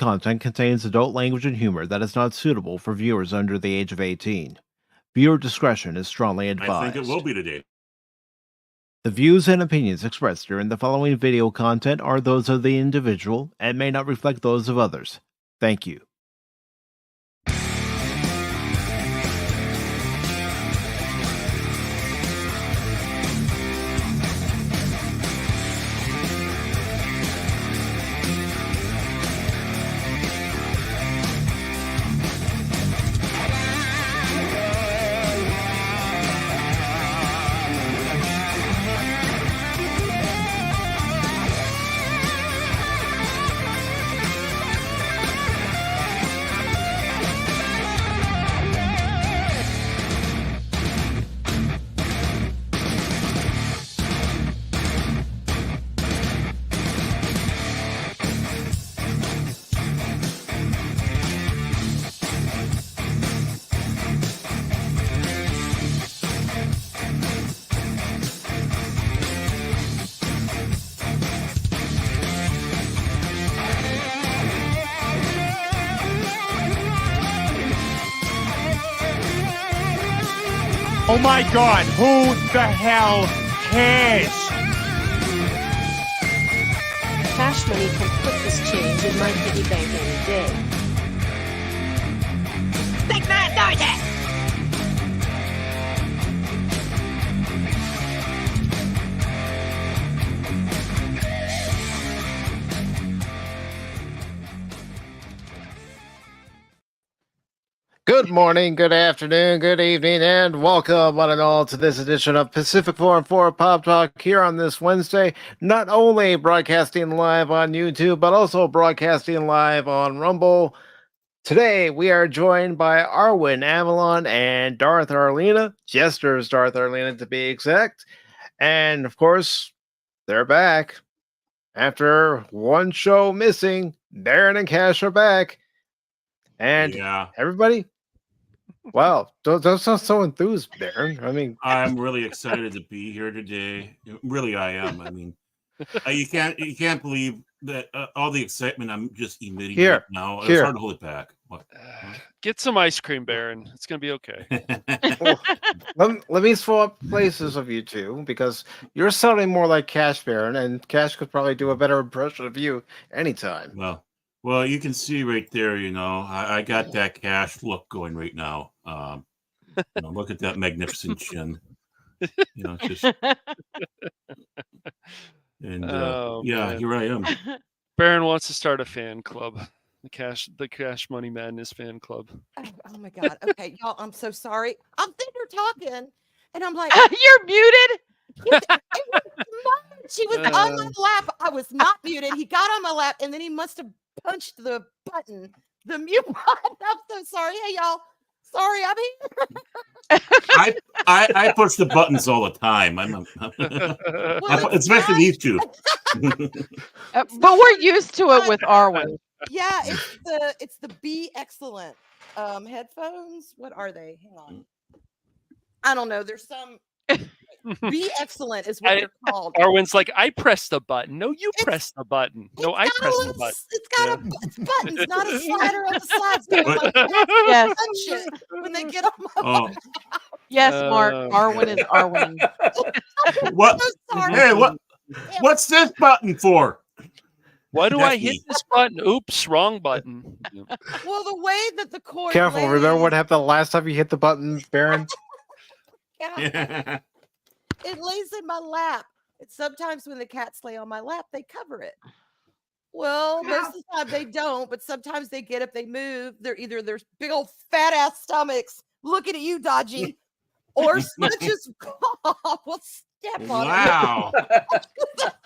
content contains adult language and humor that is not suitable for viewers under the age of 18. Viewer discretion is strongly advised. I think it will be today. The views and opinions expressed during the following video content are those of the individual and may not reflect those of others. Thank you. Oh my God, who the hell cares? Cash Money can put this change in my piggy bank any day. Big man Darth! Good morning, good afternoon, good evening, and welcome one and all to this edition of Pacific Forum 4 Pop Talk here on this Wednesday. Not only broadcasting live on YouTube, but also broadcasting live on Rumble. Today, we are joined by Arwyn, Avalon, and Darth Arlena. Jester's Darth Arlena, to be exact. And, of course, they're back. After one show missing, Darren and Cash are back. And everybody, wow, don't sound so enthused, Darren. I mean, I'm really excited to be here today. Really, I am. I mean, you can't believe that all the excitement I'm just emitting right now. It's hard to hold it back. Get some ice cream, Baron. It's gonna be okay. Let me swap places of you two, because you're sounding more like Cash, Baron, and Cash could probably do a better impression of you anytime. Well, you can see right there, I got that Cash look going right now. Look at that magnificent chin. Just and here I am. Baron wants to start a fan club. The Cash Money Madness fan club. Oh my God. Okay, y'all, I'm so sorry. I'm sitting here talking, and I'm like, you're muted? She was on my lap. I was not muted. He got on my lap, and then he must have punched the button, the mute button. I'm so sorry. Hey, y'all. Sorry, I'm here. I push the buttons all the time. Especially these two. But we're used to it with Arwyn. Yeah, it's the Be Excellent headphones. What are they? Hang on. I don't know. There's some. Be Excellent is what they're called. Arwyn's like, I press the button. No, you press the button. No, I press the button. It's got a button, not a slider on the side. So Yes. When they get on my button. Yes, Mark. Arwyn is Arwyn. What? Hey, what's this button for? Why do I hit this button? Oops, wrong button. Well, the way that the cord. Careful, remember what happened the last time you hit the button, Baron? Yeah. It lays in my lap. And sometimes when the cats lay on my lap, they cover it. Well, most of the time they don't, but sometimes they get up, they move. They're either their big old fat ass stomachs looking at you, Dodgy, or Smudge's paw will step on it. Wow.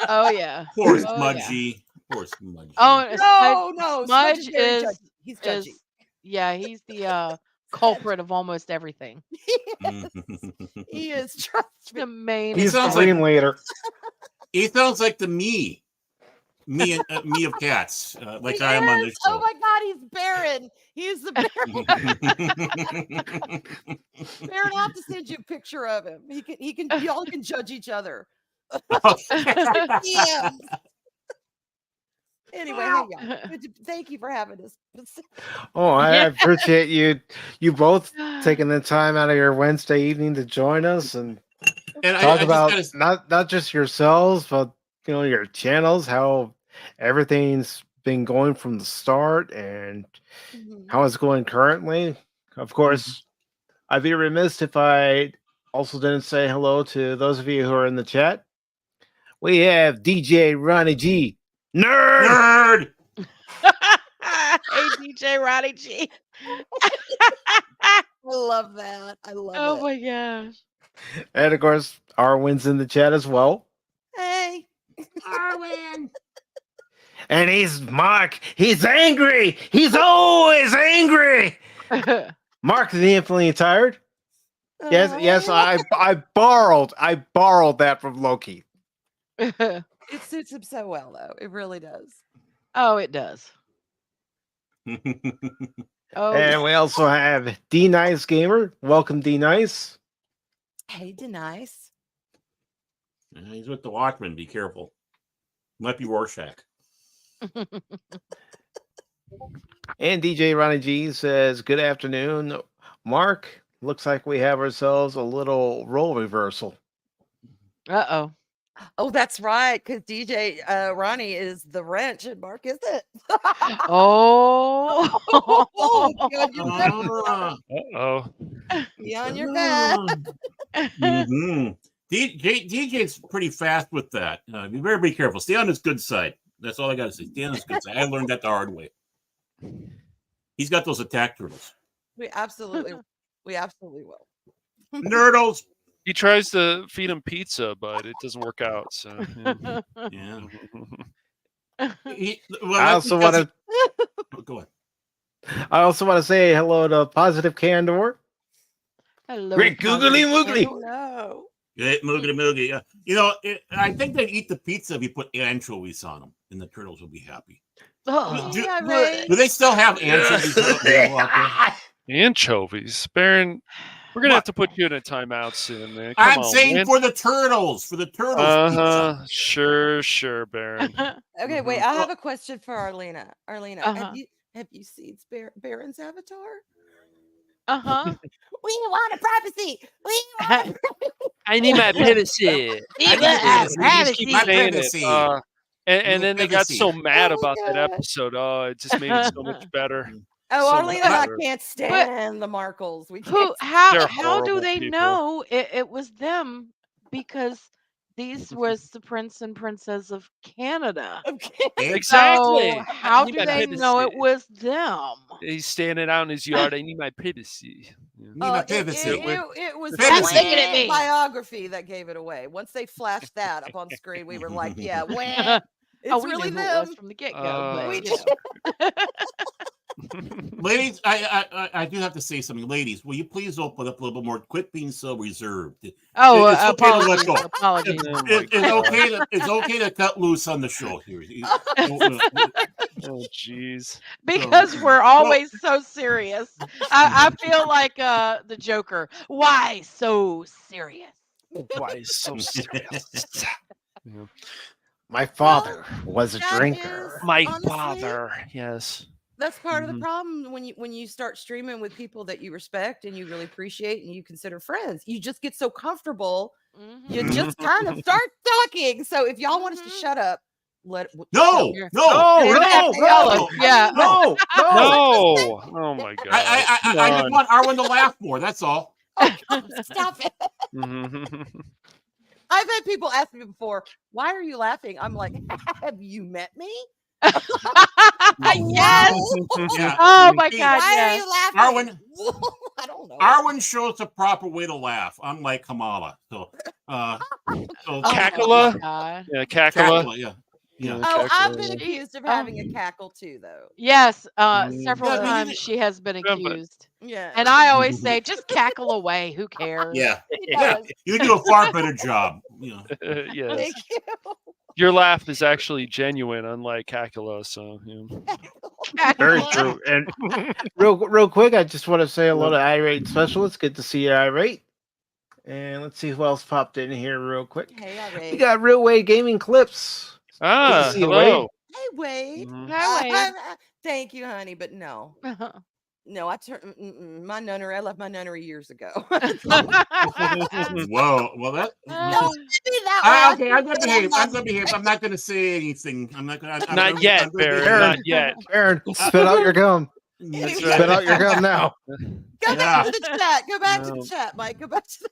Oh yeah. Poor Smudgy. Poor Smudgy. Oh no. Smudge is he's judgy. He's the culprit of almost everything. He is. Trust me. The main. He's clean later. He sounds like the me of cats, like I am on this show. Oh my God, he's Baron. He's the Baron. Baron, I'll have to send you a picture of him. Y'all can judge each other. Yeah. Anyway, hey y'all. Thank you for having us. Oh, I appreciate you both taking the time out of your Wednesday evening to join us and talk about not just yourselves, but your channels, how everything's been going from the start and how it's going currently. Of course, I'd be remiss if I also didn't say hello to those of you who are in the chat. We have DJ Ronnie G. Nerd! Hey, DJ Ronnie G. I love that. I love it. Oh my gosh. And of course, Arwyn's in the chat as well. Hey. Arwyn. And he's Mark. He's angry. He's always angry. Mark the Infinitely Tired. Yes, I borrowed that from Loki. It suits him so well, though. It really does. Oh, it does. And we also have D Nice Gamer. Welcome, D Nice. Hey, D Nice. He's with the Watchmen. Be careful. Might be Rorschach. And DJ Ronnie G says, "Good afternoon, Mark. Looks like we have ourselves a little role reversal." Uh-oh. Oh, that's right, because DJ Ronnie is the wrench and Mark isn't. Oh. Uh-oh. Be on your bed. DJ's pretty fast with that. Be very careful. Stay on his good side. That's all I got to say. Stay on his good side. I learned that the hard way. He's got those attack turtles. We absolutely will. Nerdles. He tries to feed him pizza, but it doesn't work out. So yeah. I also want to go ahead. I also want to say hello to Positive Candor. Hello. Great googly moogly. No. Great moogly moogly. I think they'd eat the pizza if you put anchovies on them, and the turtles will be happy. Oh. Do they still have anchovies? Anchovies, Baron. We're gonna have to put you in a timeout soon, man. I'm saying for the turtles. For the turtles. Sure, Baron. Okay, wait. I have a question for Arlena. Arlena, have you seen Baron's avatar? We want a privacy. I need my privacy. My privacy. And then they got so mad about that episode. Oh, it just made it so much better. Oh, Arlena and I can't stand the Markles. How do they know it was them? Because these was the Prince and Princess of Canada. Exactly. So how do they know it was them? He's standing out in his yard. I need my privacy. It was the biography that gave it away. Once they flashed that up on screen, we were like, yeah, it's really them from the get-go. Ladies, I do have to say something. Ladies, will you please open up a little bit more? Quit being so reserved. Apologies. It's okay to cut loose on the show here. Oh, jeez. Because we're always so serious. I feel like the Joker. Why so serious? Why so serious? Yeah. My father was a drinker. My father, yes. That's part of the problem when you start streaming with people that you respect and you really appreciate and you consider friends. You just get so comfortable. You just kind of start talking. So if y'all want us to shut up, No. Oh my god. I just want Arwyn to laugh more. That's all. Stop it. I've had people ask me before, why are you laughing? I'm like, have you met me? Yes. Yeah. Oh my god. Why are you laughing? Arwyn, I don't know. Arwyn shows the proper way to laugh, unlike Kamala. Cackala? Yeah, Cackala. Yeah. Oh, I've been accused of having a cackle too, though. Yes, several times she has been accused. Yeah. And I always say, just cackle away. Who cares? Yeah. You do a far better job. Yes. Thank you. Your laugh is actually genuine, unlike Cackula. So, Very true. And real quick, I just want to say hello to Irate Specialist. Good to see you, Irate. And let's see who else popped in here real quick. Hey, Irate. We got Real Way Gaming Clips. hello. Hey, Wade. Mhm. Hi, Wade. Thank you, honey, but no. No, I turned my nunnery. I left my nunnery years ago. Whoa. Well, that. Don't be that way. Okay, I'm gonna behave. I'm gonna behave. I'm not gonna say anything. I'm not gonna. Not yet, I'm gonna Baron. behave. Not yet. Aaron, spit out your gum. That's Anyway. Spit out your gum now. Go back to the chat. Go back to the chat, Mike. Go back to the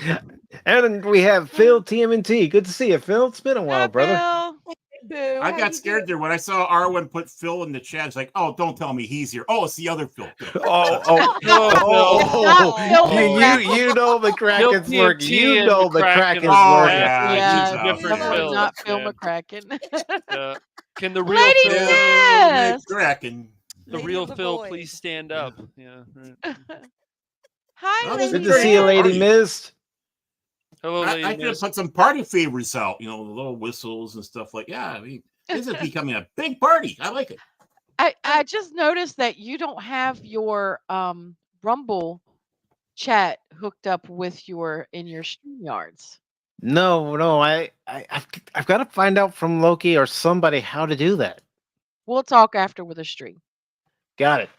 chat. And we have Phil TMNT. Good to see you, Phil. It's been a while, Hi, brother. Bill. Boo. I How got you scared doing? there when I saw Arwyn put Phil in the chat. It's like, oh, don't tell me he's here. Oh, it's the other Phil. You know the Kraken's Phil working. You TMT know and the McCracken Kraken's Oh, working. yeah. Yeah, He's out. different Yeah. Phil. not Phil Yeah. McCracken. Yeah. Can the real Lady Phil, Miss. Kraken. the Lady real of the Phil, Void. please stand up? Yeah. Right. Hi, Well, Lady Good to see you, Miss. Lady Party. Mist. Hello, I Lady could have Miss. put some party favors out, the little whistles and stuff like. Yeah, I mean, this is becoming a big party. I like it. I just noticed that you don't have your Rumble chat hooked up with your StreamYards. No, I've got to find out from Loki or somebody how to do that. We'll talk after with a stream. Got it.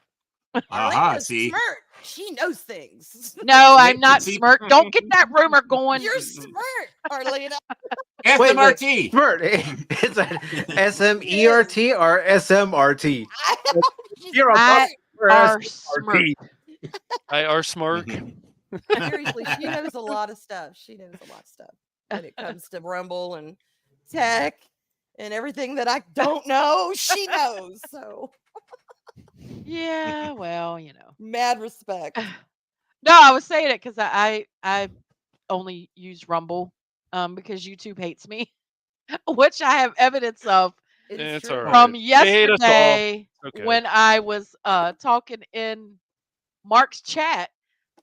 Aha, Arlena's see. smart. She knows things. No, I'm not See- smirk. Don't get that rumor going. You're smart, Arlena. SMRT. Smart. Is that SMERT or SMRT? You're a I or are SMRT. I are smart. Seriously, she knows a lot of stuff. She knows a lot of stuff when it comes to Rumble and tech and everything that I don't know. She knows. So Yeah, well, mad respect. No, I was saying it because I only use Rumble because YouTube hates me, which I have evidence of It's true. all right. from They hate us all. yesterday Okay. when I was talking in Mark's chat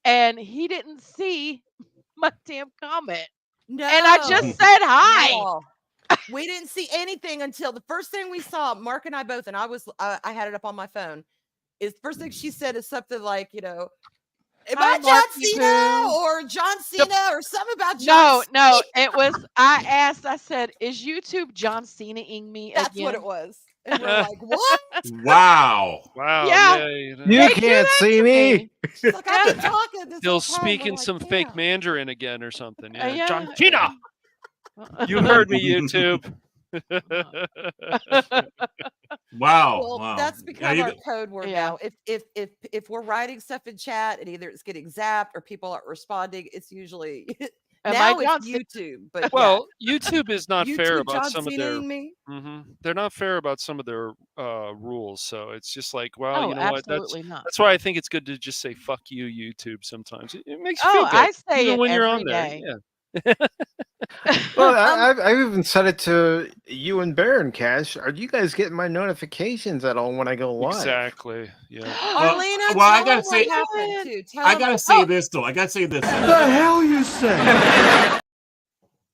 and he didn't see my damn comment. No. And I just said hi. No. We didn't see anything until the first thing we saw, Mark and I both, and I had it up on my phone. Is the first thing she said is something like, am Hi, I John Marky Cena Poo. or John Cena or something about John No, Cena? it was I said, is YouTube John Cena-ing me That's again? what it was. And we're like, what? Wow. Wow. Yeah. Yeah. You They do can't that see to me. She's like, I've been talking this Still whole time. We're speaking like, some fake "Damn." Mandarin again or something. Yeah. Yeah. John Cena. You heard me, YouTube. Wow. Well, wow. that's Yeah, become you our go- code word Yeah. now. If we're writing stuff in chat and either it's getting zapped or people aren't responding, it's usually Am now I John it's Cena? YouTube. But Well, YouTube is not YouTube, fair about John some of Cena-ing their. me. They're not fair about some of their rules. So it's just like, well, Oh, you know what? absolutely not. That's why I think it's good to just say "fuck you," YouTube. Sometimes it makes you feel Oh, good, I say even it when you're every on there. day. Yeah. Well, I've even said it to you and Baron Cash. Are you guys getting my notifications at all when I go live? Exactly. Yeah. Arlena, well, I tell gotta them say- what happened too. Tell I them- gotta say this though. I gotta say this. hell you say?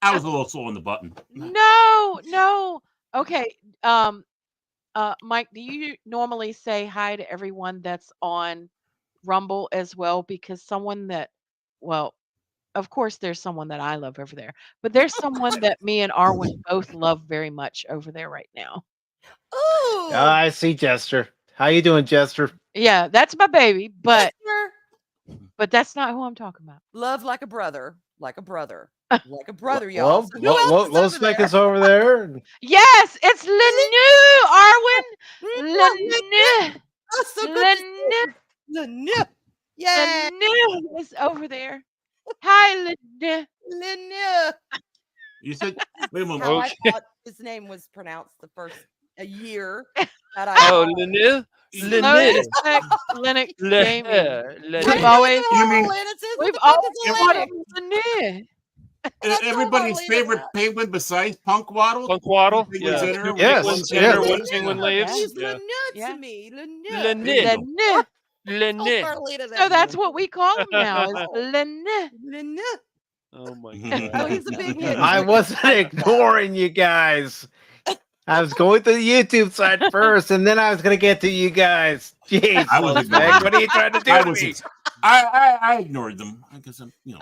I was a little slow on the button. No. Okay. Mike, do you normally say hi to everyone that's on Rumble as well? Because of course there's someone that I love over there, but there's someone that me and Arwyn both love very much over there right now. Ooh, I see Jester. How you doing, Jester? Yeah, that's my baby, but Mister, that's not who I'm talking about. love like a brother, like a brother, like a brother, y'all. Well, So who else is over there? is over there. Yes, it's Lanu, Arwyn. Lanu. Oh, so good to see Lanu. you. Lanu. Yay, Lanu is over there. Hi, Lanu. Lanu. You said, wait a moment. How Okay. I thought his name was pronounced the first a year that I Oh, saw. Lenu. No Lenu. respect, Linux Gaming. Lenu. We've always, You mean- we've What always the fuck is wanted Linux? Lanu. And I told Everybody's Arlena favorite that. penguin besides Punk Waddle. Punk Waddle. Two Yeah. penguins in her, Two Yes, penguins in yes. her, one Lanu. penguin leaves. He's Yeah. Lanu Yeah. to me. Lanu. Lanu. Lanu. Lenu. Told Arlena So that. that's what we call him now, is Lanu. Lanu. Oh my Oh, Oh, he's a big hit. I wasn't ignoring you guys. I was going to the YouTube side first, and then I was going to get to you guys. Jeez, I was Meg, ignoring what are you trying to do I to was me? I ignored them because I'm, You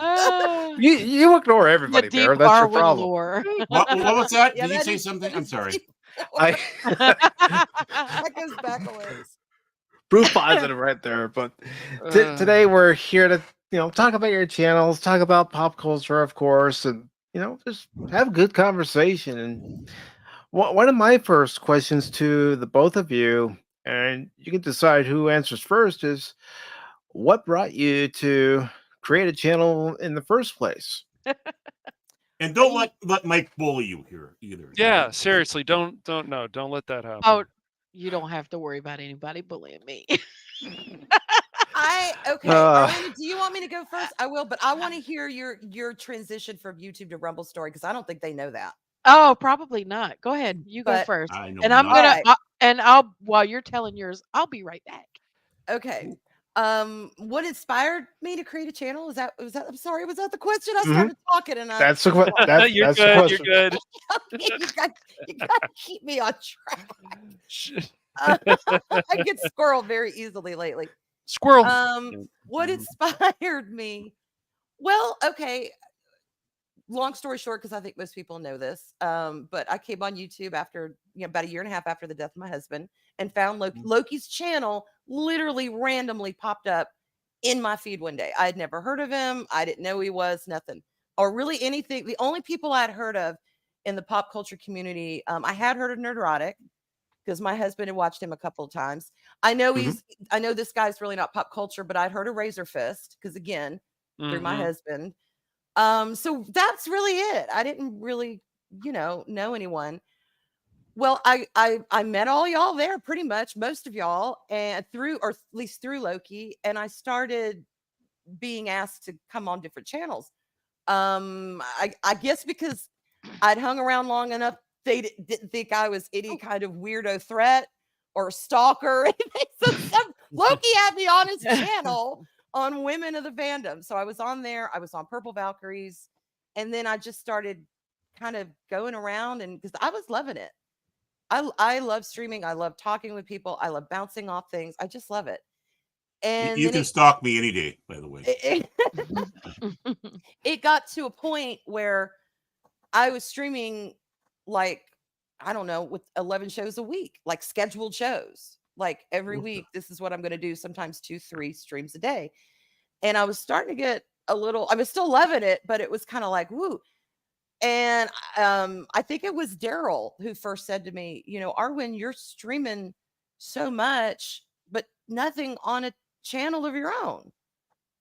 ignore the everybody, deep Bear. That's your Arwyn problem. lore. What was that? Yeah, Did you that say is- something? that I'm is sorry. deep. I That goes back a ways. proof positive right there. But Uh, today we're here to talk about your channels, talk about pop culture, of course, and just have a good conversation. And one of my first questions to the both of you, and you can decide who answers first, is what brought you to create a channel in the first place? And don't let Mike bully you here either. yeah, seriously, don't let that happen. Oh, you don't have to worry about anybody bullying me. Okay, Uh, Arlena, do you want me to go first? I will, but I want to hear your transition from YouTube to Rumble story because I don't think they know that. Oh, probably not. Go ahead. You go But- first. I know And I'm not. gonna Alright. and I'll while you're telling yours, I'll be right back. Okay. What inspired me to create a channel? Was that I'm sorry, was that the question? I Mhm. started talking and I that's the that's, you're that's good. the question. You're good. you got to keep me on track. I get squirreled very easily lately. Squirrel. What inspired me? Well, okay. Long story short, because I think most people know this, but I came on YouTube after about a year and a half after the death of my husband and found Loki's channel literally randomly popped up in my feed one day. I had never heard of him. I didn't know who he was, nothing, or really anything. The only people I'd heard of in the pop culture community, I had heard of Nerdrotic because my husband had watched him a couple of times. I know I know this guy's really not pop culture, but I'd heard of Razor Fist because again, through my husband. So that's really it. I didn't really, know anyone. Well, I met all y'all there, pretty much most of y'all, and or at least through Loki, and I started being asked to come on different channels. I guess because I'd hung around long enough, they didn't think I was any kind of weirdo threat or stalker or anything. So Loki had me on his channel on Women of the Fandom. So I was on there. I was on Purple Valkyries. And then I just started kind of going around and because I was loving it. I love streaming. I love talking with people. I love bouncing off things. I just love it. And You can stalk me any day, by the way. It got to a point where I was streaming like, I don't know, with 11 shows a week, like scheduled shows. Like every week, this is what I'm going to do, sometimes 2-3 streams a day. And I was starting to get I was still loving it, but it was kind of like, woo. And I think it was Daryl who first said to me, Arwyn, you're streaming so much, but nothing on a channel of your own.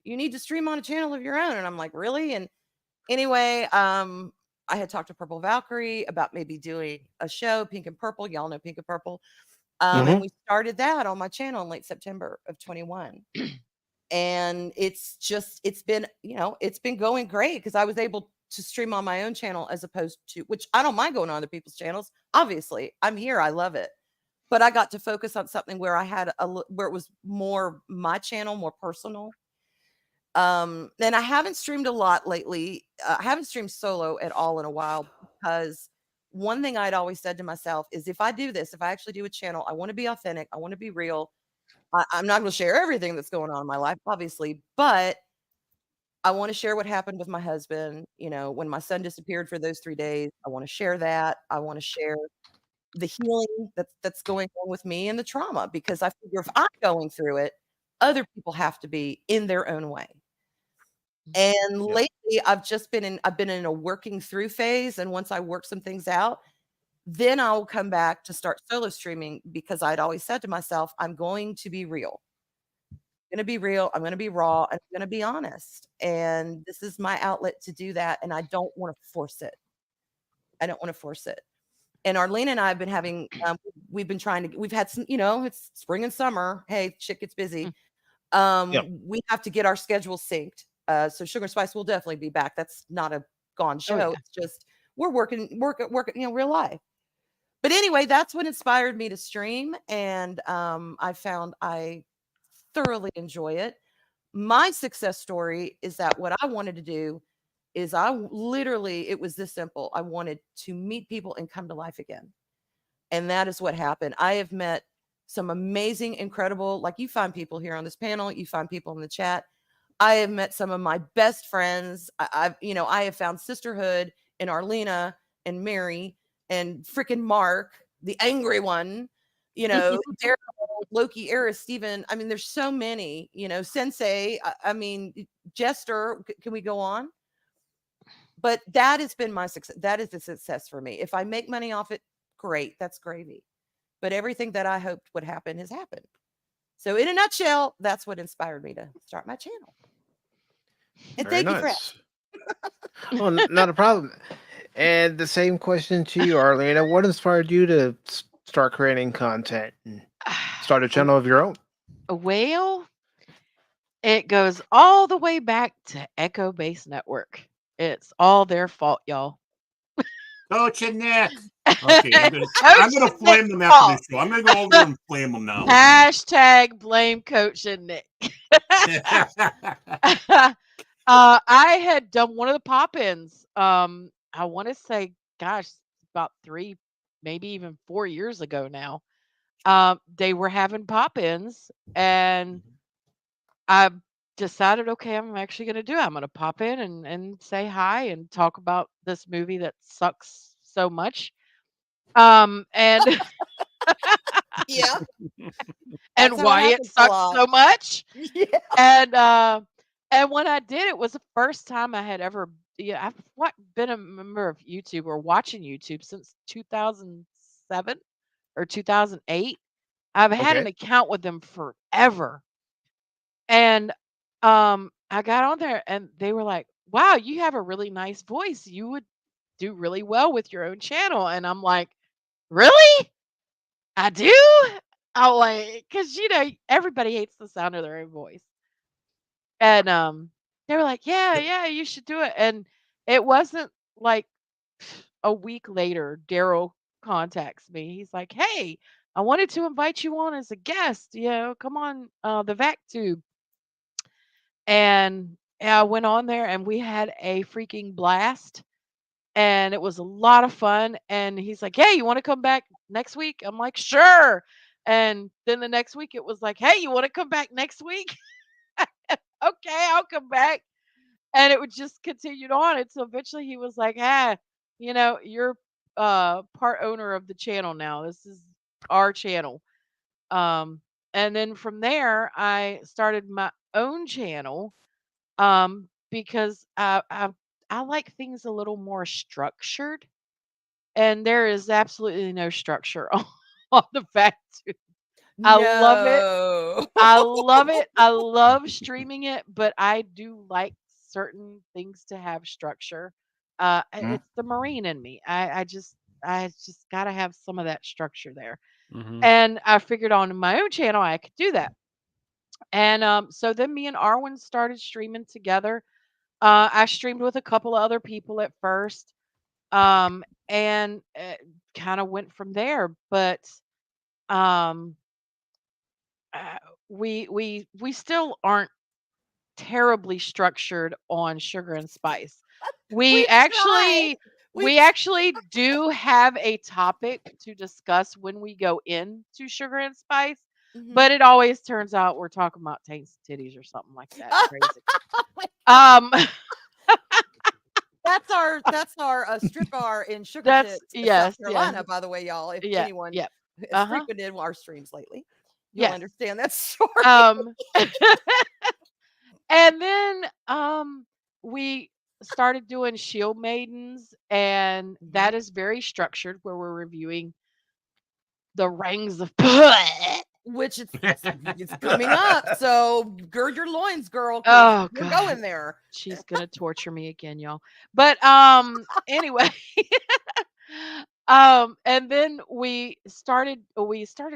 You need to stream on a channel of your own. And I'm like, really? And anyway, I had talked to Purple Valkyrie about maybe doing a show, Pink and Purple. Y'all know Pink and Purple. And we started that on my channel in late September of 21. And it's been, it's been going great because I was able to stream on my own channel as opposed to, which I don't mind going on other people's channels. Obviously, I'm here. I love it. But I got to focus on something where I had where it was more my channel, more personal. And I haven't streamed a lot lately. I haven't streamed solo at all in a while because one thing I'd always said to myself is if I do this, if I actually do a channel, I want to be authentic. I want to be real. I'm not going to share everything that's going on in my life, obviously, but I want to share what happened with my husband. When my son disappeared for those 3 days, I want to share that. I want to share the healing that's going on with me and the trauma because I figure if I'm going through it, other people have to be in their own way. And lately I've been in a working through phase. And once I work some things out, then I'll come back to start solo streaming because I'd always said to myself, I'm going to be real. I'm going to be real. I'm going to be raw. And I'm going to be honest. And this is my outlet to do that. And I don't want to force it. And Arlena and I have been having, we've had some, it's spring and summer. Hey, shit gets busy. We have to get our schedules synced. So Sugar and Spice will definitely be back. That's not a gone show. yeah. It's just we're working, real life. But anyway, that's what inspired me to stream, and I found I thoroughly enjoy it. My success story is that what I wanted to do is it was this simple. I wanted to meet people and come to life again, and that is what happened. I have met some amazing, incredible, like you find people here on this panel, you find people in the chat. I have met some of my best friends. I have found sisterhood in Arlena and Mary and freaking Mark, the angry one, Daryl, Loki, Eris, Steven. I mean, there's so many, Sensei. I mean, Jester. Can we go on? But that has been my success. That is a success for me. If I make money off it, great. That's gravy. But everything that I hoped would happen has happened. So in a nutshell, that's what inspired me to start my channel. And Very thank you for nice. asking. Well, not a problem. And the same question to you, Arlena. What inspired you to start creating content and start a channel of your own? Well, it goes all the way back to Echo Base Network. It's all their fault, y'all. Coach and Nick. Okay, I'm gonna Coach flame Nick's them after fault. this show. I'm gonna go over and flame them now. Hashtag blame Coach and Nick. I had done one of the pop-ins. I want to say, gosh, about 3, maybe even 4 years ago now. They were having pop-ins, and I decided, okay, I'm actually going to do it. I'm going to pop in and say hi and talk about this movie that sucks so much. And Yeah. and why it sucks so much. Yeah. And when I did, it was the first time I had ever, I've been a member of YouTube or watching YouTube since 2007 or 2008. I've had an Okay. account with them forever. And I got on there and they were like, wow, you have a really nice voice. You would do really well with your own channel. And I'm like, really? I do? I'm like, because everybody hates the sound of their own voice. And they were like, yeah, you should do it. And it wasn't like a week later, Daryl contacts me. He's like, hey, I wanted to invite you on as a guest. Come on the Vac Tube. And I went on there and we had a freaking blast. And it was a lot of fun. And he's like, hey, you want to come back next week? I'm like, sure. And then the next week it was like, hey, you want to come back next week? Okay, I'll come back. And it would just continued on. And so eventually he was like, you're part owner of the channel now. This is our channel. And then from there, I started my own channel because I like things a little more structured. And there is absolutely no structure on the fact. I love it. No. I love it. I love streaming it, but I do like certain things to have structure. It's the Marine in me. I just got to have some of that structure there. And I figured on my own channel I could do that. And so then me and Arwyn started streaming together. I streamed with a couple of other people at first, and kind of went from there. But um, we still aren't terribly structured on sugar and spice. We We've actually tried. We've do have a topic to discuss when we go into sugar and spice, Mhm. but it always turns out we're talking about taints and titties or something like that. Crazy. Um, That's our strip bar in Sugar that's Tits, yes, South Carolina, by the way, y'all. If yeah, anyone yep. has Uh-huh. frequented our streams lately, you'll Yes. understand that story. And then we started doing Shield Maidens, and that is very structured where we're reviewing the rings of Which it's coming up. So gird your loins, girl. 'Cause Oh we're god. going there. She's gonna torture me again, y'all. But anyway. And then we started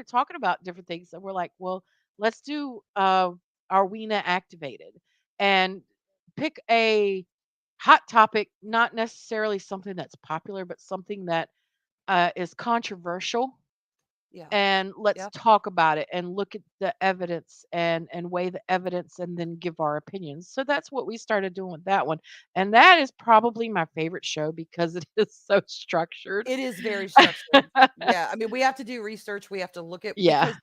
talking about different things, and we're like, well, let's do Arwena activated and pick a hot topic, not necessarily something that's popular, but something that is controversial, Yeah. and let's Yep. talk about it and look at the evidence and weigh the evidence and then give our opinions. So that's what we started doing with that one. And that is probably my favorite show because it is so structured. It is very structured. Yeah. I mean, we have to do research. We have to look at Yeah. because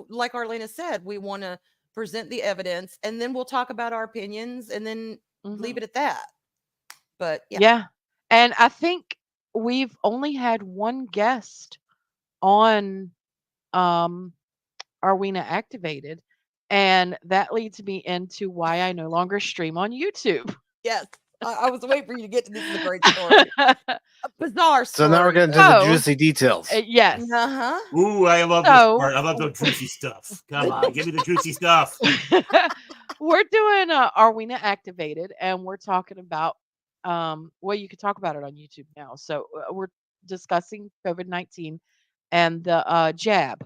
like Arlena said, we want to present the evidence, and then we'll talk about our opinions and then leave it at that. But Yeah. And I think we've only had one guest on Arwena Activated, and that leads me into why I no longer stream on YouTube. yes, I was waiting for you to get to this. Is a great story, a bizarre story. So now we're getting to the juicy details. Yes. Ooh, I love this part. I love the juicy stuff. Come on, give me the juicy stuff. We're doing Arwena Activated, and we're talking about well, you can talk about it on YouTube now. So we're discussing COVID-19 and the jab,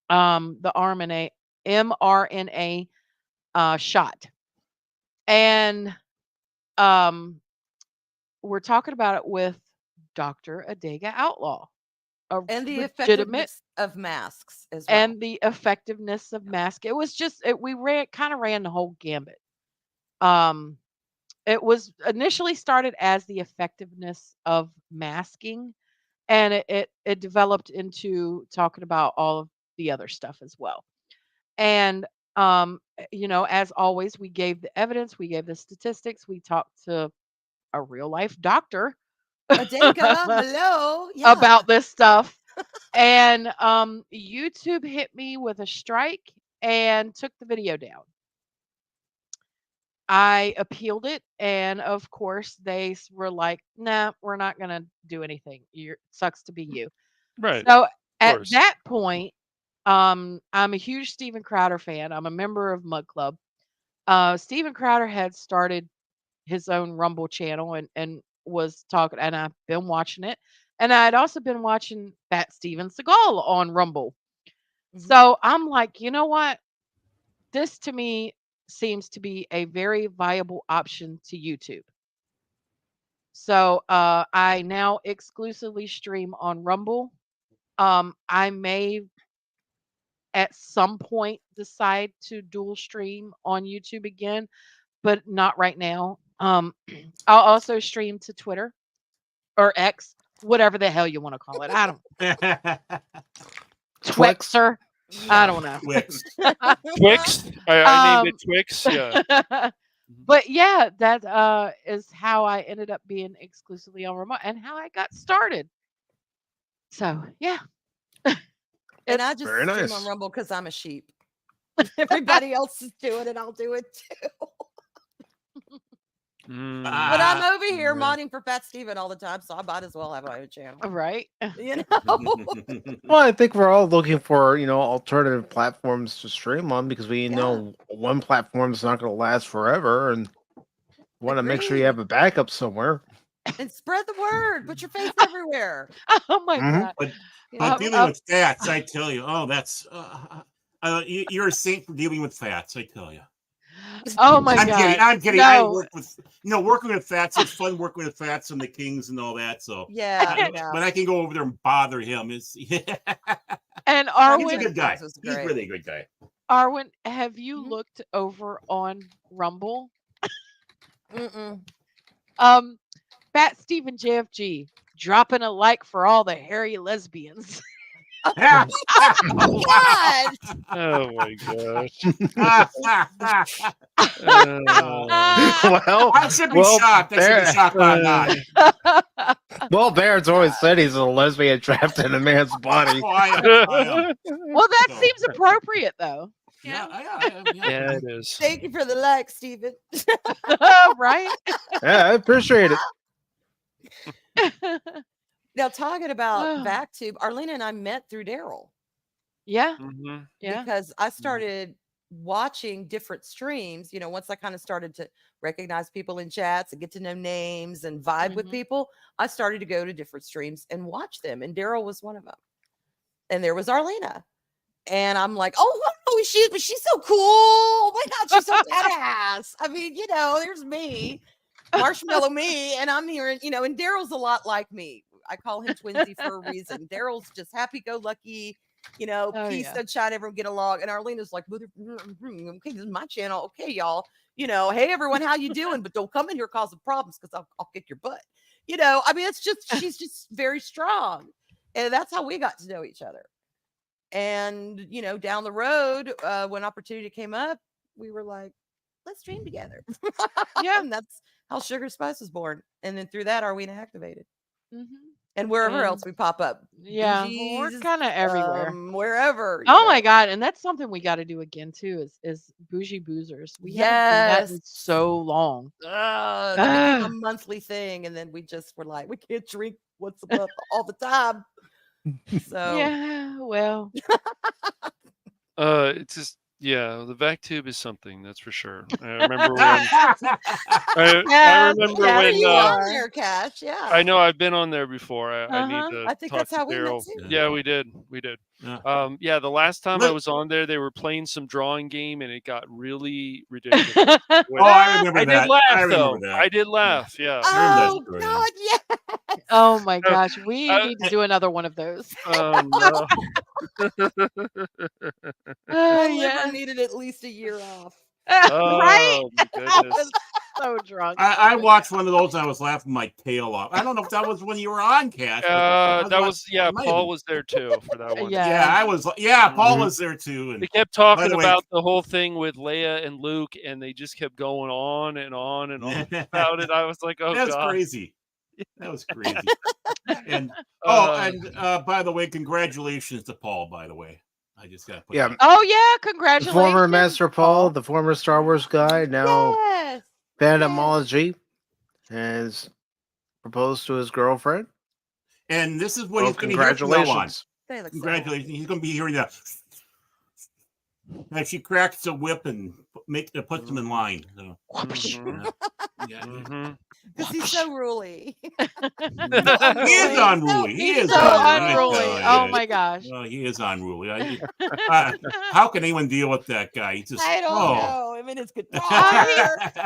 the mRNA shot, and we're talking about it with Dr. Adega Outlaw, and the effectiveness of masks as well. And the effectiveness of mask. It was just we kind of ran the whole gambit. It was initially started as the effectiveness of masking, and it developed into talking about all of the other stuff as well. And as always, we gave the evidence, we gave the statistics, we talked to a real life doctor hello, about this stuff. And YouTube hit me with a strike and took the video down. I appealed it, and of course they were like, "Nah, we're not gonna do anything. Sucks to be you." Right. So at that point, I'm a huge Steven Crowder fan. I'm a member of Mug Club. Steven Crowder had started his own Rumble channel and was talking, and I've been watching it. And I had also been watching Fat Steven Seagal on Rumble. So I'm like, you know what? This to me seems to be a very viable option to YouTube. So I now exclusively stream on Rumble. I may at some point decide to dual stream on YouTube again, but not right now. I'll also stream to Twitter or X, whatever the hell you want to call it. I don't Twixer. I don't know. Twix. Twix. I named it Twix. Yeah. But yeah, that is how I ended up being exclusively on remote and how I got started. So yeah. And I just very stream nice on Rumble because I'm a sheep. Everybody else is doing it, I'll do it too. But I'm over here modding for Fat Steven all the time, so I might as well have my own channel. Right. You know? Well, I think we're all looking for, alternative platforms to stream on because we know one platform is not going to last forever and want to make sure you have a backup somewhere. And spread the word. Put your face everywhere. Oh my God. But dealing with fats, I tell you, that's you're a saint for dealing with fats, I tell you. Oh my God! I'm kidding. No. I work with, working with fats. It's fun working with fats and the Kings and all that. So but I can go over there and bother him. And Arwyn, he's a good guy. He's really a good guy. Arwyn, have you looked over on Rumble? Fat Steven JFG dropping a like for all the hairy lesbians. Oh my God! Oh my gosh. Well, I should be shocked. I should be shocked by that. Well, Barrett's always said he's a lesbian trapped in a man's body. I am. Well, that seems appropriate, though. Yeah, it is. Thank you for the like, Steven. Right? Yeah, I appreciate it. Now, talking about BackTube, Arlena and I met through Daryl. Yeah. Yeah. Because I started watching different streams, once I kind of started to recognize people in chats and get to know names and vibe with people, I started to go to different streams and watch them. And Daryl was one of them. And there was Arlena. And I'm like, oh, she's so cool. Oh my God, she's so badass. I mean, there's me, marshmallow me, and I'm here, and Daryl's a lot like me. I call him Twinsy for a reason. Daryl's just happy-go-lucky, peace, sunshine, everyone get along. And Arlena's like, okay, this is my channel. Okay, y'all. Hey, everyone, how you doing? But don't come in here causing problems because I'll kick your butt. I mean, she's just very strong. And that's how we got to know each other. And down the road, when opportunity came up, we were like, let's dream together. Yeah. And that's how Sugar Spice was born. And then through that, Arwyn activated. Mm-hmm. And wherever And else we pop up. yeah, we're Bougie's, kind of everywhere. Wherever. Oh my God. And that's something we got to do again too is bougie boozers. We haven't done that in Yes. so long. That became a monthly thing. And then we just were like, we can't drink once a month all the time. So Yeah, well, It's just the vac tube is something, that's for sure. I remember when I yes, remember yes, when you you on are. there, Cash? Yeah. I know I've been on there before. I need Uh-huh. to I think talk that's to how we met Daryl. too. Yeah, we did. Yeah. The last time I Look- was on there, they were playing some drawing game, and it got really ridiculous. Oh, I remember I that. did laugh, I remember though. that. I did laugh. Yeah. I remember that Oh story. God, yeah. Oh my gosh, we Uh, need to do another one of those. Oh no. My Yeah. liver needed at least a year off. Right? Oh my I goodness. was So drunk. I watched one of those and I was laughing my tail off. I don't know if that was when you were on, Cash. Paul was there too for that one. Yeah. Yeah, I was. Yeah, Paul Mhm. was there too. And They kept talking By the way- about the whole thing with Leia and Luke, and they just kept going on and on and on about it. I was like, oh that's god. crazy. That was crazy. And Uh, by the way, congratulations to Paul. By the way, I just got to put Yeah. that- Oh yeah, The congratulations. former Master Paul, the former Star Wars guy, now yes. banned Yes. Etymology, has proposed to his girlfriend. And this is what Well, he's going to hear from now on. congratulations. They look so Congratulations. happy. He's going to be hearing that. As she cracks the whip and puts them in line. So, mhm, yeah. mhm. Because he's so ruly. He is unruly. He He's is so unruly. unruly. Oh my gosh. Well, he is unruly. How can anyone deal with that guy? He's just, I don't oh. know. I mean, his guitar.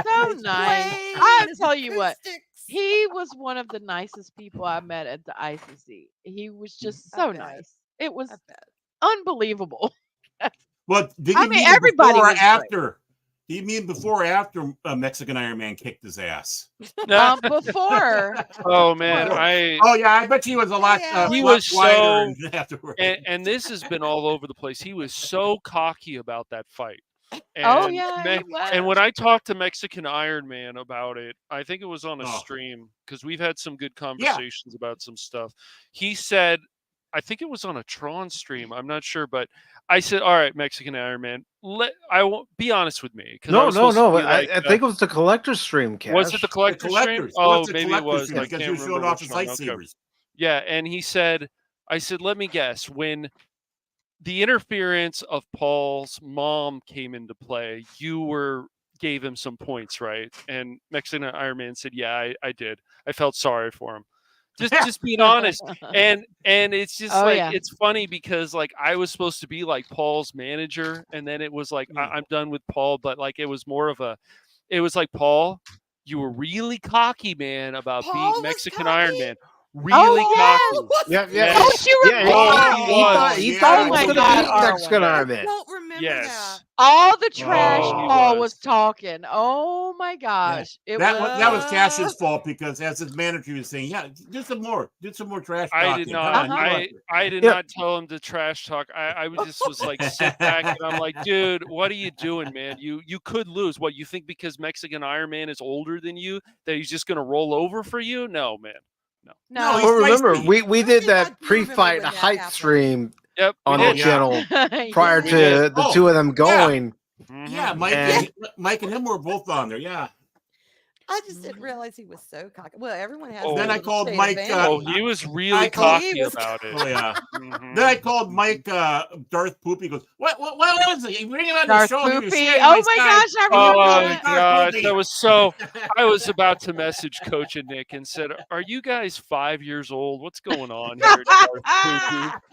So his nice. playing, I'll his tell you what. acoustics. He was one of the nicest people I met at the ICC. He was just I so bet. nice. It was I bet. unbelievable. Well, did I you mean, mean everybody before or was great. after? Do you mean before or after Mexican Iron Man kicked his ass? Before. Oh man, Before. Oh yeah, I bet he was a lot. Yeah. He lot was quieter so- afterwards. and this has been all over the place. He was so cocky about that fight. Oh And yeah. Me- he was. And when I talked to Mexican Iron Man about it, I think it was on a Oh. stream because we've had some good conversations about some stuff. He said, I think it was on a Tron stream. I'm not sure, but I said, "All right, Mexican Iron Man, I won't be honest with me." 'cause I No, was no, supposed to no. be like, I think it was the collector's stream, Cash. was it the collector stream? collectors. Oh, What's the maybe it collector's was. stream? I Because can't he showed remember off which his one. Okay. lightsabers. Yeah, and he said, I said, let me guess, when the interference of Paul's mom came into play, you gave him some points, right? And Mexican Iron Man said, yeah, I did. I felt sorry for him. Just being honest. And it's just Oh, like yeah. it's funny because like I was supposed to be like Paul's manager, and then it was like I'm done with Paul, but like it was more of it was like, Paul, you were really cocky, man, about Paul being was Mexican cocky? Iron Man. Really yes! cocky. Yeah, Yes. Don't you Yeah, remember? he thought yeah. he Oh was my going to God, beat Arwyn. Mexican I Iron Man. don't remember Yes. All the trash Oh, he Paul was. was talking. Oh my gosh. It That was was Cash's fault because as his manager was saying, yeah, do some more trash talking. I did Come not. on, you want- I did Yeah. not tell him to trash talk. I was like, sit back, and I'm like, dude, what are you doing, man? You could lose. What, you think because Mexican Iron Man is older than you that he's just gonna roll over for you? No, man. No, Well, remember, feisty. we did I that do remember pre-fight when that hype happened. stream Yep. on we the did. yeah. channel prior Yeah. to did. the Oh, two of them going. Mhm. Yeah, Mike, And- Mike and him were both on there. Yeah. I just didn't realize he was so cocky. Well, everyone has. Oh. their Then I little called shade of Mike, vanity. Oh, he was really I- cocky he was- about it. Oh yeah. Mhm. Then I called Mike Darth Poop. He goes, what was it? You bring him on Darth the show. and you're Poopy. sharing Oh my sky." gosh, I Oh remember my that. gosh, Poopy. that was so. I was about to message Coach and Nick and said, "Are you guys 5 years old? What's going on here?" Darth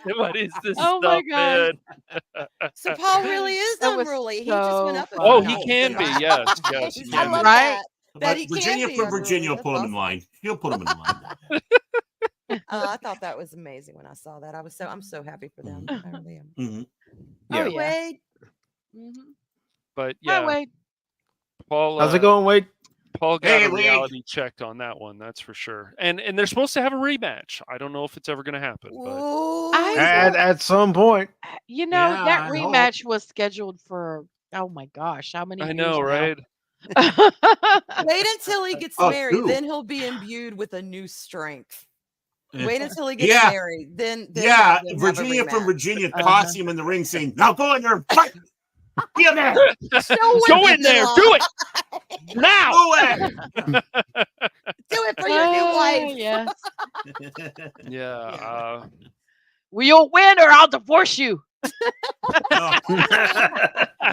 Poopy? What is this Oh my stuff, God. man? So Paul really is That was unruly. He just went so up. a funny. Oh, few he notches can in be. life. Yes, yes. he I can love be. Right? that. But That he can Virginia be for unruly. Virginia will That's put him in awesome. line. He'll put him in line. I thought that was amazing when I saw that. I'm so happy for them. I really am. Mhm. Oh, Yeah. yeah. Wade, Mhm. But Hi, yeah, Wade. Paul. How's it going, Wade? Paul got Hey, a Lee. reality check on that one, that's for sure. And they're supposed to have a rematch. I don't know if it's ever going to happen, but Ooh, At some point. You know, Yeah, that I hope. rematch was scheduled for, oh my gosh, how many I years know, now? right? wait until he gets Oh, married. two. Then he'll be imbued with a new strength. Wait until he gets Yeah. married. Then Yeah, have them have a Virginia from rematch. Virginia tossed him in the ing saying, now go in there and fight. Be a man. Go in there, do it now. Do it. Do it for your new wife. Yes. Yeah. Will you win or I'll divorce you? No.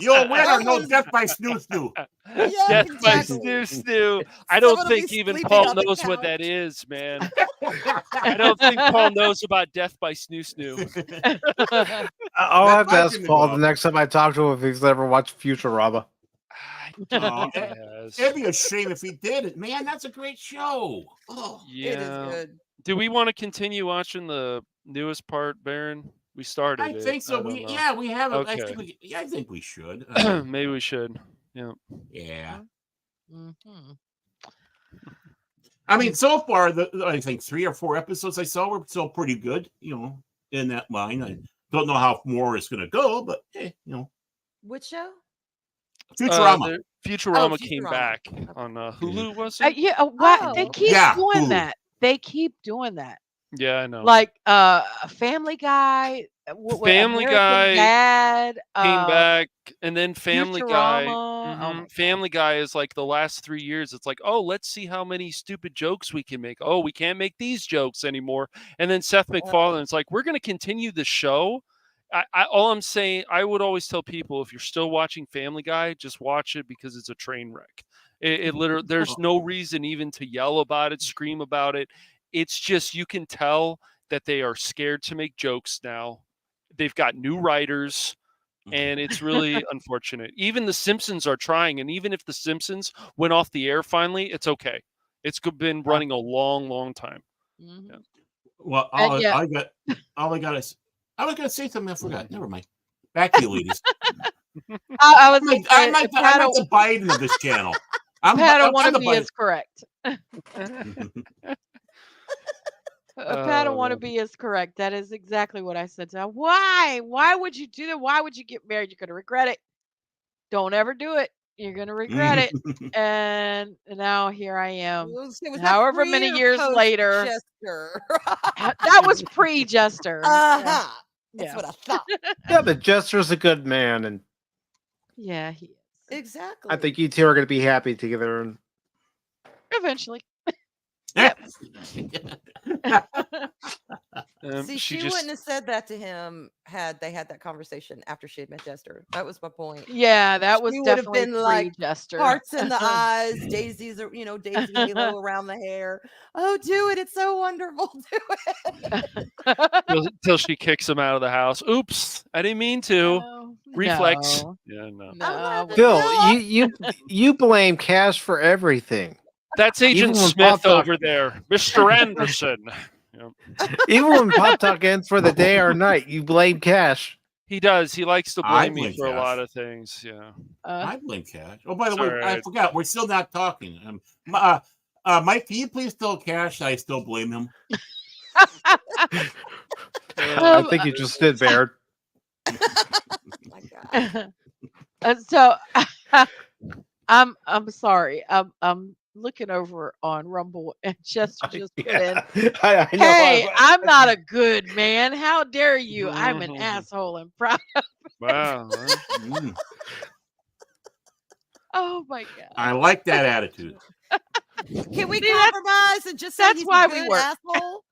You'll win or no death by snoo. Yeah, Death by exactly. Snoo. I don't Someone will be think even sleeping Paul on the knows what couch. that is, man. I don't think Paul knows about death by Snoo. I'll That have to might ask be the Paul goal. the next time I talk to him if he's ever watched Futurama. Oh, Yes. it'd be a shame if he did it. Man, that's a great show. Oh. It is good. Do we want to continue watching the newest part, Baron? We started I it. think so. I don't know. We have it. Okay. I think we should. Maybe we should. Yeah. Yeah. Mhm. I mean, so far, I think 3 or 4 episodes I saw were still pretty good, in that line. I don't know how more is going to go, but, Which show? Futurama. Futurama came Futurama. back Okay. on Hulu, was it? Yeah, what Oh, they okay. keep Yeah, doing Hulu. that. They keep doing that. Yeah, I know. Like Family Guy, Family American Guy Dad, came back, and then Family Guy. Futurama. Oh my Family Guy is like the last 3 years. It's like, oh, let's see how many stupid jokes we can make. Oh, we can't make these jokes anymore. And then Seth MacFarlane, it's like, we're going to continue the show. All I'm saying, I would always tell people, if you're still watching Family Guy, just watch it because it's a train wreck. It literally, there's no reason even to yell about it, scream about it. It's just, you can tell that they are scared to make jokes now. They've got new writers, and it's really unfortunate. Even The Simpsons are trying, and even if The Simpsons went off the air finally, it's okay. It's been running a long, long time. Mhm. Yeah. Well, And all yeah. I got is, I was going to say something. I forgot. Never mind. Back to you, ladies. I was gonna say, I'm like the Biden of this channel. I'm the Padawannabe Biden. is correct. Padawannabe is correct. That is exactly what I said to her. Why? Why would you do that? Why would you get married? You're gonna regret it. Don't ever do it. You're gonna regret it. And now here I am. Was that However pre many or years post later. Jester? That was pre-Jester. That's Yeah. what I thought. Yeah, but Jester's a good man, and Yeah, he is. Exactly. I think you two are going to be happy together. And Eventually. See, she wouldn't have said that to him had they had that conversation after she had met Jester. That was my point. Yeah, that was She would have definitely been like pre-Jester. hearts in the eyes, daisies, or daisy halo around the hair. Oh, do it! It's so wonderful. Do it. Till she kicks him out of the house. Oops, I didn't mean to. No, Reflex. no, Yeah, no. no. Phil, you blame Cash for everything. That's Agent Even when Smith Pop Talk- over there, Mr. Anderson. Even when Pop Talk ends for the day or night, you blame Cash. He does. He likes to I blame me blame for a Cash. lot of things. Yeah. I blame Cash. Oh, by the It's way, all I right. forgot. We're still not talking. Mike, can you please tell Cash I still blame him? I think you just did, Baird. My God. So I'm sorry. I'm looking over on Rumble and Chester just put in. I know. Hey, I'm not a good man. How dare you? I'm an Mhm. asshole and proud. Wow. Oh my god. I like that attitude. Can we See, that's- compromise and just say that's he's why a we good work. asshole?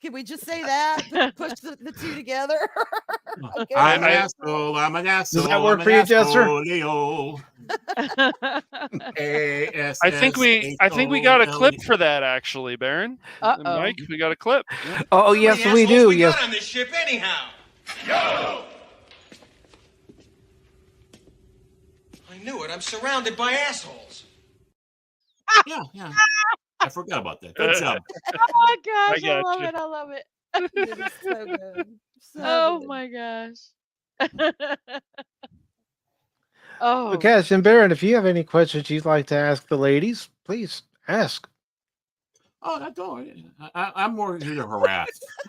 Can we just say that? Push the two together. Okay. I'm an asshole. I'm an asshole. that work I'm for an you, Jester? asshole-leo. I think we got a clip for that actually, Baron. Uh-oh. Mike, we got a clip. Yeah. Oh, yes, we do. We Yes. got on this ship anyhow. Yo! I knew it. I'm surrounded by assholes. Yeah. I forgot about that. Good job. Oh my gosh, I got love you. it. I love it. It is so good. So Oh good. my gosh. Oh. So, Cash and Baron, if you have any questions you'd like to ask the ladies, Please ask. Oh, I don't. I'm more here to harass.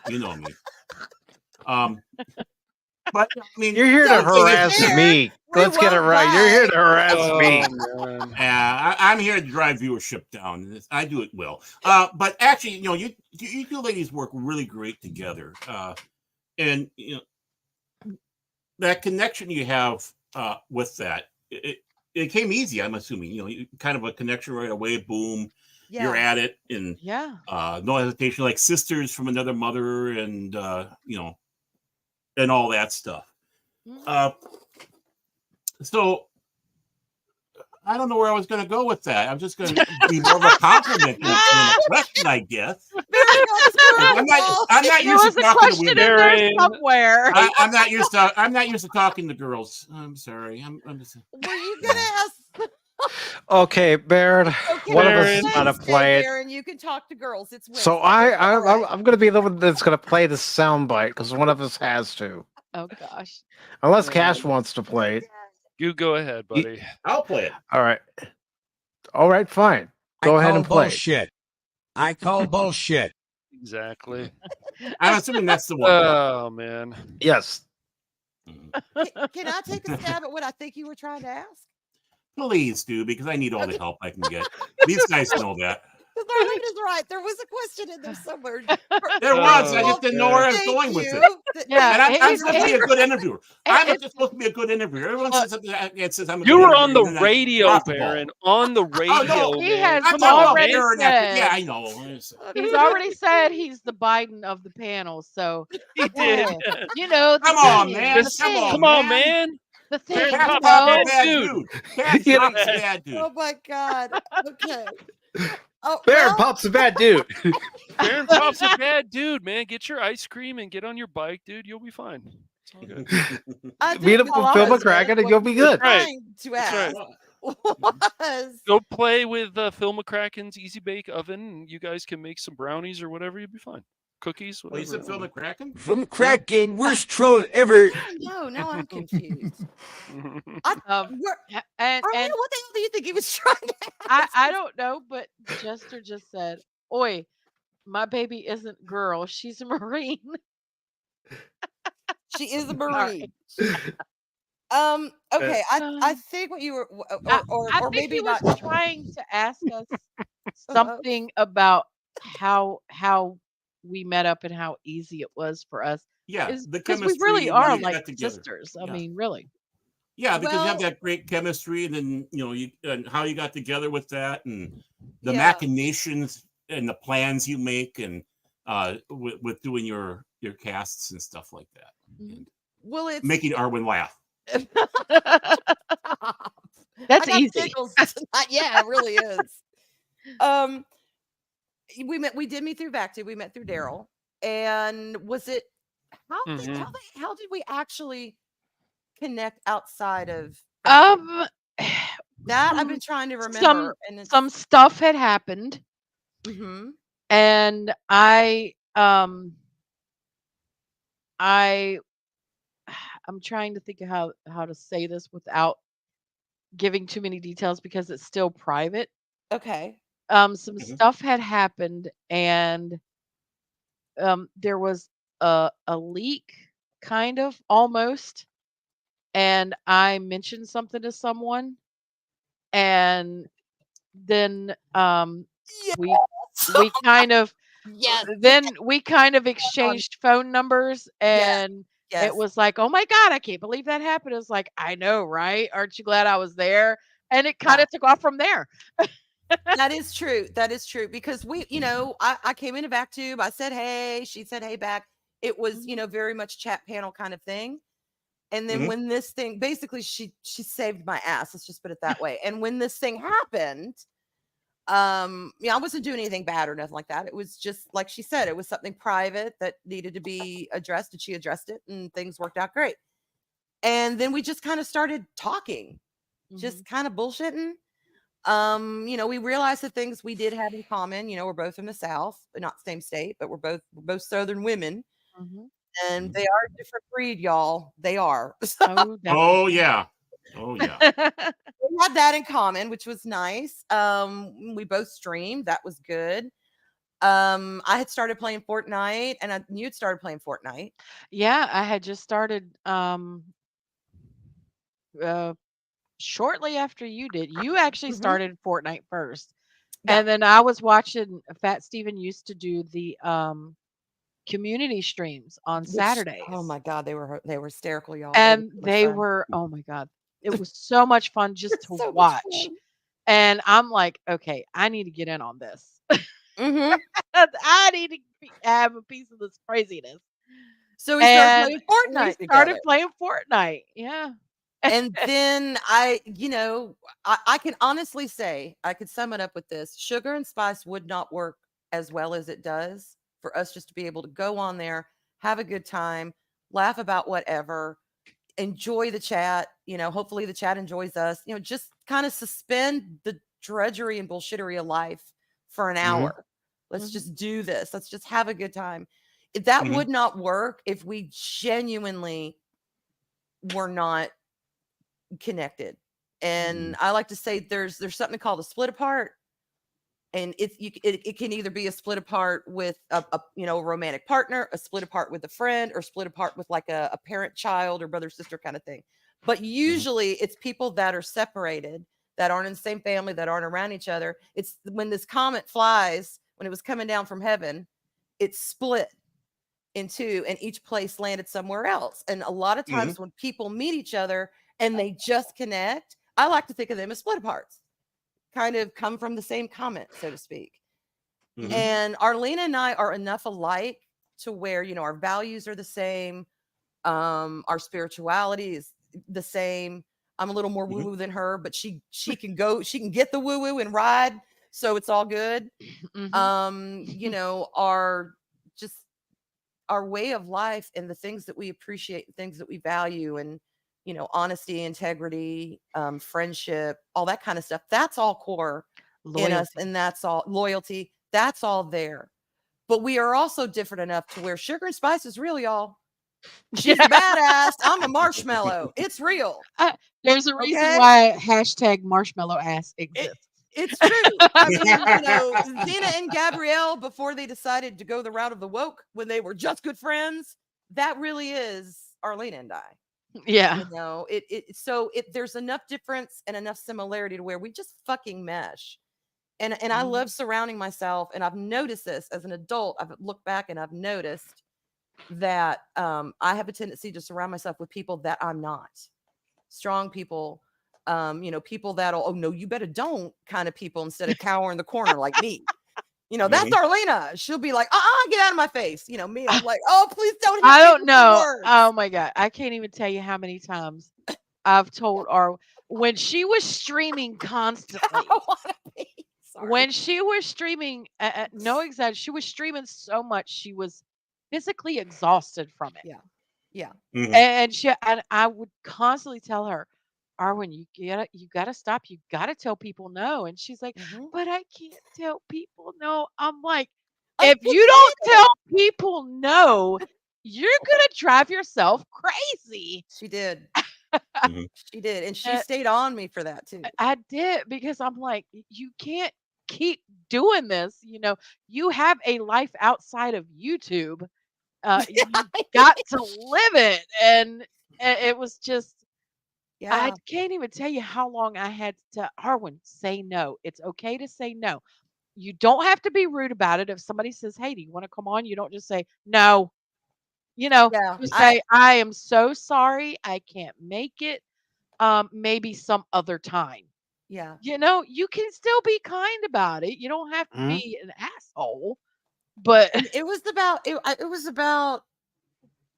You know me. But I mean, You're here to harass me. Let's get it right. You're here to harass me. I'm here to drive viewership down. I do it well. But actually, you two ladies work really great together. And that connection you have with that, it came easy. I'm assuming, kind of a connection right away. Boom, you're at it, and no hesitation, like sisters from another mother, and and all that stuff. So I don't know where I was going to go with that. I'm just going to be more of a compliment than a question, I guess. I'm not used to talking to women. Somewhere. I'm not used to talking to girls. I'm sorry. I'm just. Were you gonna ask? Okay, Baron. One of us is gonna play it. Baron, you can talk to girls. It's Wednesday. So I'm gonna be the one that's gonna play the soundbite because one of us has to. Oh gosh. Unless Cash wants to play it. You go ahead, buddy. I'll play it. All right, fine. Go ahead and play. Bullshit. I call bullshit. Exactly. I'm assuming that's the one. Oh man. Yes. Can I take a stab at what I think you were trying to ask? Please do, because I need all the help I can get. These guys know that. Arlena's right. There was a question in there somewhere. There was. I just didn't know where I was going with it. Yeah, and I'm supposed to be a good interviewer. I'm just supposed to be a good interviewer. Everyone says something. It says I'm a You good were on the interviewer, radio, Baron. On the radio. Oh, no. He has I'm already said. said. Yeah, I know. He's already said he's the Biden of the panel. So He did. Come on, man. Come on, man. The thing, Cat's a bad dude. Cat's a bad dude. Oh my God. Okay. Oh, Baron Pop's a bad dude. Baron Pop's a bad dude, man. Get your ice cream and get on your bike, dude. You'll be fine. It's all good. Meet up with Phil McCracken and you'll be good. Right. To ask was Go play with Phil McCracken's Easy Bake Oven, and you guys can make some brownies or whatever. You'll be fine. Cookies, whatever. Well, you said Phil McCracken? Phil McCracken, worst troll ever. no, I'm confused. and Arlena, what the hell do you think he was trying to ask? I don't know, but Jester just said, "Oi, my baby isn't girl. She's a Marine." She is a Marine. Okay. I think what you were, or think maybe he was not. trying to ask us something about how we met up and how easy it was for us. Yeah, the because we chemistry really and are how you like got together. sisters. Yeah. I mean, really. Yeah, because you have Well- that great chemistry, and then and how you got together with that, and the machinations and the plans you make, and with doing your casts and stuff like that, and Well, it's making Arwyn laugh. That's I got easy. tickles tonight. Yeah, it really is. We did meet through VACTU. We met through Daryl, and was it how did we actually connect outside of Um, that? I've been trying to remember. And it's, some stuff had happened, Mhm. and I'm trying to think of how to say this without giving too many details because it's still private. Okay. Some stuff had happened, and there was a leak, kind of, almost, and I mentioned something to someone, and then we kind of exchanged phone numbers, and it was like, oh my God, I can't believe that happened. It was like, I know, right? Aren't you glad I was there? And it kind of took off from there. That is true. That is true. Because I came into VacTube. I said, hey, she said, hey, back. It was, very much chat panel kind of thing. And then when this thing, basically she saved my ass. Let's just put it that way. And when this thing happened, I wasn't doing anything bad or nothing like that. It was just, like she said, it was something private that needed to be addressed, and she addressed it, and things worked out great. And then we just kind of started talking, just kind of bullshitting. We realized the things we did have in common. We're both from the South, but not the same state, but we're both Southern women, and they are a different breed, y'all. They are. Oh yeah. Oh yeah. We had that in common, which was nice. We both streamed. That was good. I had started playing Fortnite, and you'd started playing Fortnite. Yeah, I had just started shortly after you did. You actually started Fortnite first. Yeah. And then I was watching Fat Steven used to do the community streams on Saturdays. Oh my God, they were hysterical, y'all. And they were oh my God, it was so much fun just to so much watch. fun. And I'm like, okay, I need to get in on this. I need to have a piece of this craziness. So we started playing Fortnite together. Playing Fortnite, yeah. And then I can honestly say, I could sum it up with this: Sugar and Spice would not work as well as it does for us just to be able to go on there, have a good time, laugh about whatever, enjoy the chat. Hopefully the chat enjoys us. Just kind of suspend the drudgery and bullshittery of life for an hour. Let's just do this. Let's just have a good time. That would not work if we genuinely were not connected. And I like to say there's something called a split apart, and it can either be a split apart with a romantic partner, a split apart with a friend, or split apart with like a parent child or brother sister kind of thing. But usually it's people that are separated, that aren't in the same family, that aren't around each other. It's when this comet flies, when it was coming down from heaven, it split in two, and each place landed somewhere else. And a lot of times when people meet each other and they just connect, I like to think of them as split aparts, kind of come from the same comment, so to speak. And Arlena and I are enough alike to where, our values are the same. Our spirituality is the same. I'm a little more woo-woo than her, but she can get the woo-woo and ride. So it's all good. Our way of life and the things that we appreciate, the things that we value, and honesty, integrity, friendship, all that kind of stuff, that's all core in us, and that's all loyalty, that's all there. But we are also different enough to where Sugar and Spice is real, y'all. She's a badass. I'm a marshmallow. It's real. There's a reason why #marshmallow ass exists. It's true. I mean, Zena and Gabrielle, before they decided to go the route of the woke, when they were just good friends, that really is Arlena and I. Yeah. There's enough difference and enough similarity to where we just fucking mesh. And I love surrounding myself, and I've noticed this as an adult. I've looked back and I've noticed that I have a tendency to surround myself with people that I'm not. Strong people, people that'll, oh no, you better don't kind of people, instead of cower in the corner like me. That's Arlena. She'll be like, get out of my face. Me, I'm like, oh, please don't. I don't know. Oh my God. I can't even tell you how many times I've told when she was streaming constantly. When she was streaming, no exaggeration, she was streaming so much she was physically exhausted from it. Yeah. And I would constantly tell her, Arwyn, you gotta stop. You gotta tell people no. And she's like, but I can't tell people no. I'm like, if you don't tell people no, you're gonna drive yourself crazy. She did. She did. And she stayed on me for that too. I did, because I'm like, you can't keep doing this. You have a life outside of YouTube. You got to live it. And it was just, I can't even tell you how long I had to, Arwyn, say no. It's okay to say no. You don't have to be rude about it. If somebody says, hey, do you want to come on? You don't just say no. You say, I am so sorry, I can't make it. Maybe some other time. Yeah. You can still be kind about it. You don't have to be an asshole. But it was about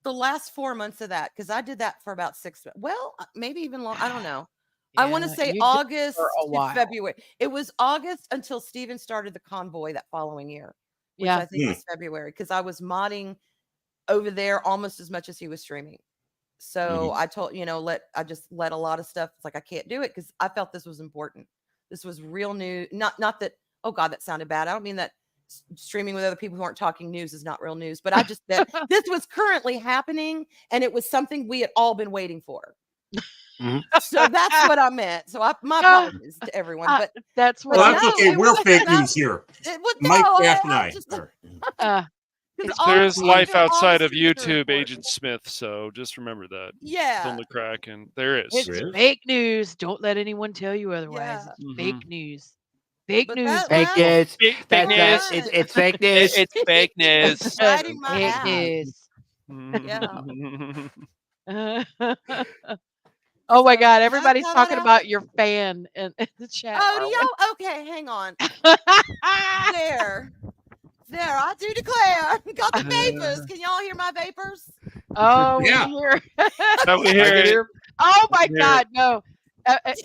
the last 4 months of that, because I did that for about 6 months. Well, maybe even long. I don't know. I want to say August to February. It was August until Steven started the convoy that following year, which I think was February, because I was modding over there almost as much as he was streaming. So I told, I just let a lot of stuff. It's like, I can't do it because I felt this was important. This was real news. Not that, oh God, that sounded bad. I don't mean that streaming with other people who aren't talking news is not real news, but I just, that this was currently happening, and it was something we had all been waiting for. So that's what I meant. So my apologies to everyone, but that's what. Well, that's okay. We're fake news here. Mike, Jack, and I. There is life outside of YouTube, Agent Smith. So just remember that. Yeah. Don't look crack, and there is. It's fake news. Don't let anyone tell you otherwise. Yeah. It's fake news. Fake news. Fake news. Fake news. It's fake news. It's fake news. Riding my Fake ass. news. Yeah. Oh my God! So, Everybody's how talking that about your fan in the chat. Oh, okay, hang on. There, I do declare. Got the vapors. Can y'all hear my vapors? Oh, Yeah. we hear. We hear it. Oh my God, no!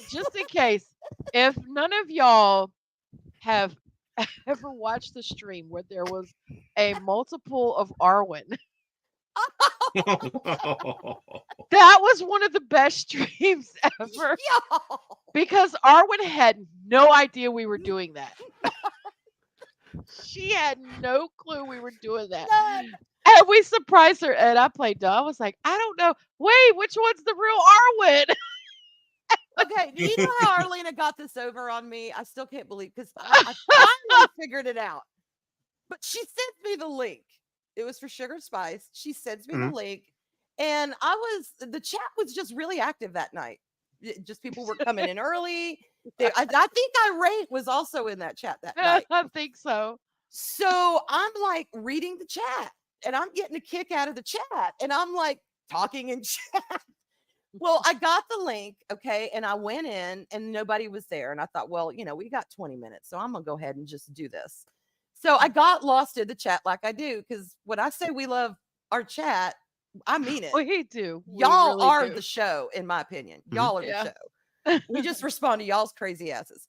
Just in case, if none of y'all have ever watched the stream where there was a multiple of Arwyn, that was one of the best streams ever. Because Arwyn had no idea we were doing that. She had no clue we were doing that. None. And we surprised her. And I played dumb. I was like, I don't know. Wait, which one's the real Arwyn? Okay, do you know how Arlena got this over on me? I still can't believe because I finally figured it out. But she sent me the link. It was for Sugar Spice. She sends me the link, and the chat was just really active that night. Just people were coming in early. I think Irate was also in that chat that night. I think so. So I'm like reading the chat, and I'm getting a kick out of the chat, and I'm like talking in chat. Well, I got the link, okay, and I went in and nobody was there. And I thought, well, we got 20 minutes, so I'm going to go ahead and just do this. So I got lost in the chat like I do, because when I say we love our chat, I mean it. We do. Y'all really are do. the show, in my opinion. Y'all are the show. We just respond to y'all's crazy asses.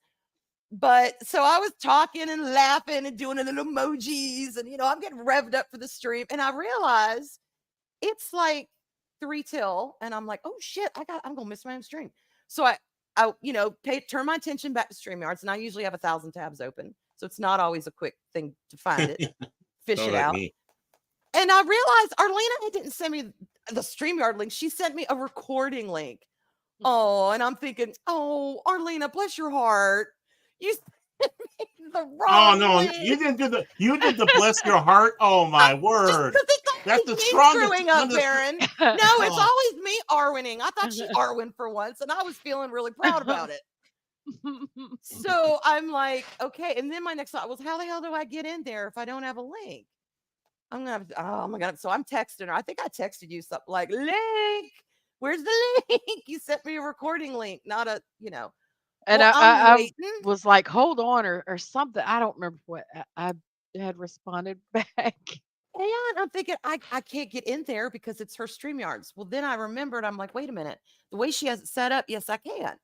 But so I was talking and laughing and doing the little emojis, and I'm getting revved up for the stream, and I realized it's like 3 till, and I'm like, oh shit, I'm gonna miss my own stream. So I turn my attention back to StreamYards, and I usually have 1,000 tabs open, so it's not always a quick thing to find it, fish it out. And I realized Arlena didn't send me the StreamYard link; she sent me a recording link. Oh, and I'm thinking, oh, Arlena, bless your heart, you sent me the wrong. Oh no, link. you did the bless your heart. Oh my word. That's the strongest. Screwing up, Baron. No, it's always me Arwyning. I thought she Arwyn for once, and I was feeling really proud about it. So I'm like, okay. And then my next thought was, how the hell do I get in there if I don't have a link? I'm gonna have to, oh my God. So I'm texting her. I think I texted you something like, link. Where's the link? You sent me a recording link, not a, And well, I was like, hold on, or something. I don't remember what I had responded back. And I'm thinking, I can't get in there because it's her StreamYards. Well, then I remembered, I'm like, wait a minute. The way she has it set up, yes, I can.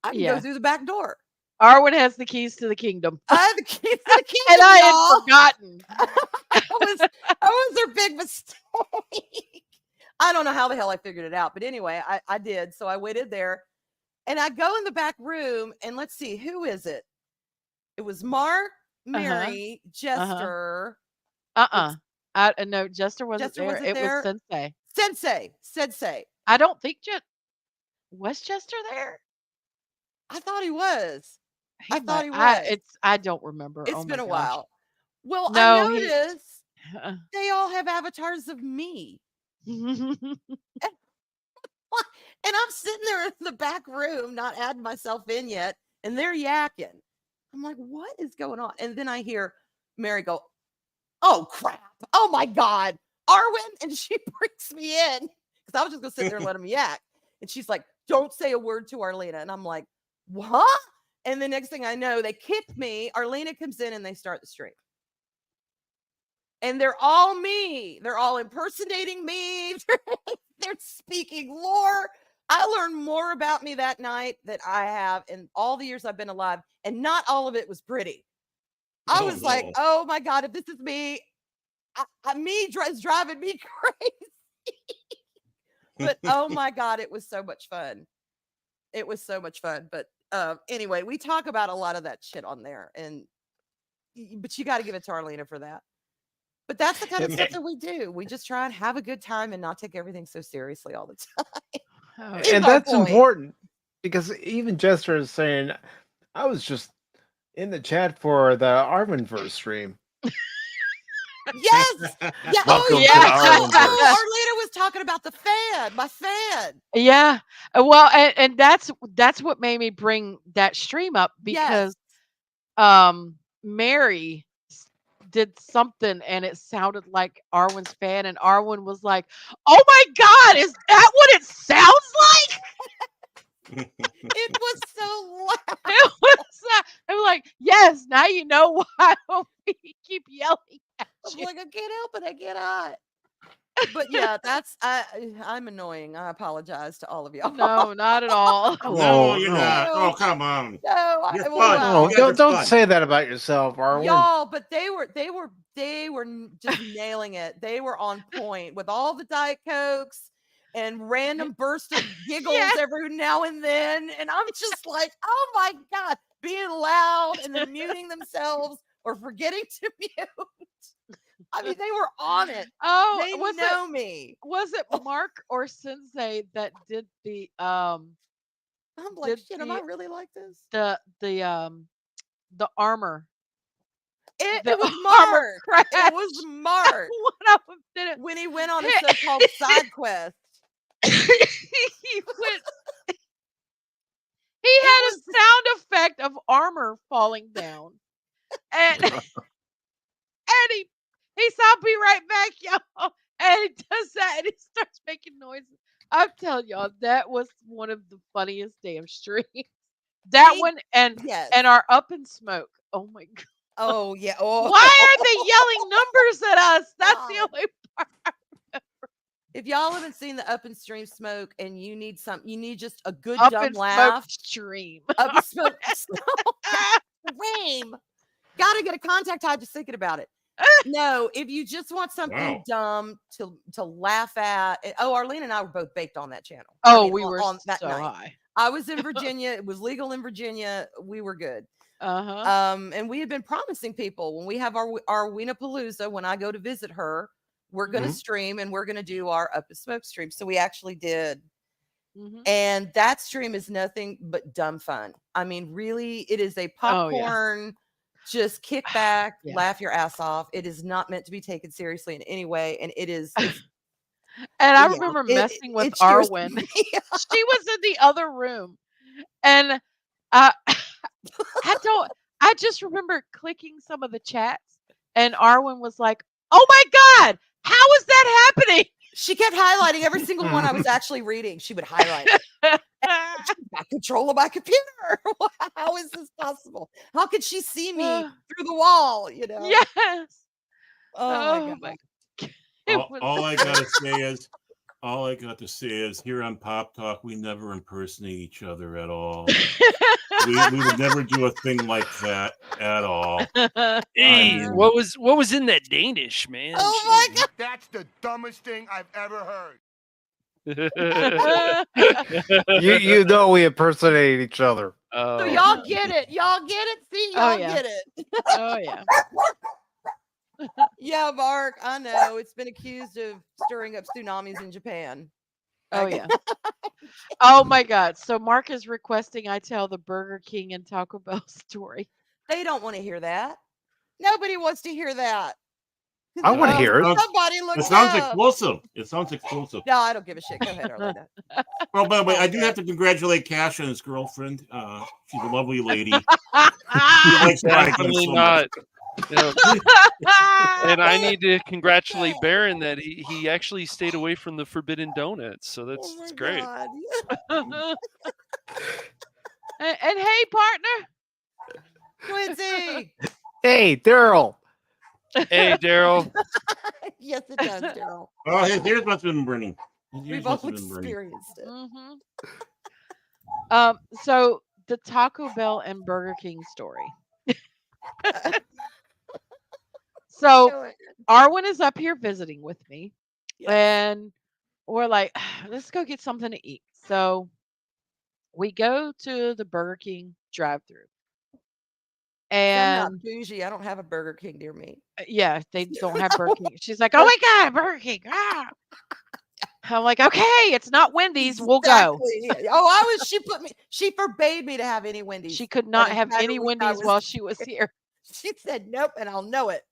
I can go through the back door. Arwyn has the keys to the kingdom. I have the keys to the kingdom, and I had forgotten. that was her big mistake. I don't know how the hell I figured it out. But anyway, I did. So I went in there, and I go in the back room, and let's see, who is it? It was Mark, Mary, Jester. No, Jester wasn't there. It was Sensei. I don't think was Jester there. I thought he was. I thought he was. I don't remember. It's been a while. Well, No, I noticed they all have avatars of me. And I'm sitting there in the back room, not adding myself in yet, and they're yakking. I'm like, what is going on? And then I hear Mary go, oh crap, oh my God, Arwyn. And she brings me in because I was just gonna sit there and let him yak. And she's like, don't say a word to Arlena. And I'm like, what? And the next thing I know, they kick me. Arlena comes in and they start the stream. And they're all me. They're all impersonating me. They're speaking lore. I learned more about me that night than I have in all the years I've been alive. And not all of it was pretty. I was like, oh my God, if this is me, is driving me crazy. But oh my God, it was so much fun. It was so much fun. But anyway, we talk about a lot of that shit on there. But you got to give it to Arlena for that. But that's the kind of stuff that we do. We just try and have a good time and not take everything so seriously all the time. And that's important because even Jester is saying, I was just in the chat for the Arwyn stream. Yes. Yeah. Welcome oh, to the Arlenverse. Arlena was talking about the fan, my fan. Yeah. Well, and that's what made me bring that stream up because Mary did something and it sounded like Arwyn's fan, and Arwyn was like, "Oh my God, is that what it sounds like?" It was so loud. It was. I'm like, yes. Now you know why we keep yelling at I'm you. like, I can't help it. I get hot. But yeah, I'm annoying. I apologize to all of y'all. No, not at all. No, you're not. Oh, come on. No, You're fun. well, You guys are don't fun. say that about yourself, Arwyn. y'all, but they were just nailing it. They were on point with all the Diet Cokes and random bursts of giggles every now and then. And I'm just like, oh my God, being loud and then muting themselves or forgetting to mute. I mean, they were on it. Oh, They know me. Was it Mark or Sensei that did the I'm like, shit, am I really like this? the armor? It The was armor Mark. crash. It was Mark. One of them did it. When he went on a so-called side quest. He went. He had a sound effect of armor falling down, and he said, "I'll be right back, y'all." And he does that, and he starts making noises. I'm telling y'all, that was one of the funniest damn streams. That one and our Up in Smoke. Oh my God. Oh yeah. Oh. Why are they yelling numbers at us? That's the only part I remember. If y'all haven't seen the Up and Stream Smoke and you need just a good Up dumb and laugh. Smoke stream. Up and Smoke stream. Gotta get a contact high just thinking about it. No, if you just want something dumb to laugh at. Oh, Arlena and I were both baked on that channel. Oh, we were on that so night. high. I was in Virginia. It was legal in Virginia. We were good. And we had been promising people when we have our Wienapalooza, when I go to visit her, we're going to stream and we're going to do our Up and Smoke stream. So we actually did. And that stream is nothing but dumb fun. I mean, really, it is a popcorn, just kick back, laugh your ass off. It is not meant to be taken seriously in any way. And it is. And I remember messing with Arwyn. She was in the other room. And I just remember clicking some of the chats, and Arwyn was like, "Oh my God, how is that happening?" She kept highlighting every single one I was actually reading. She would highlight it. Got control of my computer. How is this possible? How could she see me through the wall? You know? Yes. Oh my God. All I got to say is here on Pop Talk, we never impersonate each other at all. we would never do a thing like that at all. Hey, what was in that Danish, man? Oh my God. That's the dumbest thing I've ever heard. you know we impersonate each other. So y'all get it. Y'all get it. See, y'all get it. Oh yeah. Yeah, Mark, I know. It's been accused of stirring up tsunamis in Japan. Oh yeah. Oh my God. So Mark is requesting I tell the Burger King and Taco Bell story. They don't want to hear that. Nobody wants to hear that. I want to hear it. Somebody look. It sounds explosive. It sounds explosive. No, I don't give a shit. Go ahead, Arlena. Well, by the way, I do have to congratulate Cash and his girlfriend. She's a lovely lady. Definitely not. Yeah. And I need to congratulate Baron that he actually stayed away from the forbidden donuts. So that's great. And hey, partner. Quincy. Hey, Daryl. Hey, Daryl. Yes, it does, Daryl. Oh, his ears must have been burning. We've all experienced it. So the Taco Bell and Burger King story. So Arwyn is up here visiting with me, and we're like, let's go get something to eat. So we go to the Burger King drive-through. And I'm not bougie. I don't have a Burger King near me. Yeah, they don't have Burger King. She's like, oh my God, Burger King. Ah. I'm like, okay, it's not Wendy's. We'll go. Oh, she forbade me to have any Wendy's. She could not have any Wendy's while she was here. She said, nope, and I'll know it.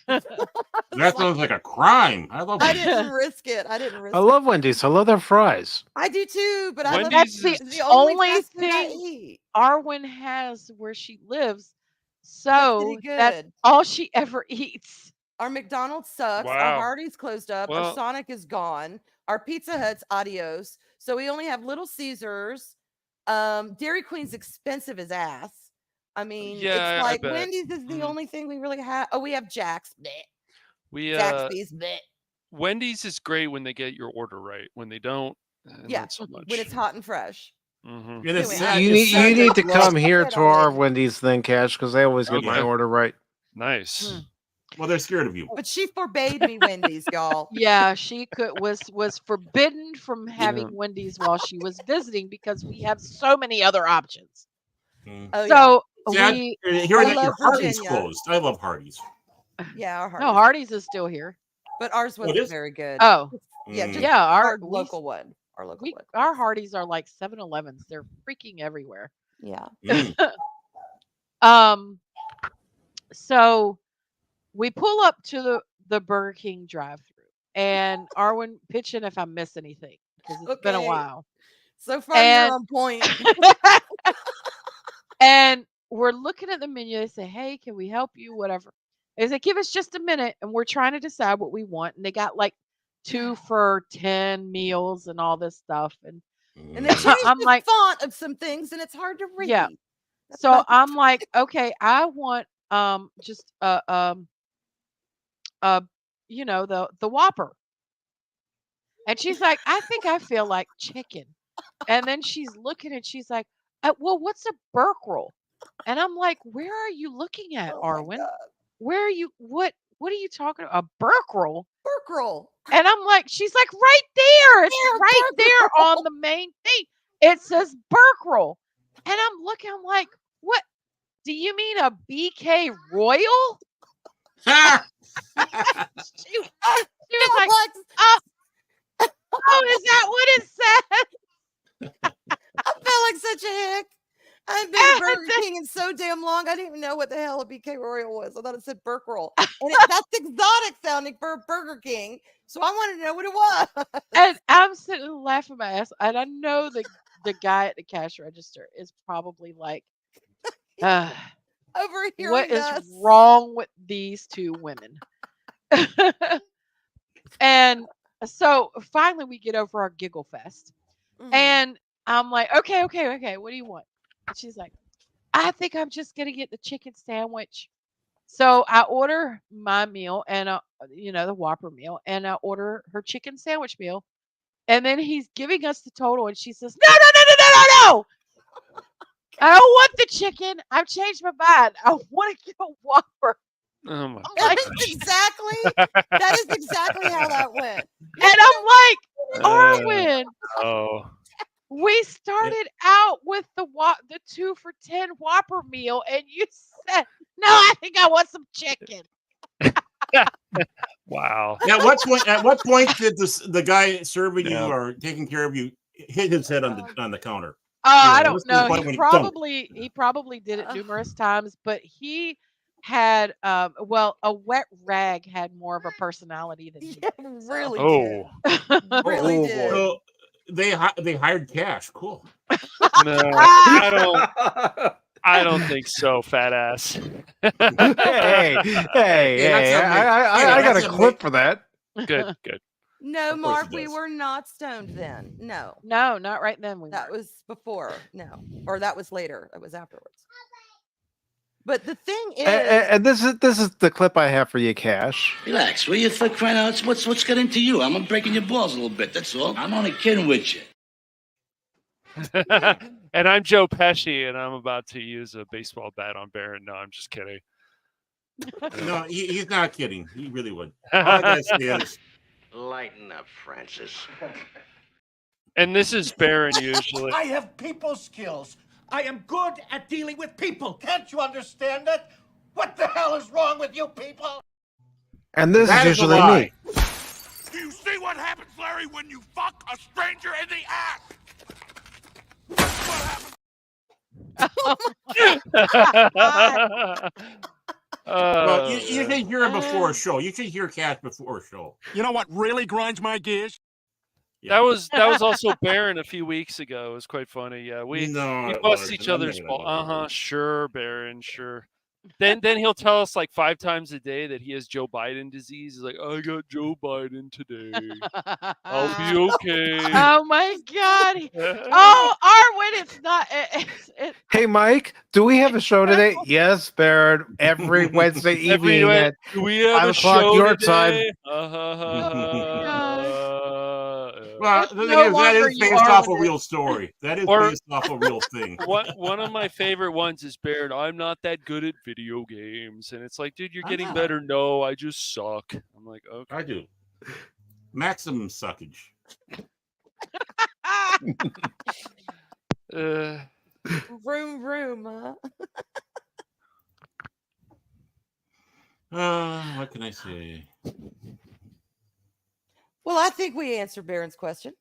That sounds like a crime. I didn't risk it. I love Wendy's. I love their fries. I do too, but That's the only thing Arwyn has where she lives. So that's all she ever eats. Our McDonald's sucks. Wow. Our Hardee's closed up. Well, our Sonic is gone. Our Pizza Hut's adios. So we only have Little Caesars. Dairy Queen's expensive as ass. I mean, Yeah, it's I like bet. Wendy's is the only thing we really have. Oh, we have Jack's. We Zaxby's. Wendy's is great when they get your order right. When they don't, not so much. When it's hot and fresh. And it's You need to come here to our Wendy's thing, Cash, because they always get my order right. Nice. Well, they're scared of you. But she forbade me Wendy's, y'all. Yeah, she was forbidden from having Wendy's while she was visiting because we have so many other options. Oh, so hearing that your Hardee's closed. I love Hardee's. Yeah, our Hardee's. No, Hardee's is still here. But ours wasn't very good. Oh. Yeah, our local one. Our local one. Our Hardee's are like 7-Elevens. They're freaking everywhere. Yeah. So we pull up to the Burger King drive-thru, and Arwyn, pitch in if I miss anything because it's been a while. So far, you're on point. And we're looking at the menu. They say, "Hey, can we help you? Whatever." They say, "Give us just a minute," and we're trying to decide what we want. And they got like 2 for $10 meals and all this stuff. And they changed the font of some things, and it's hard to read. Yeah. So I'm like, okay, I want just you know, the Whopper. And she's like, I think I feel like chicken. And then she's looking and she's like, well, what's a Burke roll? And I'm like, where are you looking at, Arwyn? Where are you? What are you talking about? A Burke roll? Burke roll. And I'm like, she's like, right there. It's right there on the main thing. It says Burke roll. And I'm looking, I'm like, what? Do you mean a BK Royal? she was like, oh, is that what it said? I felt like such a hick. I hadn't been to Burger King in so damn long. I didn't even know what the hell a BK Royal was. I thought it said Burke roll. And that's exotic sounding for a Burger King. So I wanted to know what it was. And I'm sitting laughing my ass. And I know the guy at the cash register is probably like, overhearing what us. Is wrong with these two women? And so finally we get over our giggle fest. And I'm like, okay, what do you want? And she's like, I think I'm just gonna get the chicken sandwich. So I order my meal and the Whopper meal, and I order her chicken sandwich meal. And then he's giving us the total, and she says, No. I don't want the chicken. I've changed my mind. I want to get a Whopper. Oh my That is exactly how that went. And I'm like, Arwyn. Oh. We started out with the 2 for $10 Whopper meal, and you said, "No, I think I want some chicken." Wow. At what point did the guy serving you or taking care of you hit his head on the counter? I don't know. He probably did it numerous times, but he had a wet rag had more of a personality than he did. Really did. Really did. So they hired Cash. Cool. No, I don't think so, fat ass. hey, I got a clip for that. Good. No, Mark, we were not stoned then. No, not right then. That was before. No, or that was later. It was afterwards. But the thing is, and this is the clip I have for you, Cash. Relax, will you? For crying out, what's got into you? I'm breaking your balls a little bit. That's all. I'm only kidding with you. And I'm Joe Pesci, and I'm about to use a baseball bat on Baron. No, I'm just kidding. No, he's not kidding. He really would. All I gotta say is, lighten up, Francis. And this is Baron usually. I have people skills. I am good at dealing with people. Can't you understand that? What the hell is wrong with you people? And this is usually me. Do you see what happens, Larry, when you fuck a stranger in the ass? Well, you should hear it before a show. You should hear Cash before a show. You know what really grinds my gears? That was also Baron a few weeks ago. It was quite funny. Yeah, we bust each other's ball. Sure, Baron, sure. Then he'll tell us like 5 times a day that he has Joe Biden disease. He's like, I got Joe Biden today. I'll be okay. Oh my God! Oh, Arwyn, it's not. Hey, Mike, do we have a show today? Yes, Baron. Every Wednesday evening at 5 o'clock your time. Well, that is based off a real story. That is based off a real thing. One of my favorite ones is Baron. I'm not that good at video games, and it's like, dude, you're getting better. No, I just suck. I'm like, okay, I do. Maximum suckage. Vroom, huh? What can I say? Well, I think we answered Baron's question.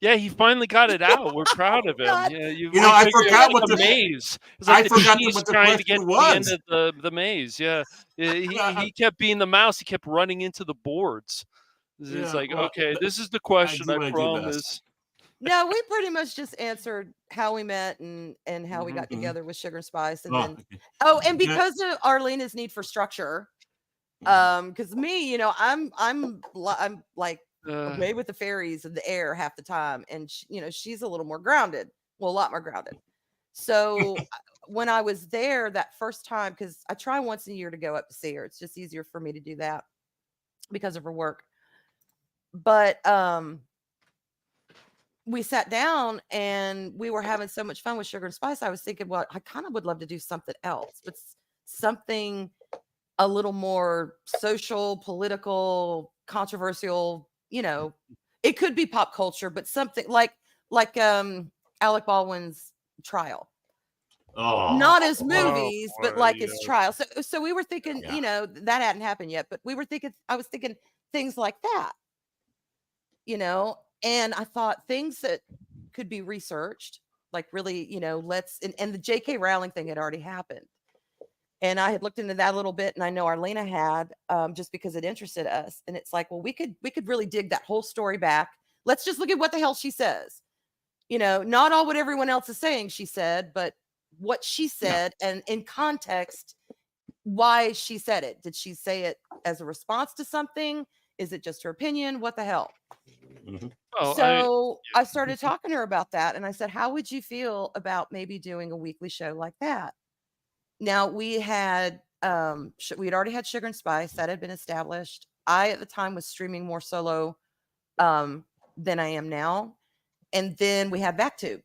Yeah, he finally got it out. We're proud of him. Yeah, I forgot what the maze. It's I like forgot the what the trying to get question to was. the end of the maze. Yeah, he kept being the mouse. He kept running into the boards. It's like, okay, this is the question. I promise. No, we pretty much just answered how we met and how we got together with Sugar and Spice, and then because of Arlena's need for structure. Because me, I'm like away with the fairies in the air half the time, and she's a little more grounded, a lot more grounded. So when I was there that first time, because I try once a year to go up to see her, it's just easier for me to do that because of her work. But we sat down and we were having so much fun with Sugar and Spice. I was thinking, well, I kind of would love to do something else, but something a little more social, political, controversial, it could be pop culture, but something like Alec Baldwin's trial. Not as movies, but like his trial. So we were thinking, that hadn't happened yet, but I was thinking things like that, and I thought things that could be researched, like really, and the J.K. Rowling thing had already happened. And I had looked into that a little bit, and I know Arlena had, just because it interested us. And it's like, well, we could really dig that whole story back. Let's just look at what the hell she says. Not all what everyone else is saying she said, but what she said, and in context, why she said it. Did she say it as a response to something? Is it just her opinion? What the hell? Mm-hmm. So I started talking to her about that, and I said, how would you feel about maybe doing a weekly show like that? Now we had already had Sugar and Spice that had been established. I at the time was streaming more solo than I am now, and then we had BackTube,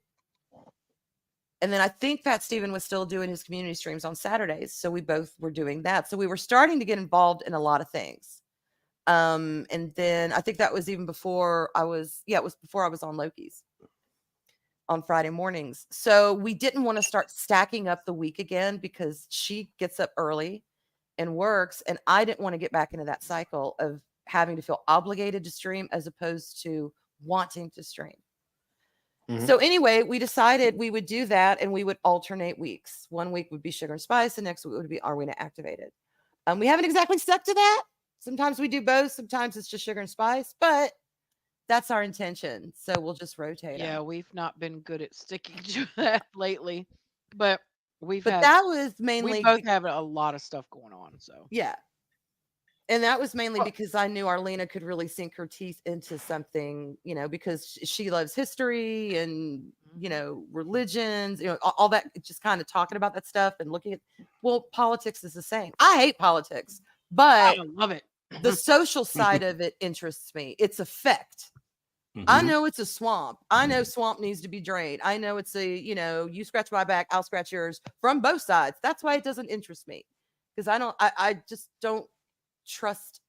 and then I think Pat Steven was still doing his community streams on Saturdays, so we both were doing that. So we were starting to get involved in a lot of things, and then I think that was even before it was before I was on Loki's on Friday mornings. So we didn't want to start stacking up the week again, because she gets up early and works, and I didn't want to get back into that cycle of having to feel obligated to stream as opposed to wanting to stream. So anyway, we decided we would do that, and we would alternate weeks. One week would be Sugar and Spice, and next week would be Arwyn Activated. We haven't exactly stuck to that. Sometimes we do both. Sometimes it's just Sugar and Spice, but that's our intention. So we'll just rotate. Yeah, we've not been good at sticking to that lately, but that was mainly, we both have a lot of stuff going on. So yeah. And that was mainly because I knew Arlena could really sink her teeth into something, because she loves history and, religions, all that, just kind of talking about that stuff and looking at, politics is the same. I hate politics, but I love it. The social side of it interests me. Its effect. I know it's a swamp. I know swamp needs to be drained. I know it's you scratch my back, I'll scratch yours from both sides. That's why it doesn't interest me, because I just don't trust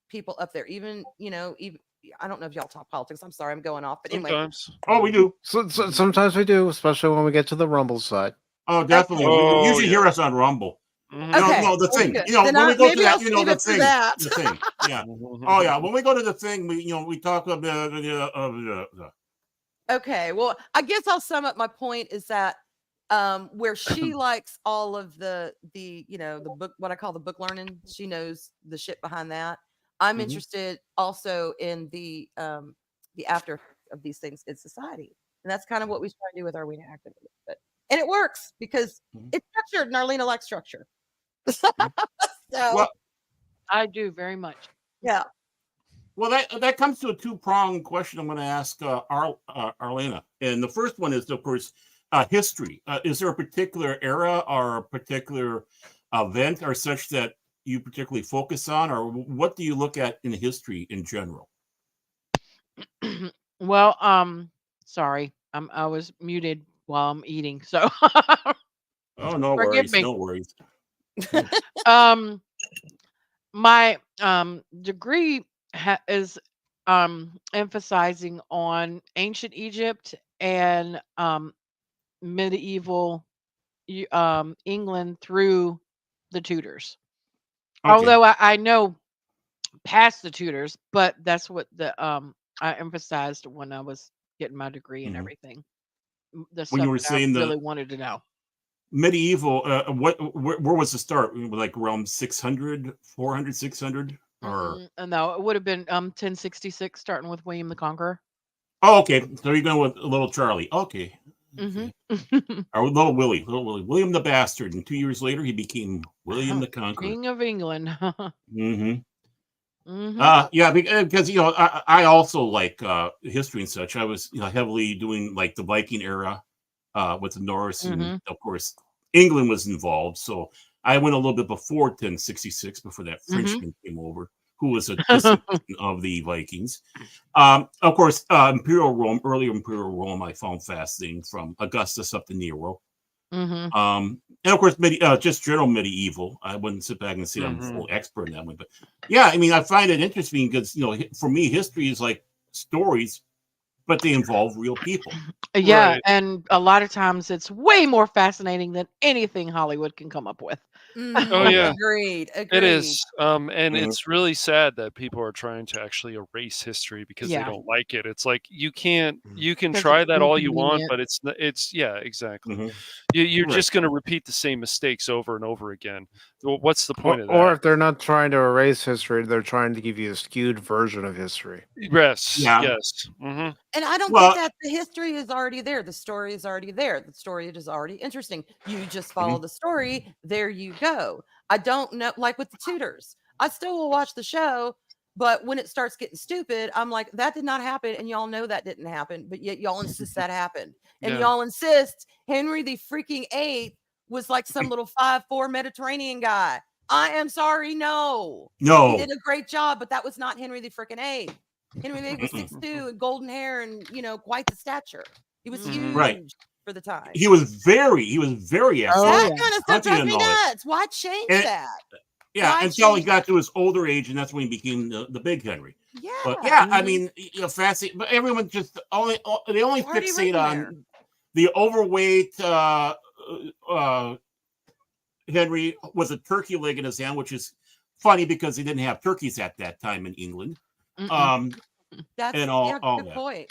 people up there. Even I don't know if y'all talk politics. I'm sorry, I'm going off. But anyway. Sometimes. Oh, we do. Sometimes we do, especially when we get to the Rumble side. Oh, definitely. You should hear us on Rumble. Okay. No, the Very thing. good. You know, Then when we go maybe to I'll that, you know, save the it for thing. that. The thing. Yeah. Oh yeah. When we go to the thing, we talk about Okay. Well, I guess I'll sum up my point is that where she likes all of the the book, what I call the book learning, she knows the shit behind that. I'm interested also in the after of these things in society, and that's kind of what we try to do with Arwena activism. And it works because it's structured, and Arlena likes structure. So well, I do very much. yeah. Well, that comes to a two-pronged question I'm going to ask Arlena. And the first one is, of course, history. Is there a particular era or a particular event or such that you particularly focus on, or what do you look at in history in general? Well, sorry, I was muted while I'm eating, so Oh, no forgive worries, me. no worries. My degree is emphasizing on ancient Egypt and medieval England through the Tudors. Okay. Although I know past the Tudors, but that's what the I emphasized when I was getting my degree and everything. The When stuff you were that I saying really the wanted to know. medieval, where was the start? Like around 600, 400, 600? Or No, it would have been 1066, starting with William the Conqueror. oh, okay. So you're going with little Charlie. Okay. Mm-hmm. Or little Willie, William the Bastard, and 2 years later he became William the Conqueror. King of England. Yeah, because I also like history and such. I was heavily doing like the Viking era with the Norse, and of course England was involved. So I went a little bit before 1066, before that Frenchman came over, who was a descendant of the Vikings. Of course, Imperial Rome, earlier Imperial Rome, I found fascinating from Augustus up to Nero. And of course, just general medieval. I wouldn't sit back and say I'm a full expert in that one, but yeah, I mean, I find it interesting because for me, history is like stories, but they involve real people. Yeah, Right. and a lot of times it's way more fascinating than anything Hollywood can come up with. Oh yeah, Agreed. it is. And it's really sad that people are trying to actually erase history because they Yeah. don't like it. It's like you can 'Cause try it's that all you want, inconvenient. but it's yeah, exactly. You're Right. just going to repeat the same mistakes over and over again. What's the point of Or that? if they're not trying to erase history, they're trying to give you a skewed version of history. Yes, Yeah. yes. And I don't Well- get that. The history is already there. The story is already there. The story is already interesting. You just follow the story. There you go. I don't know, like with the Tudors. I still will watch the show, but when it starts getting stupid, I'm like, that did not happen, and y'all know that didn't happen, but yet y'all insist that happened, and Yeah. y'all insist Henry the freaking VIII was like some little 5'4" Mediterranean guy. I am sorry, no. He No, did a great job, but that was not Henry the freaking VIII. Henry VIII was 6'2" and golden hair and quite the stature. He was huge Right. for the time. he was very Oh, athletic. That kind of stuff hunting drives and me all that. nuts. Why change And- that? Yeah, Why until he change got to his older age, and that's when he became the big Henry. Yeah. But yeah, I mean, fascinating. But everyone just they only Already fixate written on there. the overweight Henry with a turkey leg in his hand, which is funny because they didn't have turkeys at that time in England. That's and all good that. point.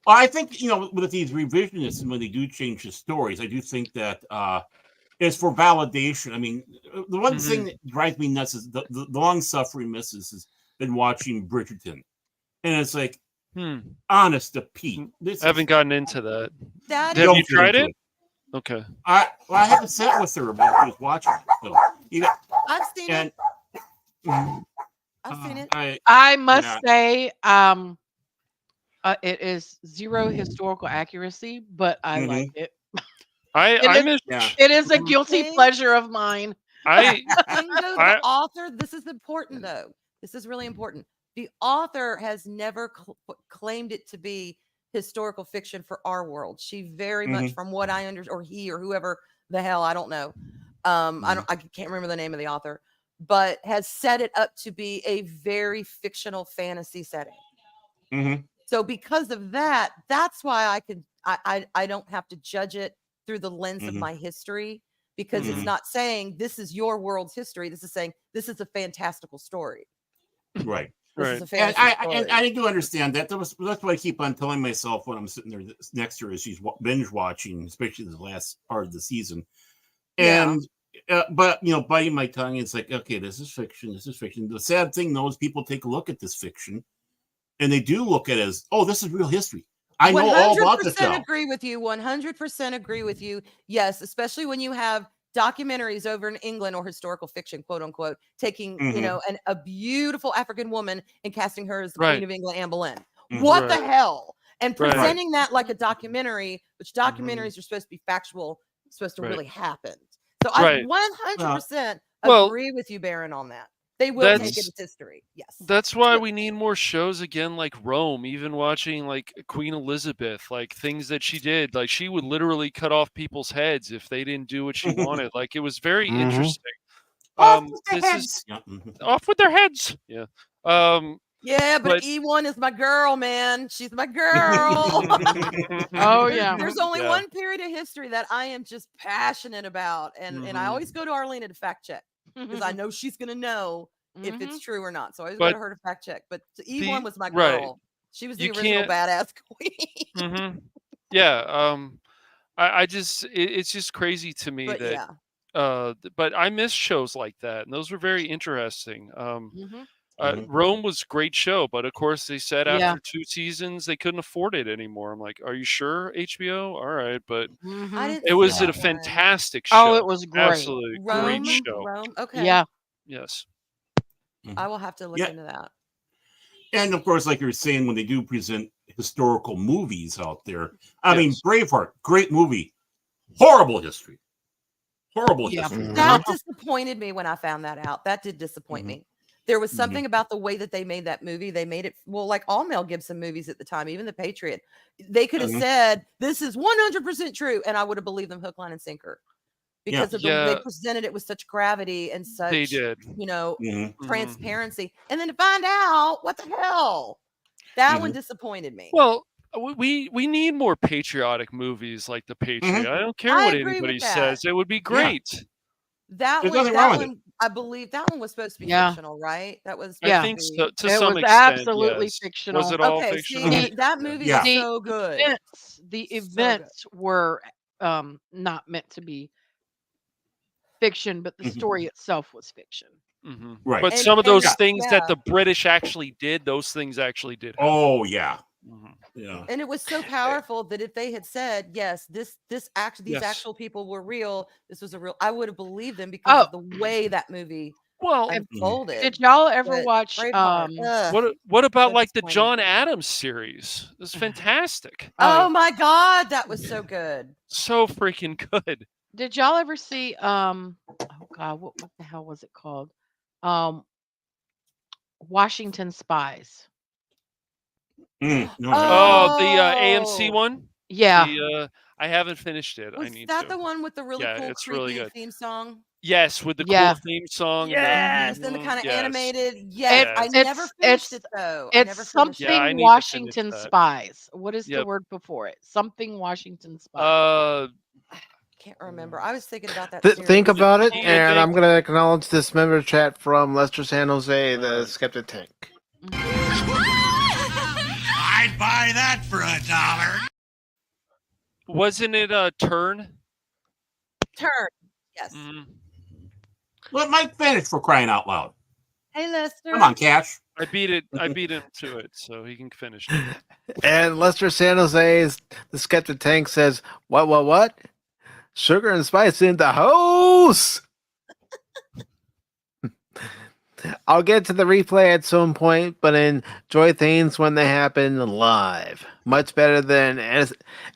Well, I think with these revisionists and when they do change the stories, I do think that it's for validation. I mean, the one thing that drives me nuts is the long-suffering missus has been watching Bridgerton, and it's like, honest to Pete, I haven't gotten into that. That Have Don't you get tried into it? Okay. I haven't sat with her while she was watching it. So I've seen and it. I've seen it. I must say, it is zero historical accuracy, but I like it. It is a guilty pleasure of mine. The author, this is important though. This is really important. The author has never claimed it to be historical fiction for our world. She very much, from what I understand, or he or whoever the hell, I don't know. I can't remember the name of the author, but has set it up to be a very fictional fantasy setting. So because of that, that's why I don't have to judge it through the lens of my history, because it's not saying this is your world's history. This is saying this is a fantastical story. Right. This right. is a fantasy story. And I do understand that. That's what I keep on telling myself when I'm sitting there next to her as she's binge watching, especially the last part of the season. And but biting my tongue, it's like, okay, this is fiction. This is fiction. The sad thing, though, is people take a look at this fiction, and they do look at it as, oh, this is real history. I know all about this. 100% agree with you. 100% agree with you. Yes, especially when you have documentaries over in England or historical fiction, quote unquote, taking a beautiful African woman and casting her as the Queen of England, Anne Boleyn. What the hell? And presenting that like a documentary, which documentaries are supposed to be factual, supposed to really happen. So I 100% agree with you, Baron, on that. They will take it as history. Yes. That's why we need more shows again, like Rome. Even watching like Queen Elizabeth, like things that she did, like she would literally cut off people's heads if they didn't do what she wanted. Like it was very interesting. Off with their heads. Yeah. Yeah, but E1 is my girl, man. She's my girl. Oh yeah. There's only one period of history that I am just passionate about, and I always go to Arlena to fact check because I know she's gonna know if it's true or not. So I always go to her to fact check. But E1 was my girl. She was the original badass queen. Yeah. I just it's just crazy to me but I miss shows like that, and those were very interesting. Rome was a great show, but of course they said after 2 seasons they couldn't afford it anymore. I'm like, are you sure, HBO? All right, but it was a fantastic show. Oh, it was great. Absolutely great show. Rome? Okay. Yeah. Yes. I will have to look into that. And of course, like you're saying, when they do present historical movies out there, I mean, Braveheart, great movie, horrible history. Horrible history. That disappointed me when I found that out. That did disappoint me. There was something about the way that they made that movie. They made it, like all Mel Gibson movies at the time, even The Patriot. They could have said, this is 100% true, and I would have believed them hook, line, and sinker. Because of the way they presented it with such gravity and such, transparency. And then to find out, what the hell? That one disappointed me. Well, we need more patriotic movies like The Patriot. I don't care what anybody says. It would be great. That one, I believe that one was supposed to be fictional, right? That was. I think so, to some extent. Absolutely fictional. Was it all fictional? See, that movie is so good. The events were not meant to be fiction, but the story itself was fiction. Right. But some of those things that the British actually did, those things actually did happen. Oh yeah. Yeah. And it was so powerful that if they had said, yes, these actual people were real, this was a real, I would have believed them because of the way that movie unfolded. Did y'all ever watch what about like the John Adams series? It was fantastic. Oh my God, that was so good. So freaking good. Did y'all ever see oh God, what the hell was it called? Washington Spies. The AMC one? Yeah. I haven't finished it. Was that the one with the really cool creepy theme song? Yes, with the cool theme song. Yes, and the kind of animated. Yes, I never finished it though. It's something Washington Spies. What is the word before it? Something Washington Spies. Can't remember. I was thinking about that. Think about it, and I'm going to acknowledge this member chat from Lester San Jose, the Skeptic Tank. I'd buy that for $1. Wasn't it a Turn? Turn, yes. Let Mike finish, for crying out loud. Hey, Lester. Come on, Cash. I beat him to it, so he can finish it. And Lester San Jose, the Skeptic Tank, says, what? Sugar and spice in the house. I'll get to the replay at some point, but enjoy things when they happen live. Much better than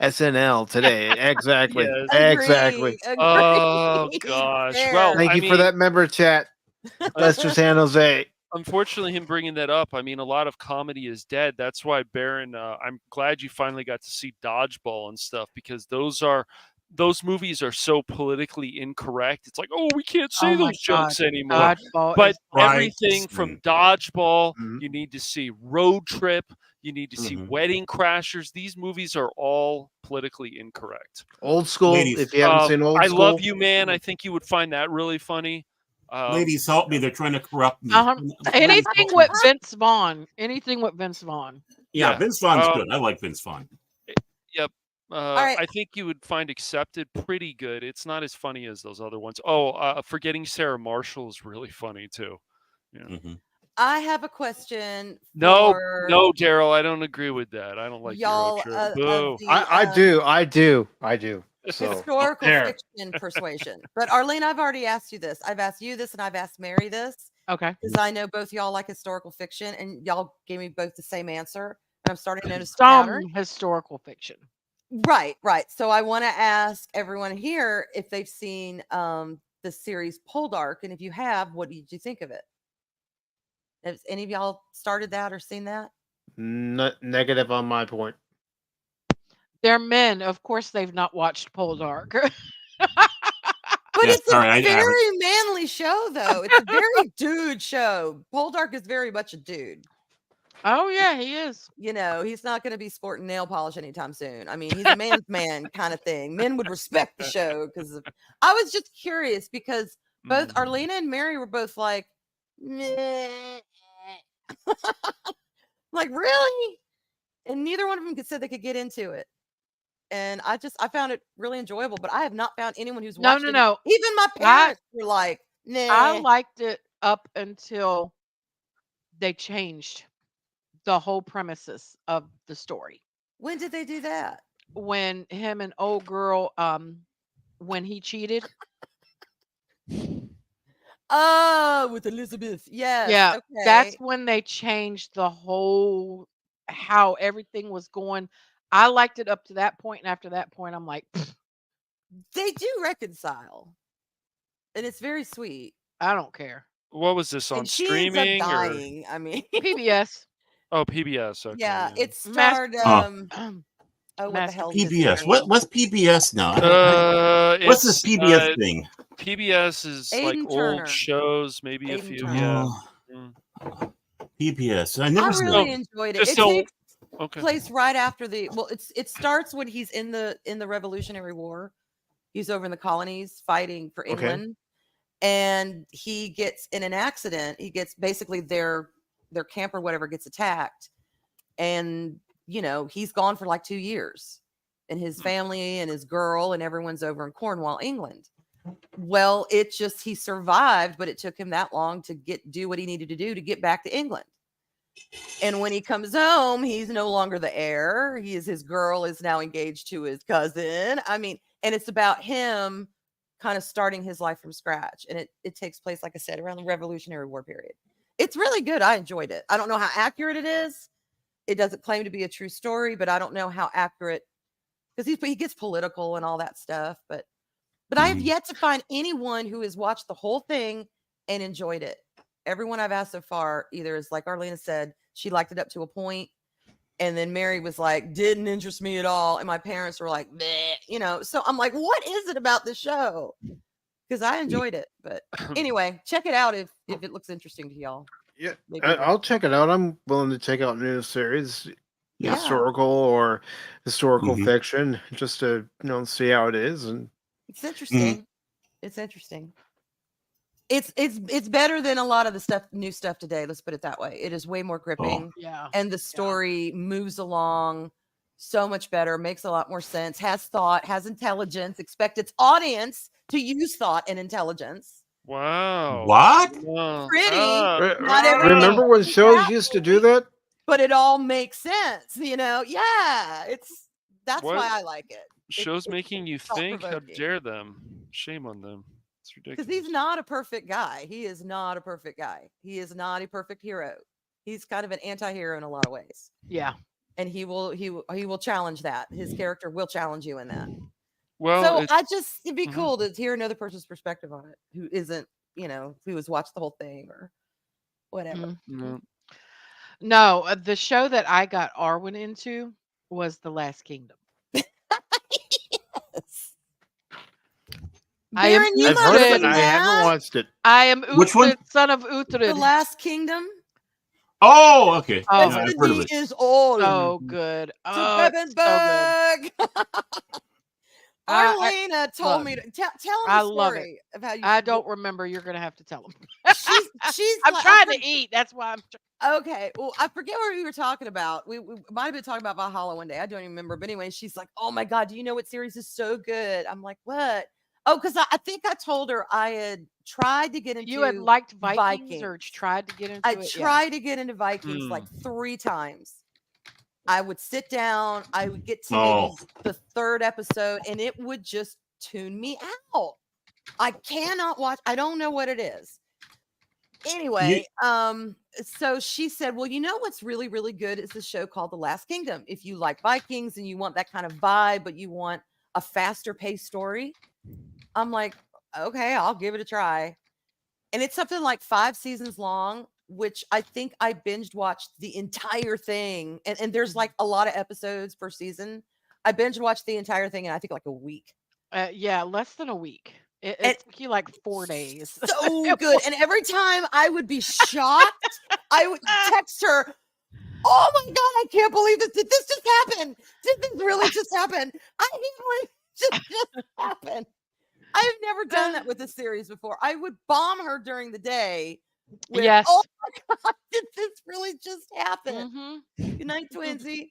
SNL today. Exactly. Yes. Exactly. Agree. Oh gosh. Well, thank you for that member chat, Lester San Jose. Unfortunately, him bringing that up, I mean, a lot of comedy is dead. That's why, Baron, I'm glad you finally got to see Dodgeball and stuff, because those movies are so politically incorrect. It's like, oh, we can't say those jokes anymore. Dodgeball but everything from Dodgeball, you need to see Road Trip, You need to see Wedding Crashers. These movies are all politically incorrect. Old School. Ladies. If you haven't seen Old I School, Love You, Man. I think you would find that really funny. Ladies, help me! They're trying to corrupt me. Anything with Vince Vaughn. Anything with Vince Vaughn. Yeah, Vince Vaughn's good. I like Vince Vaughn. Yep. right. I think you would find Accepted pretty good. It's not as funny as those other ones. Forgetting Sarah Marshall is really funny too. Yeah. I have a question. No, for Daryl, I don't agree with that. I don't like y'all. Euro Trip. Boo. I do. So Historical fiction persuasion. But Arlene, I've already asked you this. I've asked you this, and I've asked Mary this. Okay. Because I know both y'all like historical fiction, and y'all gave me both the same answer. And I'm starting to notice a pattern. Historical fiction. Right. So I want to ask everyone here if they've seen the series Poldark, and if you have, what did you think of it? Has any of y'all started that or seen that? Negative on my point. They're men. Of course, they've not watched Poldark. But it's a very manly show, though. It's a very dude show. Poldark is very much a dude. Oh, yeah, he is. You know, he's not going to be sporting nail polish anytime soon. I mean, he's a man's man kind of thing. Men would respect the show because I was just curious because both Arlena and Mary were both like, meh. Like, really? And neither one of them said they could get into it. And I found it really enjoyable, but I have not found anyone who's watched it. No. Even my parents were like, nah. I liked it up until they changed the whole premises of the story. When did they do that? When him and old girl, when he cheated. Oh, with Elizabeth. Yes. Yeah. Okay. That's when they changed the whole, how everything was going. I liked it up to that point, and after that point, I'm like, they do reconcile, and it's very sweet. I don't care. What was this on and she streaming? ends up dying. I mean, PBS. Oh, PBS. Okay, yeah, it starred. what the hell? PBS. What's PBS now? What's this PBS thing? PBS is Aiden like Turner. old shows, maybe Aiden a few. Turner. Yeah. PBS. I never I seen really it. enjoyed it. It takes place right after it starts when he's in the Revolutionary War. He's over in the colonies fighting for England, and he gets in an accident. He gets basically their camp or whatever gets attacked, and he's gone for like 2 years, and his family and his girl and everyone's over in Cornwall, England. Well, he survived, but it took him that long to do what he needed to do to get back to England. And when he comes home, he's no longer the heir. His girl is now engaged to his cousin. I mean, and it's about him kind of starting his life from scratch. And it takes place, like I said, around the Revolutionary War period. It's really good. I enjoyed it. I don't know how accurate it is. It doesn't claim to be a true story, but I don't know how accurate, because he gets political and all that stuff. But I have yet to find anyone who has watched the whole thing and enjoyed it. Everyone I've asked so far either is like Arlena said, she liked it up to a point, and then Mary was like, didn't interest me at all, and my parents were like, bleh, So I'm like, what is it about the show? Because I enjoyed it. But anyway, check it out if it looks interesting to y'all. Yeah, I'll check it out. I'm willing to check out new series, historical or historical fiction, just to see how it is. And it's interesting. It's interesting. It's better than a lot of the new stuff today. Let's put it that way. It is way more gripping. Yeah. And the story moves along so much better, makes a lot more sense, has thought, has intelligence, expect its audience to use thought and intelligence. Wow. What? Pretty. Not everything. Remember when shows used to do that? But it all makes sense, Yeah, that's What? why I like it. Shows making you think? How thought-provoking. dare them? Shame on them. It's ridiculous. Because he's not a perfect guy. He is not a perfect guy. He is not a perfect hero. He's kind of an anti-hero in a lot of ways. Yeah. And he will challenge that. His character will challenge you in that. Well, so it'd be cool to hear another person's perspective on it who isn't, who has watched the whole thing or whatever. No, the show that I got Arwyn into was The Last Kingdom. Yes. I've heard it. I haven't watched it. I am Which one? Uhtred, son of Uhtred. The Last Kingdom. Oh, okay. Oh, Yeah, I've heard of Destiny it. is all so good. to Oh, Bevan it's so good. Bug. I Arlena told look, me to tell him I the love it. story of how you. I don't remember. You're gonna have to tell them. She's I'm like trying to eat. That's why I'm. okay. Well, I forget what we were talking about. We might have been talking about Valhalla one day. I don't even remember. But anyway, she's like, "Oh my god, do you know what series is so good?" I'm like, "What?" Oh, because I think I told her I had tried to get into. You had liked Vikings, or tried to get into I it? tried to get into Vikings like 3 times. I would sit down, I would get to maybe the 3rd episode, and it would just tune me out. I cannot watch. I don't know what it is. Anyway, so she said, well, you know what's really, really good is the show called The Last Kingdom. If you like Vikings and you want that kind of vibe, but you want a faster paced story, I'm like, okay, I'll give it a try. And it's something like 5 seasons long, which I think I binge watched the entire thing. And there's like a lot of episodes per season. I binge watched the entire thing in I think like a week. Yeah, less than a week. It took you like 4 days. So good. And every time I would be shocked, I would text her, oh my God, I can't believe this. Did this just happen? Did this really just happen? I can't believe it just happened. I've never done that with a series before. I would bomb her during the day. With, Yes. Oh my God, did this really just happen? Good night, Twinsy.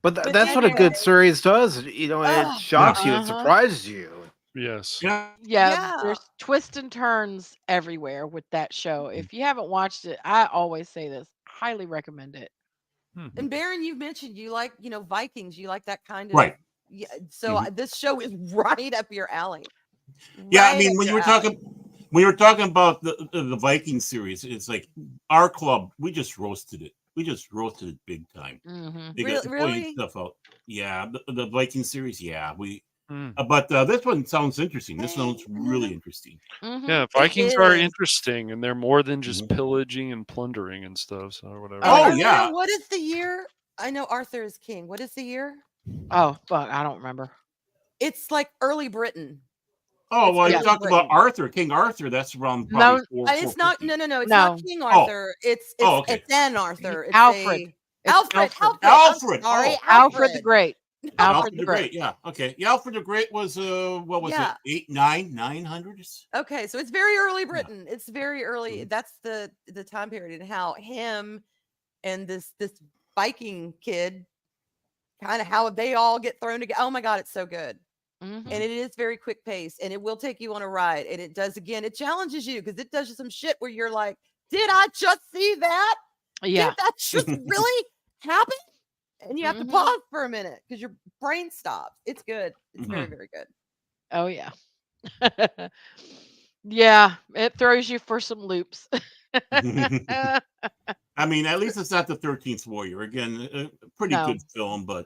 But that's what a good series does. You know, it shocks you, it surprises you. Yes. Yeah, there's twists and turns everywhere with that show. If you haven't watched it, I always say this, highly recommend it. And Baron, you mentioned you like, Vikings. You like that kind of right. Yeah. So this show is right up your alley. Yeah, I mean, when you were talking about the Viking series, it's like our club, we just roasted it. We just roasted it big time. They got really? stuff out. Yeah, the Viking series. Yeah, but this one sounds interesting. This sounds really interesting. Yeah, Vikings are interesting, and they're more than just pillaging and plundering and stuff. So whatever. Oh yeah. What is the year? I know Arthur is king. What is the year? Oh fuck, I don't remember. It's like early Britain. Oh well, you talked about Arthur, King Arthur. That's around probably it's not. No. It's not King Arthur. It's N. Arthur. It's Alfred. Alfred. Sorry, Alfred the Great. Alfred the Great. Yeah. Okay. Yeah, Alfred the Great was what was it? 900s? Okay, so it's very early Britain. It's very early. That's the time period, and how him and this Viking kid, kind of how they all get thrown together. Oh my God, it's so good. And it is very quick paced, and it will take you on a ride. And it does, again, it challenges you because it does some shit where you're like, did I just see that? Yeah. Did that just really happen? And you have to pause for a minute because your brain stops. It's good. It's very, very good. Oh yeah. Yeah, it throws you for some loops. I mean, at least it's not the 13th Warrior. Again, a pretty good film, but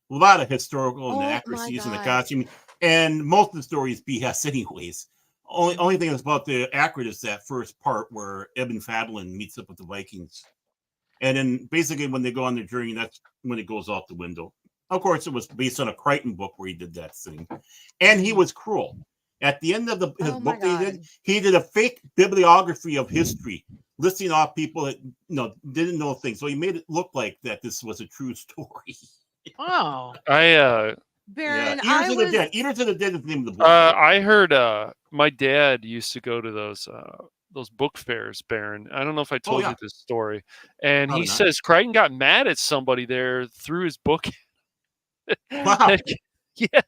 a lot of historical inaccuracies in the costume, and most of the story is BS anyways. Only thing that's about the accurate is that first part where Eben Fadlin meets up with the Vikings, and then basically when they go on their journey, that's when it goes out the window. Of course, it was based on a Crichton book where he did that thing, and he was cruel. At the end of his book, he did a fake bibliography of history, listing off people that didn't know things. So he made it look like that this was a true story. Oh, Baron, Eaters of the Dead is the name of the book. I heard my dad used to go to those book fairs, Baron. I don't know if I told you this story. And he says Crichton got mad at somebody there, threw his book. Wow. Yeah.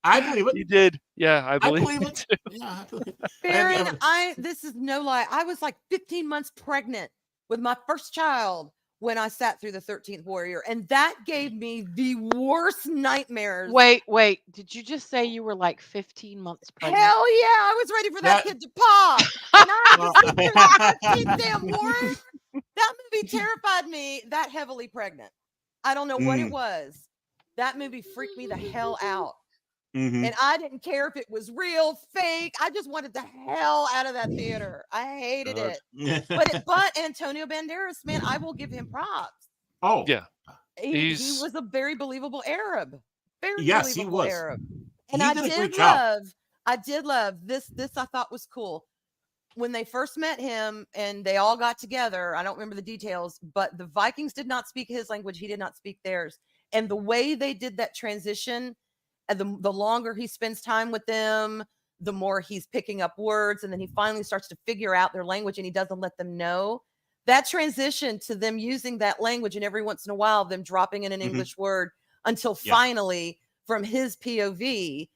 I believe it. He did. Yeah, I believe it too. Yeah, I believe it. Baron, this is no lie. I was like 15 months pregnant with my first child when I sat through the 13th Warrior, and that gave me the worst nightmares. Wait. Did you just say you were like 15 months pregnant? Hell yeah, I was ready for that kid to pop. And I was through the 13th damn Warrior. That movie terrified me that heavily pregnant. I don't know what it was. That movie freaked me the hell out. And I didn't care if it was real, fake. I just wanted the hell out of that theater. I hated it. But Antonio Banderas, man, I will give him props. Oh yeah, he was a very believable Arab. Very believable he was. Arab. And I did love this. I thought was cool. when they first met him and they all got together, I don't remember the details, but the Vikings did not speak his language. He did not speak theirs. And the way they did that transition, and the longer he spends time with them, the more he's picking up words. And then he finally starts to figure out their language and he doesn't let them know. That transition to them using that language and every once in a while, them dropping in an English word until finally from his POV,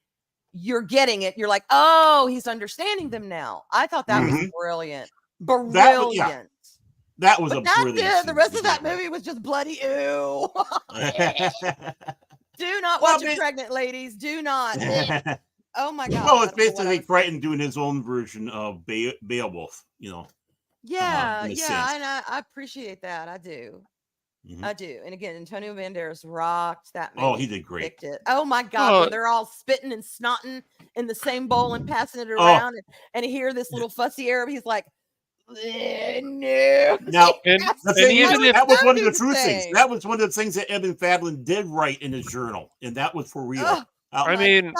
you're getting it. You're like, oh, he's understanding them now. I thought that was brilliant. Brilliant. That was but a that's brilliant it. The rest scene. of that movie was just bloody ew. Do not watch it, pregnant ladies. Do not. Oh my God. Well, it's basically Crichton doing his own version of Beowulf, you know. Yeah, and I appreciate that. I do. I do. And again, Antonio Banderas rocked that movie. Oh, he did great. It. Oh my God, when they're all spitting and snotting in the same bowl and passing it around, and hear this little fussy Arab, he's like, no. Now, that was one of the true things. That was one of the things that Evan Fadlin did write in his journal, and that was for real. I mean,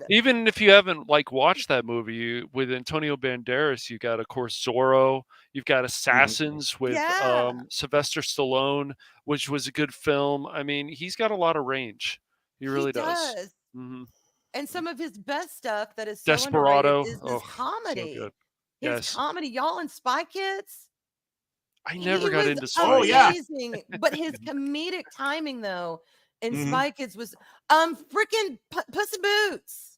even if you haven't watched that movie with Antonio Banderas, you got, of course, Zorro. You've got Assassins with Sylvester Stallone, which was a good film. I mean, he's got a lot of range. He really does. Mm-hmm. And some of his best stuff that is so Desperado is his comedy. So good. His comedy, y'all, and Spy Kids. I never got into Spy. Oh yeah, but his comedic timing though in Spy Kids was freaking Puss in Boots.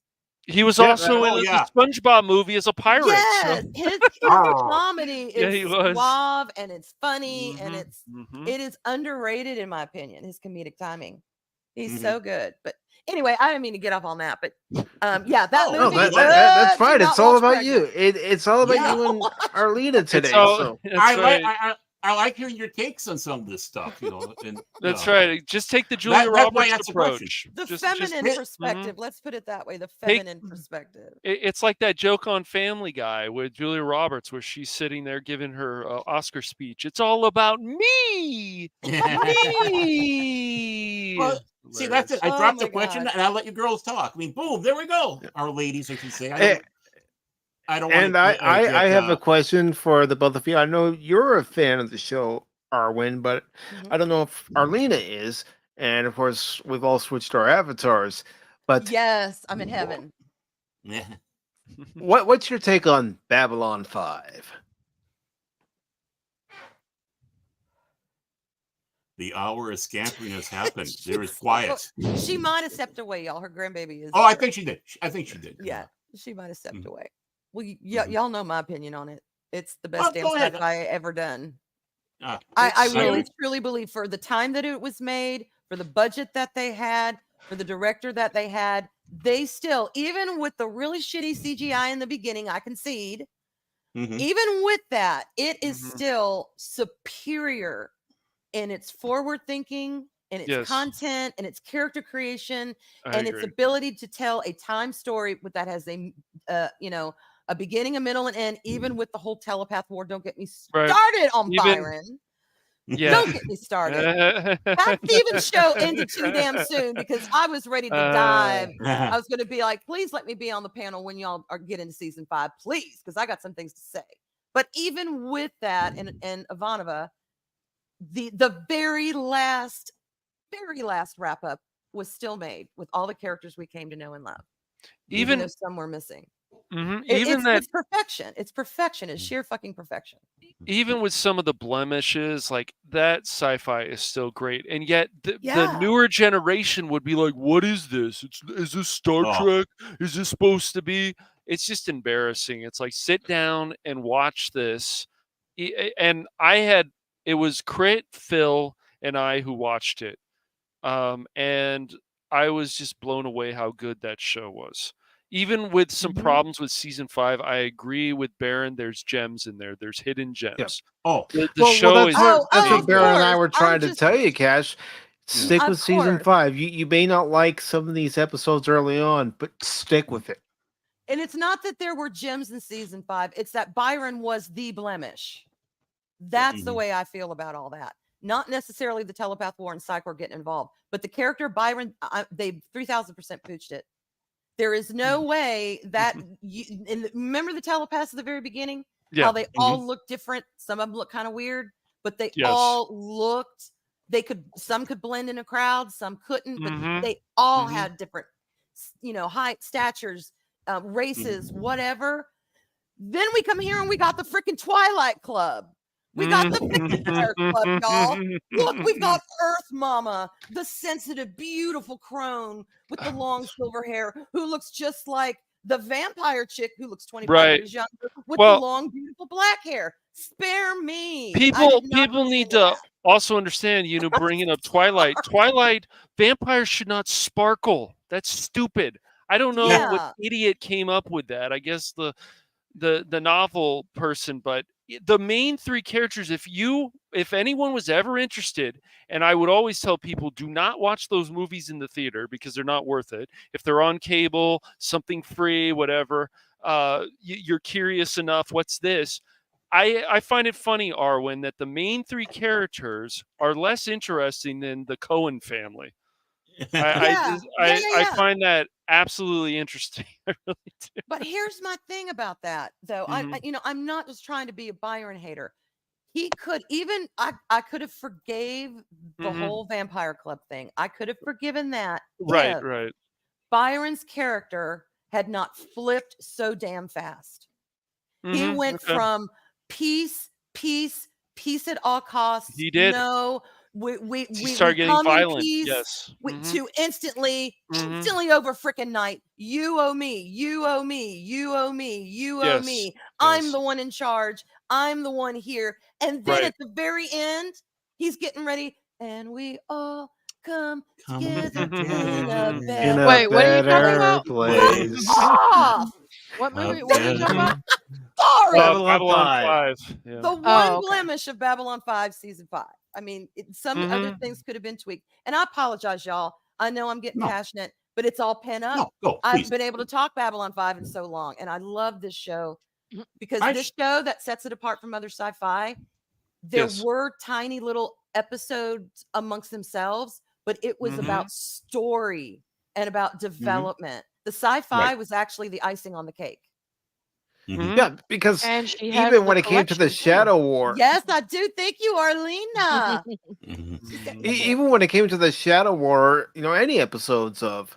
He was also in the SpongeBob movie as a pirate. Yes, his comedy is suave and it's funny and it is underrated in my opinion. His comedic timing, he's so good. But anyway, I didn't mean to get off on that. But that movie. No, that's fine. It's all about you. It's all about you and Arlena today. I like hearing your takes on some of this stuff, you know. And, that's right. Just take the Julia Roberts approach. The feminine perspective. Let's put it that way. The feminine perspective. It's like that joke on Family Guy with Julia Roberts where she's sitting there giving her Oscar speech. It's all about me. Me. Well, see, that's it. I dropped the question and I let you girls talk. I mean, boom, there we go. Our ladies, I should say. I have a question for the both of you. I know you're a fan of the show, Arwyn, but I don't know if Arlena is. And of course, we've all switched our avatars. But yes, I'm in heaven. What's your take on Babylon 5? The hour of scampering has happened. There is quiet. She might have stepped away, y'all. Her grandbaby is. Oh, I think she did. Yeah, she might have stepped away. Well, y'all know my opinion on it. It's the best damn sci-fi ever done. I really truly believe for the time that it was made, for the budget that they had, for the director that they had, they still, even with the really shitty CGI in the beginning, I concede, even with that, it is still superior in its forward thinking, in its content, and its character creation, and its ability to tell a time story that has a beginning, a middle, and end, even with the whole telepath war. Don't get me started on Byron. Don't get me started. That Stevens show ended too damn soon because I was ready to dive. I was going to be like, please let me be on the panel when y'all get into season 5, please, because I got some things to say. But even with that, and Ivanova, the very last wrap up was still made with all the characters we came to know and love, even though some were missing. It's perfection. It's perfection. It's sheer fucking perfection. Even with some of the blemishes, like that sci-fi is still great, and yet the newer generation would be like, "What is this? Is this Star Trek? Is this supposed to be?" It's just embarrassing. It's like, sit down and watch this. And it was Crit, Phil, and I who watched it, and I was just blown away how good that show was. Even with some problems with season 5, I agree with Baron. There's gems in there. There's hidden gems. Yep. Oh, the show is. That's what Baron and I were trying to tell you, Cash. Stick with season 5. You may not like some of these episodes early on, but stick with it. And it's not that there were gems in season 5. It's that Byron was the blemish. That's the way I feel about all that. Not necessarily the telepath war and Psychor getting involved, but the character Byron, they 3,000% pooched it. There is no way that and remember the telepaths at the very beginning? how they all look different. Some of them look kind of weird, but they all looked. Some could blend in a crowd, some couldn't, but they all had different, height, statures, races, whatever. Then we come here and we got the freaking Twilight Club. We got the Vampire Club, y'all. Look, we've got Earth Mama, the sensitive, beautiful crone with the long silver hair, who looks just like the vampire chick who looks 25 years younger with the long, beautiful black hair. Spare me. People need to also understand, bringing up Twilight. Twilight, vampires should not sparkle. That's stupid. I don't know what idiot came up with that. I guess the novel person, but the main three characters, if anyone was ever interested, and I would always tell people, do not watch those movies in the theater because they're not worth it. If they're on cable, something free, whatever, you're curious enough, what's this? I find it funny, Arwyn, that the main three characters are less interesting than the Cohen family. I find that absolutely interesting. I really do. But here's my thing about that, though. I'm not just trying to be a Byron hater. He could even I could have forgave the whole Vampire Club thing. I could have forgiven that. Right. Byron's character had not flipped so damn fast. He went from peace at all costs. He did. No. We started getting violent. Yes. To instantly over freaking night. You owe me. You owe me. You owe me. You owe me. I'm the one in charge. I'm the one here. And then at the very end, he's getting ready, and we all come together in a better. Wait, what are you talking about? Place. What movie? What are you talking about? Sorry. Babylon 5. Yeah. The one blemish of Babylon 5 season 5. I mean, some other things could have been tweaked. And I apologize, y'all. I know I'm getting passionate, but it's all pent up. I've been able to talk Babylon 5 in so long, and I love this show because this show that sets it apart from other sci-fi, there were tiny little episodes amongst themselves, but it was about story and about development. The sci-fi was actually the icing on the cake. Yeah, because even when it came to the Shadow War. Yes, I do. Thank you, Arlena. Even when it came to the Shadow War, any episodes of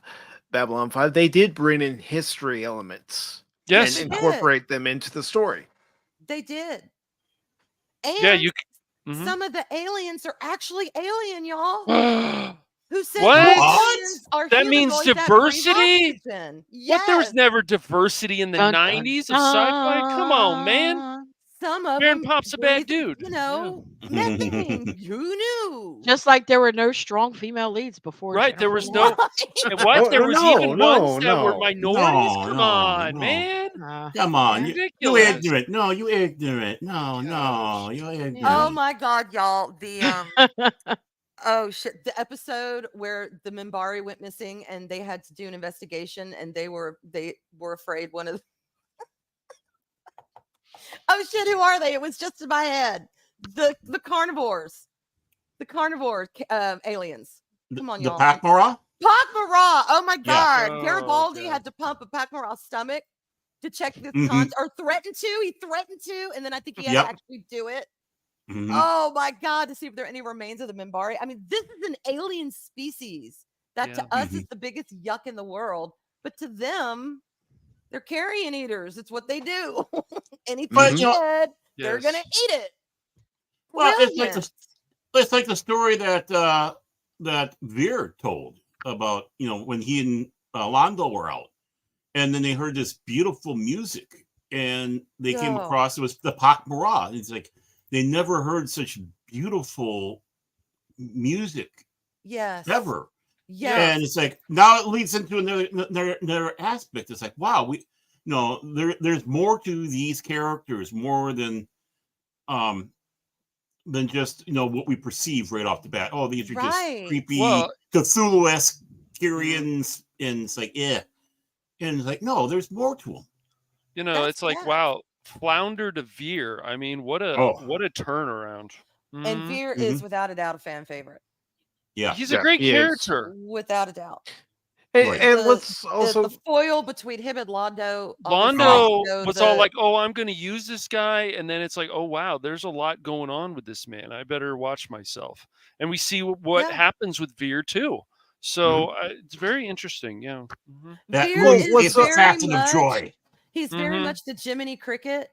Babylon 5, they did bring in history elements. Yes. And incorporate them into the story. They did. And Mm-hmm. Some of the aliens are actually alien, y'all. Who said what? That means diversity? Yes. What? There was never diversity in the 90s of sci-fi? Come on, man. Some of Baron them Pop's a bad dude. You know, methane. Who knew? Just like there were no strong female leads before. Right, there was no. What? There was even ones that were minorities. Come on, man. Come on. You ignorant. No, you ignorant. No, you ignorant. Oh my God, y'all. The oh shit. The episode where the Minbari went missing and they had to do an investigation and they were afraid one of the oh shit, who are they? It was just in my head. The carnivores. The carnivore aliens. Come on, y'all. The Pakmara? Pakmara. Oh my God. Yeah. Garibaldi had to pump a Pakmara stomach to check this or threatened to. He threatened to, and then I think he had to actually do it. Oh my God, to see if there are any remains of the Minbari. I mean, this is an alien species that to us is the biggest yuck in the world, but to them, they're carrion eaters. It's what they do. Anything dead, they're gonna eat it. Well, it's like the story that that Veer told about, when he and Londo were out, and then they heard this beautiful music, and they came across it was the Pakmara. It's like they never heard such beautiful music, ever. Yeah, and it's like now it leads into another aspect. It's like, wow, there's more to these characters, more than just what we perceive right off the bat. Oh, these are just creepy Cthulhu-esque Kyrians, and it's like, and it's like, no, there's more to them. It's like, wow, Flounder to Veer. I mean, what a turnaround. And Veer is without a doubt a fan favorite. Yeah, he's a great character, without a doubt. And let's also the foil between him and Londo. Londo was all like, "Oh, I'm going to use this guy," and then it's like, "Oh wow, there's a lot going on with this man. I better watch myself." And we see what happens with Veer too. So it's very interesting. Yeah, Veer is very much of joy. He's very much the Jiminy Cricket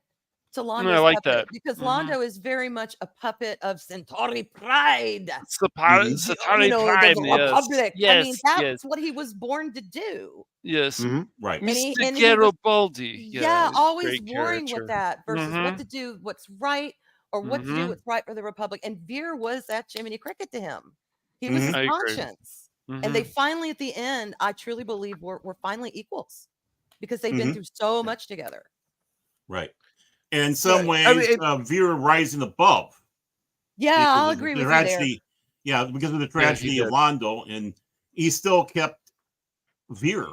to Londo's I like puppet, that. because Londo is very much a puppet of Centauri pride. Centauri Pride, the yes. Republic. Yes, I mean, that's yes. what he was born to do. Yes, right. Mr. And Garibaldi. Yeah, always great warring character. with that versus what to do, what's right, or what to do, what's right for the Republic. And Veer was that Jiminy Cricket to him. He was his I agree. conscience. And they finally, at the end, I truly believe we're finally equals because they've been through so much together. Right. And in some ways, Veer rising above. Yeah, I'll agree with you there. Yeah, because of the tragedy of Londo, and he still kept Veer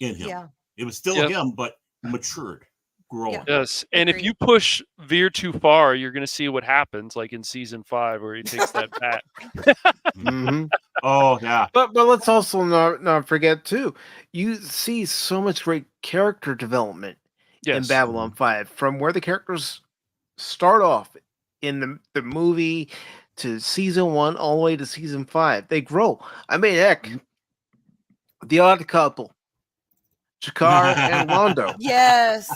in him. Yeah. It was still him, but matured, grown. Yes, and if you push Veer too far, you're going to see what happens, like in season 5, where he takes that bat. Oh yeah, but let's also not forget too. You see so much great character development in Babylon 5, from where the characters start off in the movie to season 1 all the way to season 5. They grow. I mean, heck, the Odd Couple, Jakar and Londo. Yes.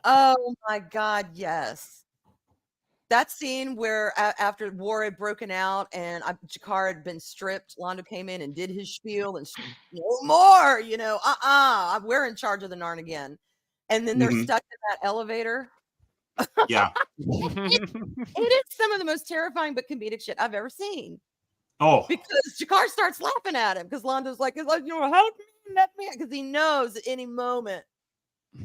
Oh my God, yes. That scene where after war had broken out and Jakar had been stripped, Londo came in and did his spiel and no more, we're in charge of the Narn again. And then they're stuck in that elevator. Yeah. It is some of the most terrifying but comedic shit I've ever seen. Oh. Because Jakar starts laughing at him because Londo's like, help me, let me, because he knows at any moment,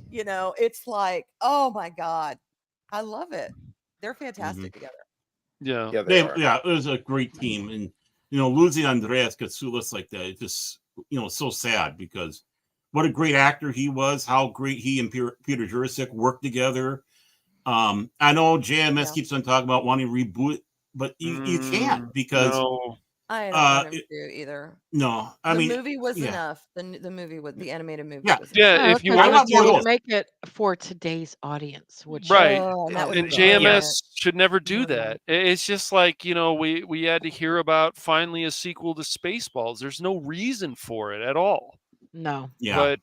it's like, oh my God. I love it. They're fantastic together. Yeah. It was a great team. And, losing Andreas Katsoulis like that, it just, so sad because what a great actor he was, how great he and Peter Jurasik worked together. I know JMS keeps on talking about wanting to reboot, but you can't because I don't want him to either. No, the movie was enough. The movie with the animated movie. Was if you want to make it for today's audience, which and and JMS should never do that. It's just like we had to hear about finally a sequel to Spaceballs. There's no reason for it at all. No. Yeah, but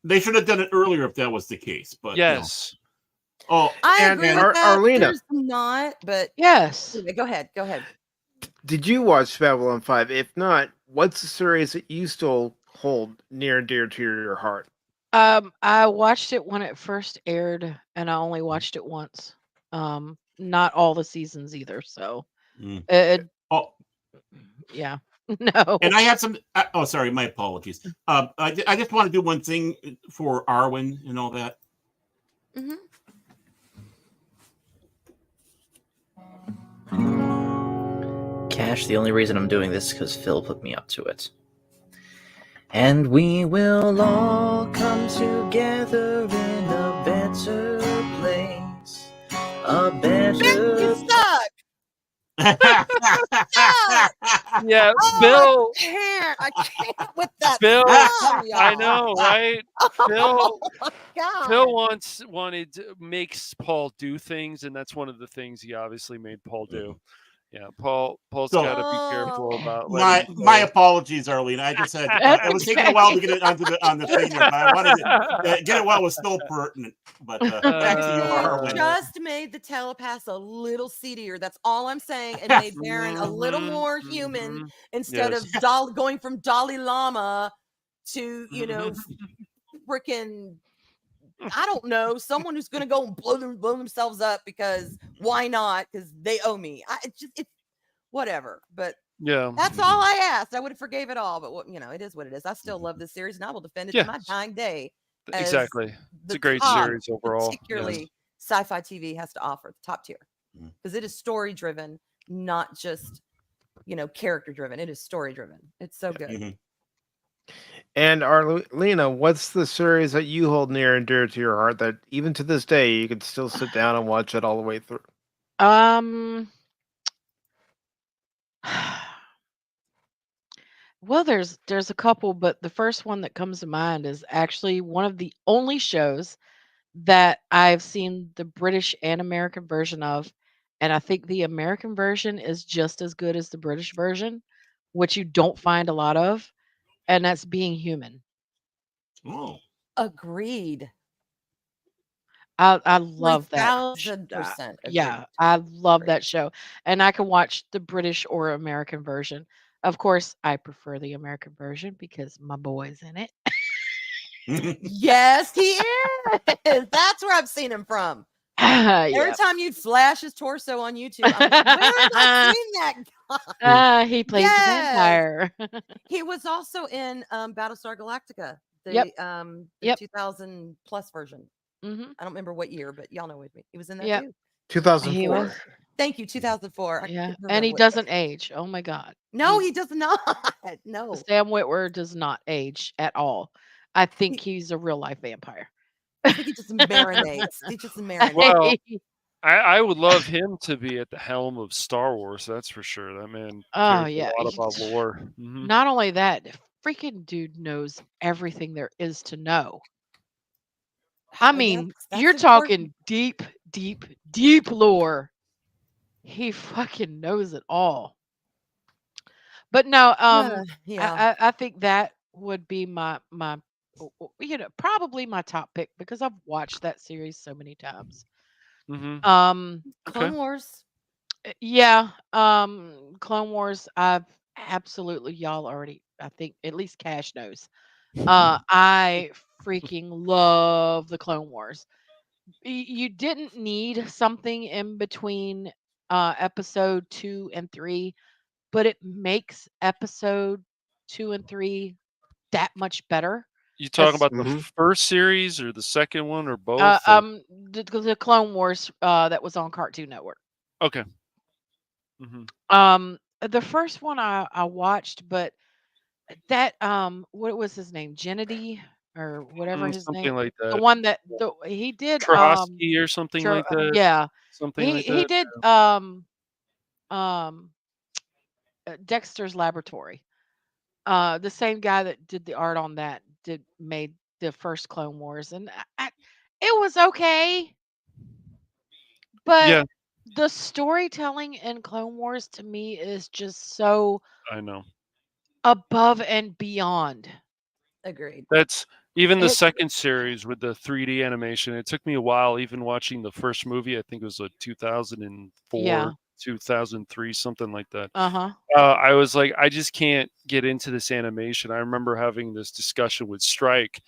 they should have done it earlier if that was the case. But yes. Oh, I agree with that. Arlena. There's not, but yes. Go ahead. Did you watch Babylon 5? If not, what's the series that you still hold near and dear to your heart? I watched it when it first aired, and I only watched it once. Not all the seasons either. So, yeah, no. And I had some. Sorry, my apologies. I just want to do one thing for Arwyn and all that. Cash, the only reason I'm doing this is because Phil put me up to it. And we will all come together in a better place. A better you suck. Yeah, Bill. I can't with that. Bill, song, I know, right? Bill, God. Phil makes Paul do things, and that's one of the things he obviously made Paul do. Yeah, Paul's got to be careful about my apologies, Arlena. I just had it was taking a while to get it on the thing, but I wanted to get it while it was still pertinent. But back to you, Arwyn. Just made the telepaths a little seedier. That's all I'm saying, and made Baron a little more human instead of going from Dalai Lama to freaking. I don't know, someone who's going to go and blow themselves up because why not? Because they owe me. It's whatever. But that's all I asked. I would have forgave it all. But it is what it is. I still love this series, and I will defend it to my dying day. Exactly, it's a great series overall. Particularly, sci-fi TV has to offer the top tier because it is story driven, not just character driven. It is story driven. It's so good. And Arlena, what's the series that you hold near and dear to your heart that even to this day you can still sit down and watch it all the way through? Well, there's a couple, but the first one that comes to mind is actually one of the only shows that I've seen the British and American version of, and I think the American version is just as good as the British version, which you don't find a lot of, and that's Being Human. Oh, Agreed. I love that. 1000% Yeah, agreed. I love Agreed. that show, and I can watch the British or American version. Of course, I prefer the American version because my boy's in it. Yes, he is. That's where I've seen him from. Every Yeah. time you'd flash his torso on YouTube, I'm like, where have I seen that guy? He plays the Yes. vampire. He was also in Battlestar Galactica, Yep. the Yep. 2000 plus version. Mhm. I don't remember what year, but y'all know with me. He was in that Yep. too. He 2004. was. Thank you, 2004. I Yeah, couldn't and remember he what doesn't version. age. Oh my god. No, He he does not. No. Sam Witwer does not age at all. I think He, he's a real life vampire. I think he just marinates. He just marinates. Well, I would love him to be at the helm of Star Wars. That's for sure. That man Oh cares yeah. a lot about lore. Not only that, the freaking dude knows everything there is to know. I mean, That's you're important. talking deep, deep, deep lore. He fucking knows it all. But no, Yeah. I think that would be my probably my top pick because I've watched that series so many times. Clone Okay. Wars. Yeah, Clone Wars. I've absolutely y'all already. I think at least Cash knows. I freaking love the Clone Wars. You didn't need something in between episode 2 and 3, but it makes episode 2 and 3 that much better. You talking about the Mm-hmm. first series or the second one or both? The Clone Wars that was on Cartoon Network. Okay. Mm-hmm. The first one I watched, but that what was his name? Gennady or whatever his Something name. like The that. one that he did Trotsky or something like that. yeah. Something like He that. did um Dexter's Laboratory. The same guy that did the art on that made the first Clone Wars, and it was okay, but Yeah, the storytelling in Clone Wars to me is just so I know. above and beyond. Agreed. That's even the It second series with the 3D animation. It took me a while, even watching the first movie. I think it was like 2004, Yeah. 2003, something like that. Uh-huh. I was like, I just can't get into this animation. I remember having this discussion with Strike.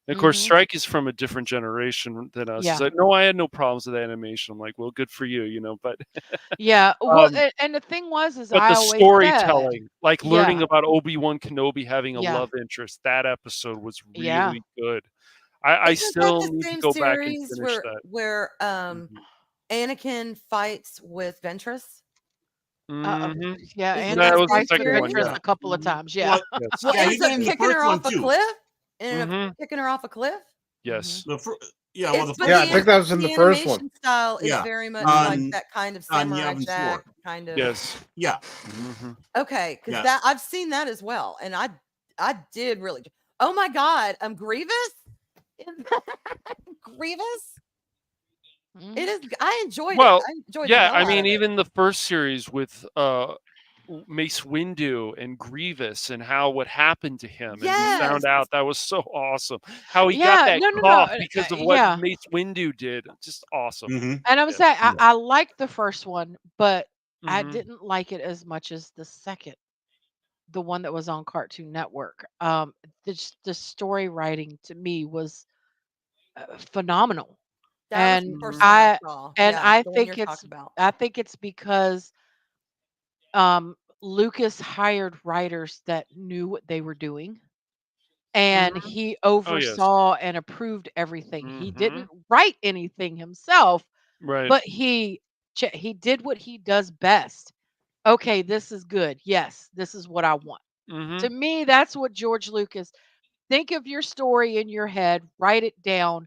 And of course, Mhm. Strike is from a different generation than us. Yeah. He's like, no, I had no problems with animation. I'm like, well, good for you, but Yeah. Well, um, and the thing was but I the always said, storytelling, like learning yeah, about Obi-Wan Kenobi having a yeah, love interest, that episode was yeah. really good. I Isn't that still the need to same go back and series finish where that. Anakin fights with Ventress? Mhm. Yeah, Isn't That that Anakin was the the same fights with second one, series? Ventress yeah. a couple of times. Yeah. Well, Yes. Well, yeah, he ends did up in the kicking first her one off a too. cliff. Ended Mhm. up kicking her off a cliff. Yes. The yeah, well, the But Yeah, first I the think that was in the first one. animation style is yeah, very much like on that kind of on Samurai Yavin Jack 4. kind of. Yes. Yeah. Mhm. Okay, because Yes. that I've seen that as well, and I did really. Oh my God, Grievous. Grievous. It is. I enjoyed it. Well, I enjoyed the yeah, hell I out mean, of it. even the first series with Mace Windu and Grievous and how what happened to him, and we Yes. found out that was so awesome. How he Yeah, got that no, cough because of what yeah. Mace Windu did. Just awesome. Mhm. And I would say I liked the first one, but I Mhm. didn't like it as much as the second, the one that was on Cartoon Network. The story writing to me was phenomenal, That was the and first one I I saw. and Yeah, I the one think you're it's talking about. because Lucas hired writers that knew what they were doing, and Mhm. he Oh, yes. oversaw and approved everything. He didn't Mhm. write anything himself, Right. but he did what he does best. Okay, this is good. Yes, this is what I want. To Mhm. me, that's what George Lucas. Think of your story in your head, write it down,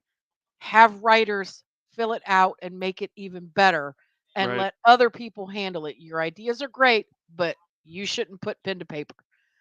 have writers fill it out and make it even better, and Right. let other people handle it. Your ideas are great, but you shouldn't put pen to paper.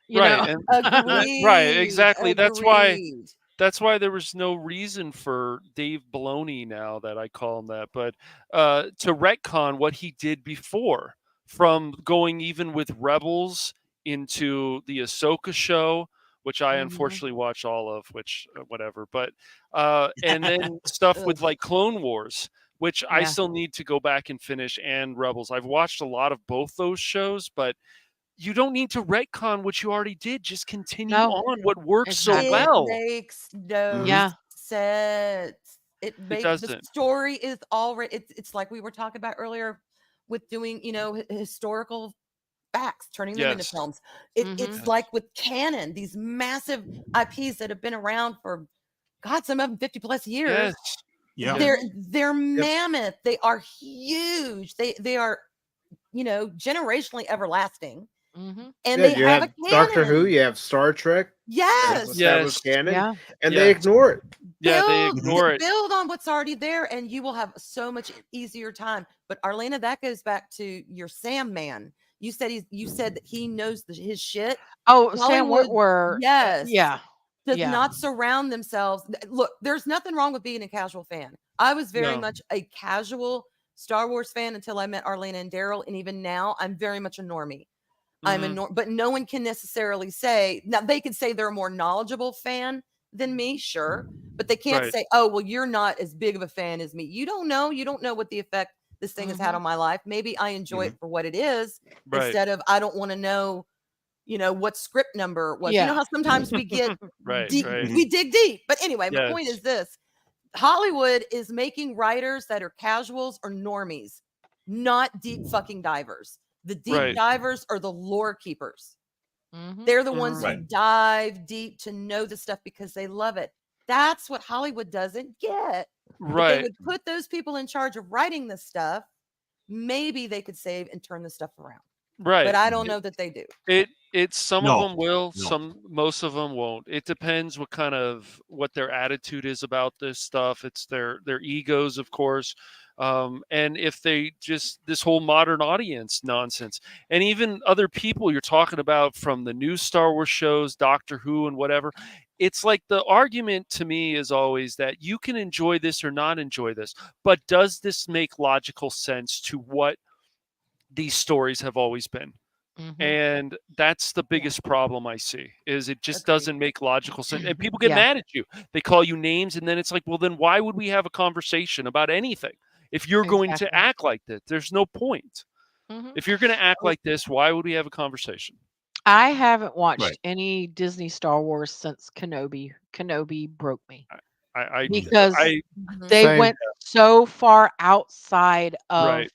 You Right, know? and right, exactly. Agreed. That's why there was no reason for Dave Filoni, now that I call him that, but to retcon what he did before, from going even with Rebels into the Ahsoka show, which I unfortunately watched all of, which whatever, but and then stuff with like Clone Wars, which I Yeah. still need to go back and finish, and Rebels. I've watched a lot of both those shows, but you don't need to retcon what you already did. Just continue No. on what works so Exactly. It well. makes no Yeah. sense. It It makes the doesn't. story is already. It's like we were talking about earlier with doing, historical facts, turning them into Yes. films. It's Mhm. like with canon, these massive IPs that have been around for, God, some of them 50 plus years. Yes. Yeah. They're mammoth. They are huge. They are, generationally everlasting. Mhm. And Yeah, they you have have a Doctor Who, canon. you have Star Trek, that's Yes. established Yes. canon, Yeah. and they Yes. ignore it. Yeah, they Build ignore it. build on what's already there, and you will have so much easier time. But Arlena, that goes back to your Sam man. You said that he knows his shit. Oh, Sam Hollywood, Witwer. yes, Yeah. does Yeah. not surround themselves. Look, there's nothing wrong with being a casual fan. I was very No. much a casual Star Wars fan until I met Arlena and Daryl, and even now, I'm very much a normie. Mhm. But no one can necessarily say, now they could say they're a more knowledgeable fan than me, sure, but they can't Right. say, oh, well, you're not as big of a fan as me. You don't know what the effect this thing has had on my life. Maybe I enjoy it for what it is, Right. instead of, I don't want to know, what script number it was. You know Yeah. how sometimes we get Right. deep, Right. we dig deep. But anyway, my point Yes. is this: Hollywood is making writers that are casuals or normies, not deep fucking divers. The deep Right. divers are the lore keepers. Mhm. They're the ones who Right. dive deep to know the stuff because they love it. That's what Hollywood doesn't get. If they Right. would put those people in charge of writing this stuff, maybe they could save and turn the stuff around. But Right. I don't know that they do. It's some of No. them will, No. most of them won't. It depends what their attitude is about this stuff. It's their egos, of course. And if they just this whole modern audience nonsense, and even other people you're talking about from the new Star Wars shows, Doctor Who and whatever, it's like the argument to me is always that you can enjoy this or not enjoy this, but does this make logical sense to what these stories have always been? Mhm. And that's the biggest problem I see, is it just Agreed. doesn't make logical sense. And people get Yeah. mad at you. They call you names, and then it's like, well, then why would we have a conversation about anything if you're going to Exactly. act like that? There's no point. Mhm. If you're going to act like this, why would we have a conversation? I haven't watched Right. any Disney Star Wars since Kenobi. Kenobi broke me I because I they Same. went so far outside of right.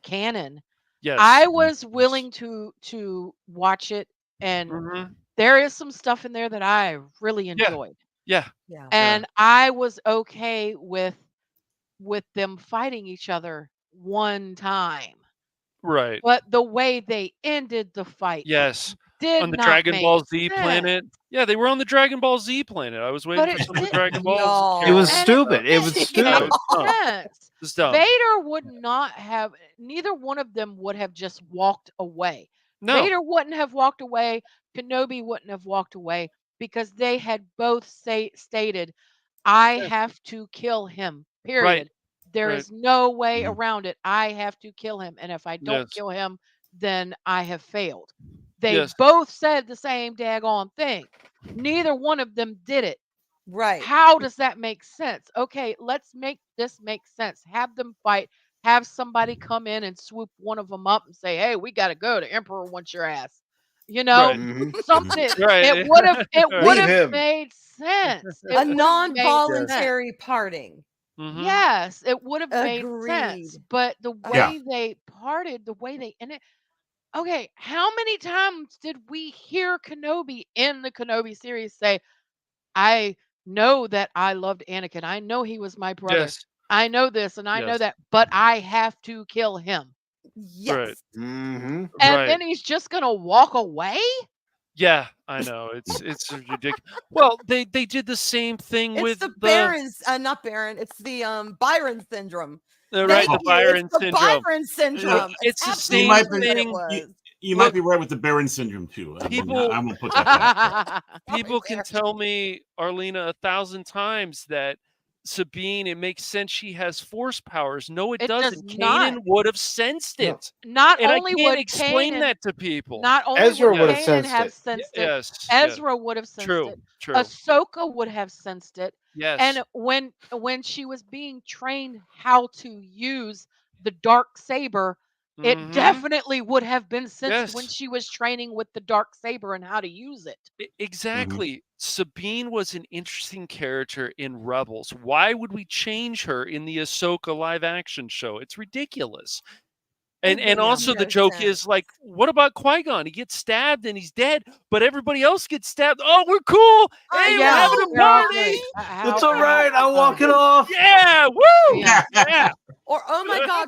canon. Yes. I was willing to watch it, and Mhm. there is some stuff in there that I really Yeah. enjoyed, Yeah. Yeah. and I was okay with them fighting each other one time. Right. But the way they ended the fight Yes. did On the not Dragon make Ball Z sense. planet. Yeah, they were on the Dragon Ball Z planet. I was But waiting for it some of the didn't Dragon Balls. Y'all. It was And it stupid. It was didn't stupid. Yeah, it make was dumb. sense. It was dumb. Vader would not have, neither one of them would have just walked away. No. Vader wouldn't have walked away. Kenobi wouldn't have walked away because they had both stated, I Yeah. have to kill him, Right. period. There Right. is no way Mhm. around it. I have to kill him. And if I don't Yes. kill him, then I have failed. They Yes. both said the same daggone thing. Neither one of them did it. Right. How does that make sense? Okay, let's make this make sense. Have them fight. Have somebody come in and swoop one of them up and say, "Hey, we got to go. The emperor wants your ass." You know, Right. Mhm. something. Right. It would have. It Right. would Leave have him. made sense. It A would have made sense. non-voluntary parting. Mhm. Yes, it would have made Agreed. sense. But the Yeah. way they parted, the way they ended. Okay, how many times did we hear Kenobi in the Kenobi series say, I know that I loved Anakin. I know he was my brother. Yes. I know this and I know Yes. that, but I have to kill him. Yes. Mm-hmm. And Right. then he's just going to walk away? Yeah, I know. It's ridiculous. Well, they did the same thing It's with the Baron's, not Baron. It's the Byron syndrome. right, Thank the you. Byron It's the syndrome. Byron syndrome. It's the absolutely same what it thing. was. You might be right with the Baron syndrome too. People, I'm gonna put that past people can tell me, Arlena, 1,000 times that Sabine, it makes sense she has force powers. No, it doesn't. does not. Kanan would have sensed it. Not And only I can't would explain Kanan, that to people. not only Ezra would would have Kanan sensed have it. sensed it, Yes. Ezra would have sensed True. it. True. Ahsoka would have sensed it. Yes. And when she was being trained how to use the dark saber, it definitely would have been sensed when she was training with the dark saber and how to use it. Exactly. Sabine was an interesting character in Rebels. Why would we change her in the Ahsoka live action show? It's ridiculous. And also the joke is like, what about Qui-Gon? He gets stabbed and he's dead, but everybody else gets stabbed. Oh, we're cool. Hey, we're having a party. It's all right. I'll walk it off. Yeah. Woo. Yeah. Or oh my God,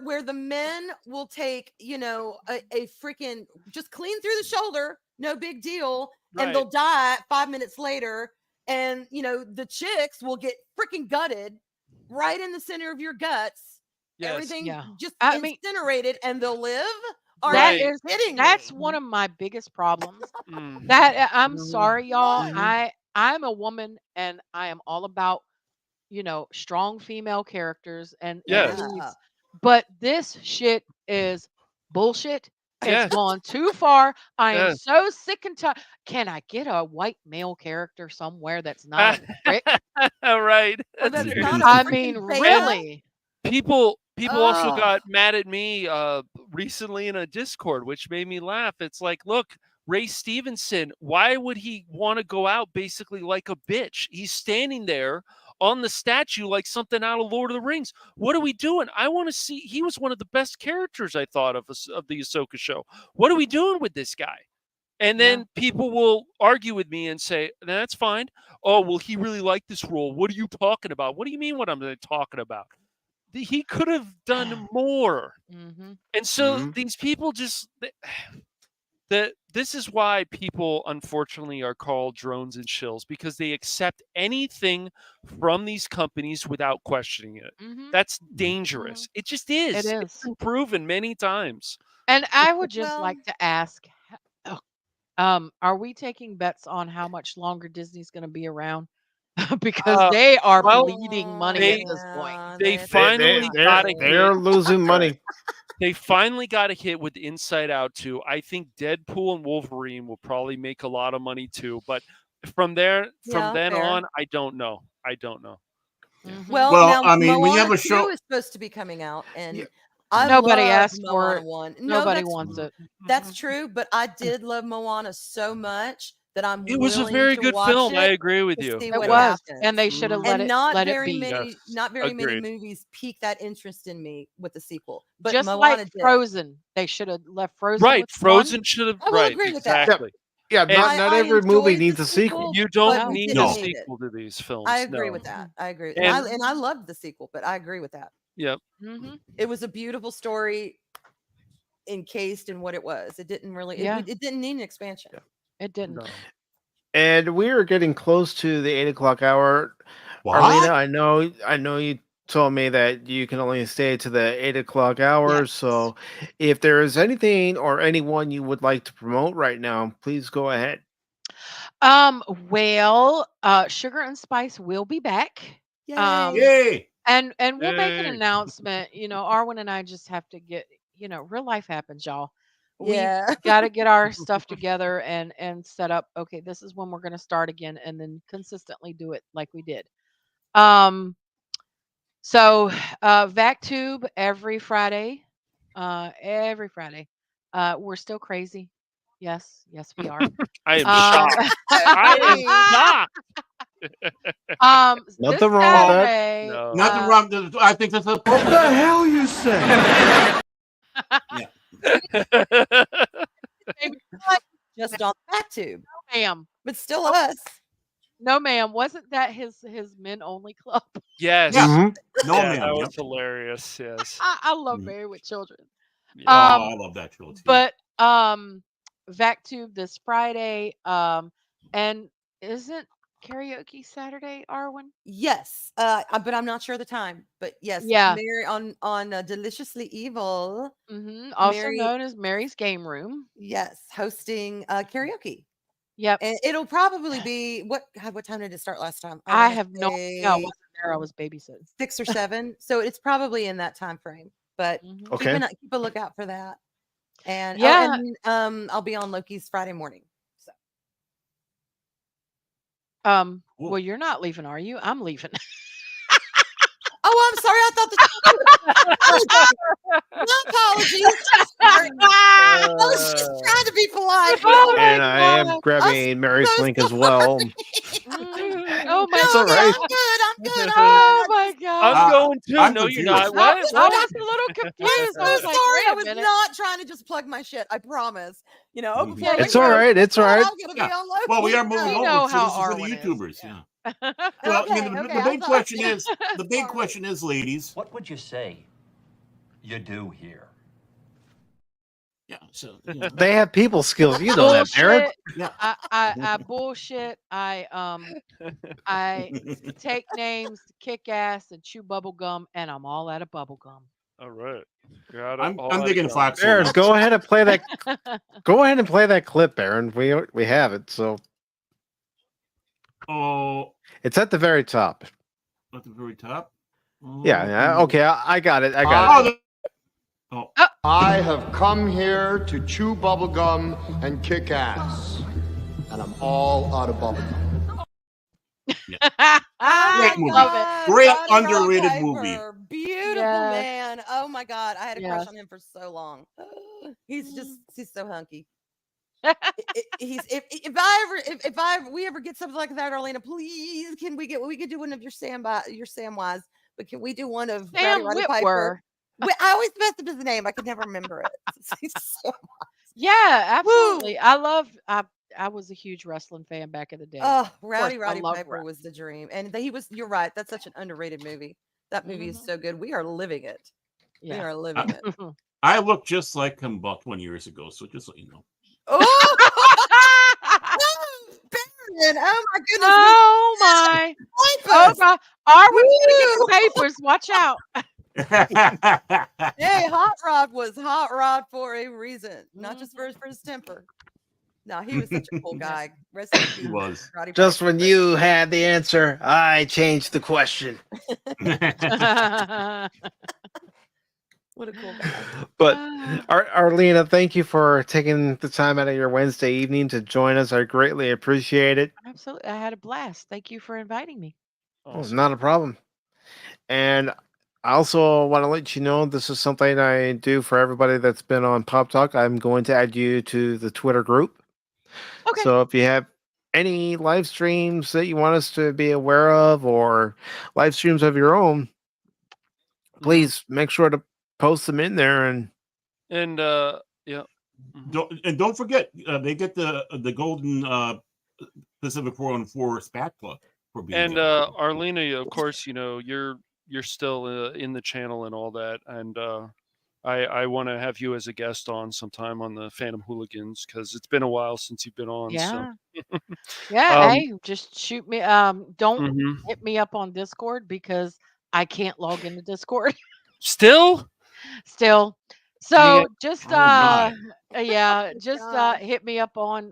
where the men will take a freaking just clean through the shoulder, no big deal, and they'll die 5 minutes later, and the chicks will get freaking gutted right in the center of your guts. Yes. Everything just I mean, incinerated, and they'll live. Are that you is kidding that's me? one of my biggest problems. That I'm sorry, y'all. Mhm. I'm a woman, and I am all about strong female characters and Yes. leads. But this shit is bullshit. Yes. It's gone too far. I am Yes. so sick and tired. Can I get a white male character somewhere that's not a prick? Right. That's not a I freaking mean, beta? really. People also Ugh. got mad at me recently in a Discord, which made me laugh. It's like, look, Ray Stevenson, why would he want to go out basically like a bitch? He's standing there on the statue like something out of Lord of the Rings. What are we doing? I want to see. He was one of the best characters I thought of the Ahsoka show. What are we doing with this guy? And then people will argue with me and say, that's fine. Oh, well, he really liked this role. What are you talking about? What do you mean what I'm talking about? He could have done more. And so these people just this is why people unfortunately are called drones and shills, because they accept anything from these companies without questioning it. That's dangerous. It just is. It is. It's been proven many times. And I would just like to ask, are we taking bets on how much longer Disney's going to be around? Because they are bleeding money at this point. They finally got a hit. They're losing money. They finally got a hit with Inside Out 2. I think Deadpool and Wolverine will probably make a lot of money too. But from then on, I don't know. Well, Well, now, I mean, when you have Moana a show- 2 is supposed to be coming out, and Nobody loved asked for Moana it. 1. Nobody that's, wants it. That's true, but I did love Moana so much that I'm It was a willing very to good watch film. it I agree with to you. see It what was, happens. and they should have let And it not let very it be. many, not very many Agreed. movies pique that interest in me with the sequel. But Just Moana like did. Frozen, they should have left Frozen. Right, with Frozen one. should have. I will Right, agree with that. exactly. Yeah, And not every movie enjoyed needs the a sequel. you but don't we need didn't a need it. sequel to these films. I agree no. with that. I agree, And- and I loved the sequel, but I agree with that. Yep. It was a beautiful story, encased in what it was. It didn't really. Yeah. It didn't need an expansion. It didn't. No. And we are getting close to the 8 o'clock hour. What? Arlena, I know you told me that you can only stay to the 8 o'clock hour. Yes. So if there is anything or anyone you would like to promote right now, please go ahead. Well, Sugar and Spice will be back. Yay! Yay! And we'll make an Yay. announcement. Arwyn and I just have to get, real life happens, y'all. Yeah. We've got to get our stuff together and set up. Okay, this is when we're going to start again, and then consistently do it like we did. So VacTube every Friday. Every Friday. We're still crazy. Yes, we are. I am shocked. I am shocked. This Nothing wrong with that. Saturday, No. Nothing wrong. I think that's a. What the hell you say? Just on BackTube, ma'am. but still us. No, ma'am. Wasn't that his men only club? Yes. Yeah. Mhm. No, Yeah, man. that Yep. was hilarious. Yes. I love Mhm. Married with Children. Yeah. Oh, I love that show too. But VacTube this Friday. And isn't karaoke Saturday, Arwyn? Yes, but I'm not sure the time. But yes, Yeah. Mary on Deliciously Evil. Also Mary, known as Mary's Game Room. yes, hosting karaoke. Yep. And it'll probably be what time did it start last time? I have no idea. I wasn't there. I was babysitting. 6 or 7. So it's probably in that time frame. But Okay. keep a lookout for that. And Yeah. I'll be on Loki's Friday morning. So well, you're not leaving, are you? I'm leaving. Oh, I'm sorry. I thought my apologies. Sorry. I was just trying to be polite. And I am grabbing Mary's link as well. Oh my It's all God. right. I'm good. Oh my God. I'm going too. I'm No, you're confused. not. I What? was a little confused. I was like, sorry. I wait a was minute. not trying to just plug my shit. I promise. Before It's all right. It's all right. I'm gonna be on Loki. Well, we are moving We know over. So how this is for the Arwen is. YouTubers. Yeah. Well, Okay, the okay, big I question thought- is, question is, ladies. What would you say you do here? Yeah. So They have people skills. You know that, Aaron. Bullshit. Yeah. I bullshit. I take names, kick ass, and chew bubble gum, and I'm all out of bubble gum. All right. You're out I'm all out of digging gum. Fox. Aaron, go ahead and play that. Go ahead and play that clip, Aaron. We have it. So Oh, it's at the very top. at the very top. Yeah. Okay. I got it. I got it. I have come here to chew bubblegum and kick ass. And I'm all out of bubblegum. I movie. love it. Great Johnny underrated Piper, movie. Beautiful Yes. man. Oh my God. I had a crush Yes. on him for so long. He's so hunky. He's if we ever get something like that, Arlena, please we could do one of your Samwise, but can we do one of Sam Roddy Whitwer. Piper? I always mess up his name. I could never remember it. Yeah, absolutely. I was a huge wrestling fan back in the day. Oh, Of Roddy course, I love Piper wrestling. was the dream, and you're right. That's such an underrated movie. That movie is so good. We are living it. We Yeah. are living it. I looked just like him about 20 years ago. So just so you know. Oh, Baron. Oh my goodness. Oh my! Oh God! Arwen's gonna get the papers. Watch out! Hey, Hot Rod was Hot Rod for a reason, not just for his temper. No, he was such a cool guy. Rest in peace, He was. Roddy Just Piper. when you had the answer, I changed the question. What a cool guy. But Arlena, thank you for taking the time out of your Wednesday evening to join us. I greatly appreciate it. Absolutely, I had a blast. Thank you for inviting me. Oh, not a problem. And I also want to let you know this is something I do for everybody that's been on Pop Talk. I'm going to add you to the Twitter group. Okay. So if you have any live streams that you want us to be aware of or live streams of your own, please make sure to post them in there. And yeah. Don't forget, they get the golden Pacific 414 spatula for being And there. Arlena, of course, you're still in the channel and all that, and I want to have you as a guest on sometime on the Phantom Hooligans because it's been a while since you've been on. Yeah. So. Yeah. Hey, just shoot me. Don't Mhm. hit me up on Discord because I can't log into Discord Still. still. So just my. yeah, just God. hit me up on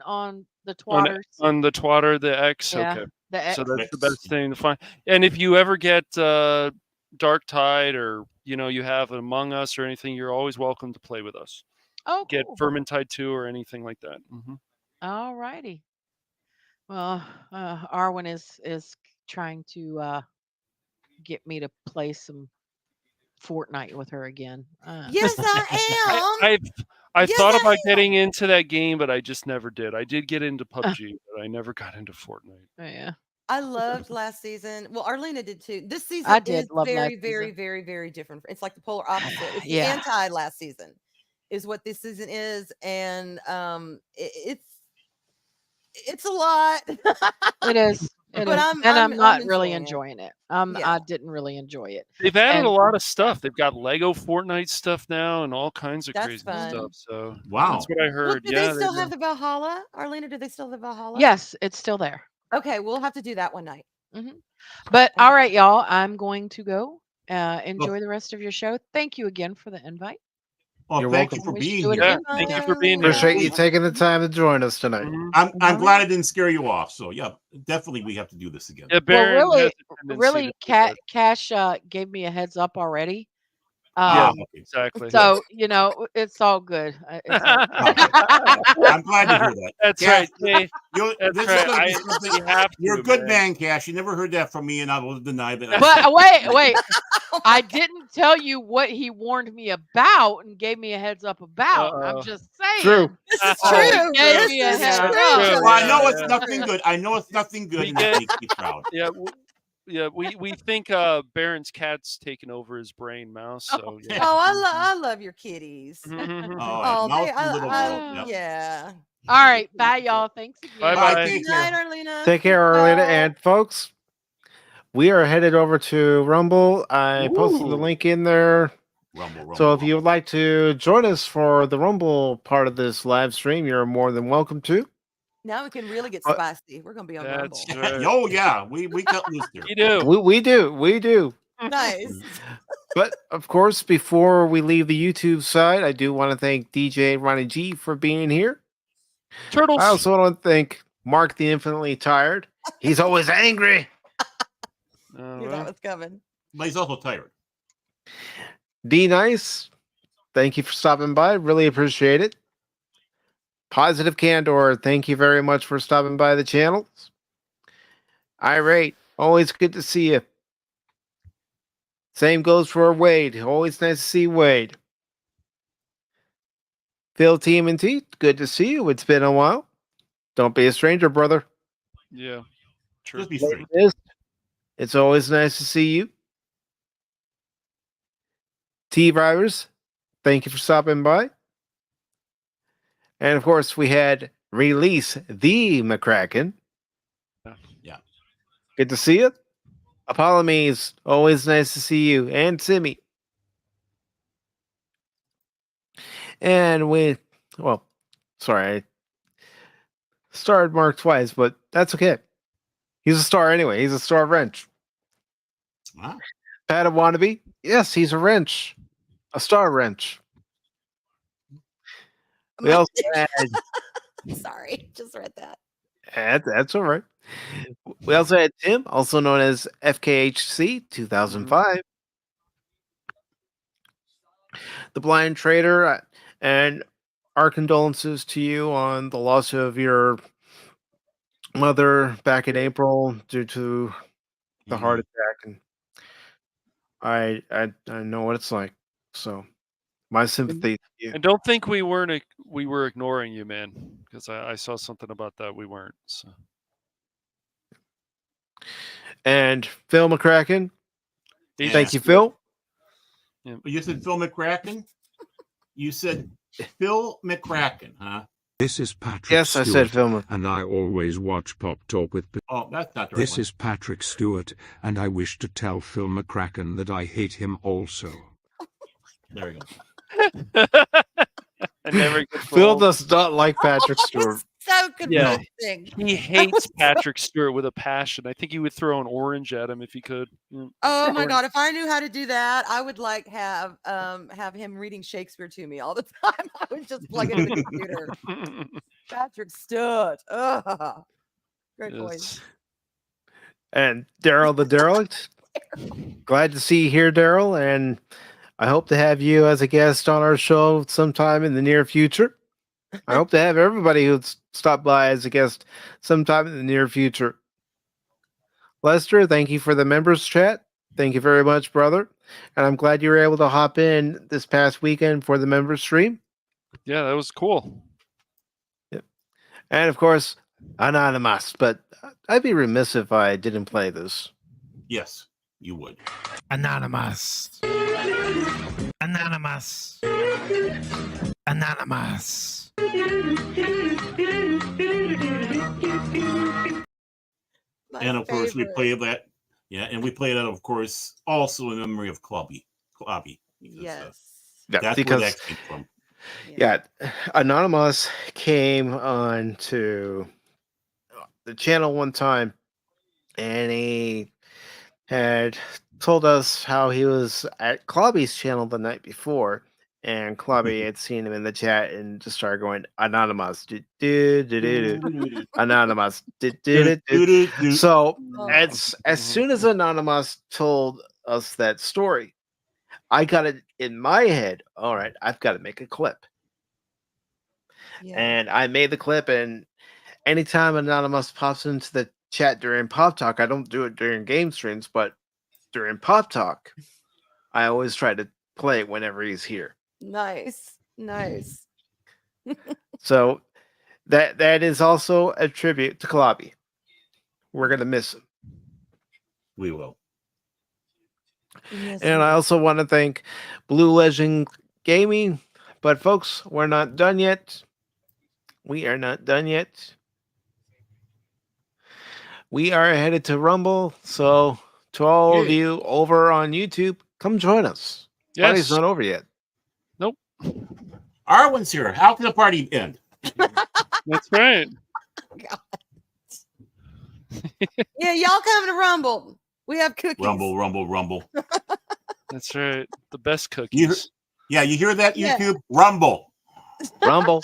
the twatters. On the Twatter, the X. Yeah, Okay. the X. So that's the best thing to find. And if you ever get Dark Tide or you have Among Us or anything, you're always welcome to play with us. Oh, Get cool. Vermintide 2 or anything like that. Mm-hmm. All righty. Well, Arwen is trying to get me to play some Fortnite with her again. Yes, I am. I've Yes, thought I about am. getting into that game, but I just never did. I did get into PUBG, but I never got into Fortnite. Yeah. I loved last season. Well, Arlena did too. This season I did is love very, last very, season. very, very different. It's like the polar opposite. It's the Yeah. anti last season, is what this season is, and it's a lot. It is. But I'm not really enjoying enjoying it. Yeah. I didn't really enjoy it. They've added And- a lot of stuff. They've got Lego Fortnite stuff now and all kinds of That's crazy fun. stuff. So Wow. that's what I Well, heard. do Yeah, they still they have the Valhalla? Arlena, do they still have Valhalla? Yes, it's still there. Okay, we'll have to do that one night. But all right, y'all, I'm going to go. Enjoy the rest of your show. Thank you again for the invite. Well, You're thank welcome. you for We should being do it here. again Thank you for being here. Appreciate you taking the time to join us tonight. I'm glad I didn't scare you off. So yeah, definitely we have to do this again. Yeah, Well, Baron has really, a tendency to do that. Cash gave me a heads up already. Yeah, exactly. So it's all good. It's all good. I'm glad to hear that. That's Cash, right, Dave. this That's is right. gonna be something. You have You're to, a good man. man, Cash. You never heard that from me, and I will deny that. But wait. I didn't tell you what he warned me about and gave me a heads up about. I'm just saying. True. This is Oh, true. He gave This me a is heads true. up. Well, I know it's nothing good. I know it's nothing good, We and that get- makes me proud. Yeah, we think Baron's cat's taken over his brain, Mouse. So yeah. Oh, I love your kitties. Oh, They- Mouse and Little Girl. Yep. Yeah. All right. Bye, y'all. Thanks again. Bye. Good night, Arlena. Take care, Arlena. And folks, we are headed over to Rumble. I posted the link in there. Rumble. So if you would like to join us for the Rumble part of this live stream, you're more than welcome to. Now we can really get spicy. We're gonna be on Rumble. Right. Oh yeah, we cut loose there. You do. We do. Nice. But of course, before we leave the YouTube side, I do want to thank DJ Ronnie G for being here. Turtles. I also want to thank Mark the Infinitely Tired. He's always angry. Knew that was coming. But he's also tired. D Nice, thank you for stopping by. Really appreciate it. Positive Candor, thank you very much for stopping by the channels. Irate, always good to see you. Same goes for Wade. Always nice to see Wade. Phil TMNT, good to see you. It's been a while. Don't be a stranger, brother. Yeah. True. Just be straight. It's always nice to see you. T-Virus, thank you for stopping by. And of course, we had Release the McCracken. Yeah. Good to see you. Apollomes, always nice to see you. And Simi. And sorry, I starred Mark twice, but that's okay. He's a star anyway. He's a star wrench. Wow. Pat a wannabe? Yes, he's a wrench. A star wrench. We also had... Sorry, just read that. That's all right. We also had Tim, also known as FKHC 2005. The Blind Trader, and our condolences to you on the loss of your mother back in April due to the heart attack. And I know what it's like. So my sympathy to you. And don't think we were ignoring you, man, because I saw something about that. We weren't. So. And Phil McCracken. Thank you, Phil. Yeah. You said Phil McCracken? You said Phil McCracken, huh? This is Patrick Yes, Stewart, I said Phil. and I always watch Pop Talk with... Oh, that's not the right This one. is Patrick Stewart, and I wish to tell Phil McCracken that I hate him also. There we go. I never get Phil told. does not like Patrick Stewart. So Yeah, convincing. he hates Patrick Stewart with a passion. I think he would throw an orange at him if he could. Oh my god! If I knew how to do that, I would have him reading Shakespeare to me all the time. I would just plug it in the computer. Patrick Stewart. Ugh. Great voice. And Daryl the Derelict. Glad to see you here, Daryl, and I hope to have you as a guest on our show sometime in the near future. I hope to have everybody who's stopped by as a guest sometime in the near future. Lester, thank you for the members chat. Thank you very much, brother. And I'm glad you were able to hop in this past weekend for the members stream. Yeah, that was cool. Yep. And of course, Anonymous, but I'd be remiss if I didn't play this. Yes, you would. Anonymous. Anonymous. Anonymous. And of course, we play that. Yeah, and we play that, of course, also in memory of Clobby. Yes. Yeah, that's because, where that came from. Yeah, Anonymous came on to the channel one time, and he had told us how he was at Klobby's channel the night before, and Klobby had seen him in the chat and just started going anonymous, anonymous. So as soon as Anonymous told us that story, I got it in my head. All right, I've got to make a clip. And I made the clip, and anytime Anonymous pops into the chat during Pop Talk, I don't do it during game streams, but during Pop Talk, I always try to play it whenever he's here. Nice. So that is also a tribute to Klobby. We're gonna miss him. We will. Yes, And I also want to thank Blue Legend Gaming. But folks, we're not done yet. We are not done yet. We are headed to Rumble. So to all of you over on YouTube, come join us. Yes. Party's not over yet. Nope. Arwyn's here. How can the party end? That's right. Yeah, y'all come to Rumble. We have cookies. Rumble. That's right. The best cookies. You hear that, YouTube? Yeah. Rumble.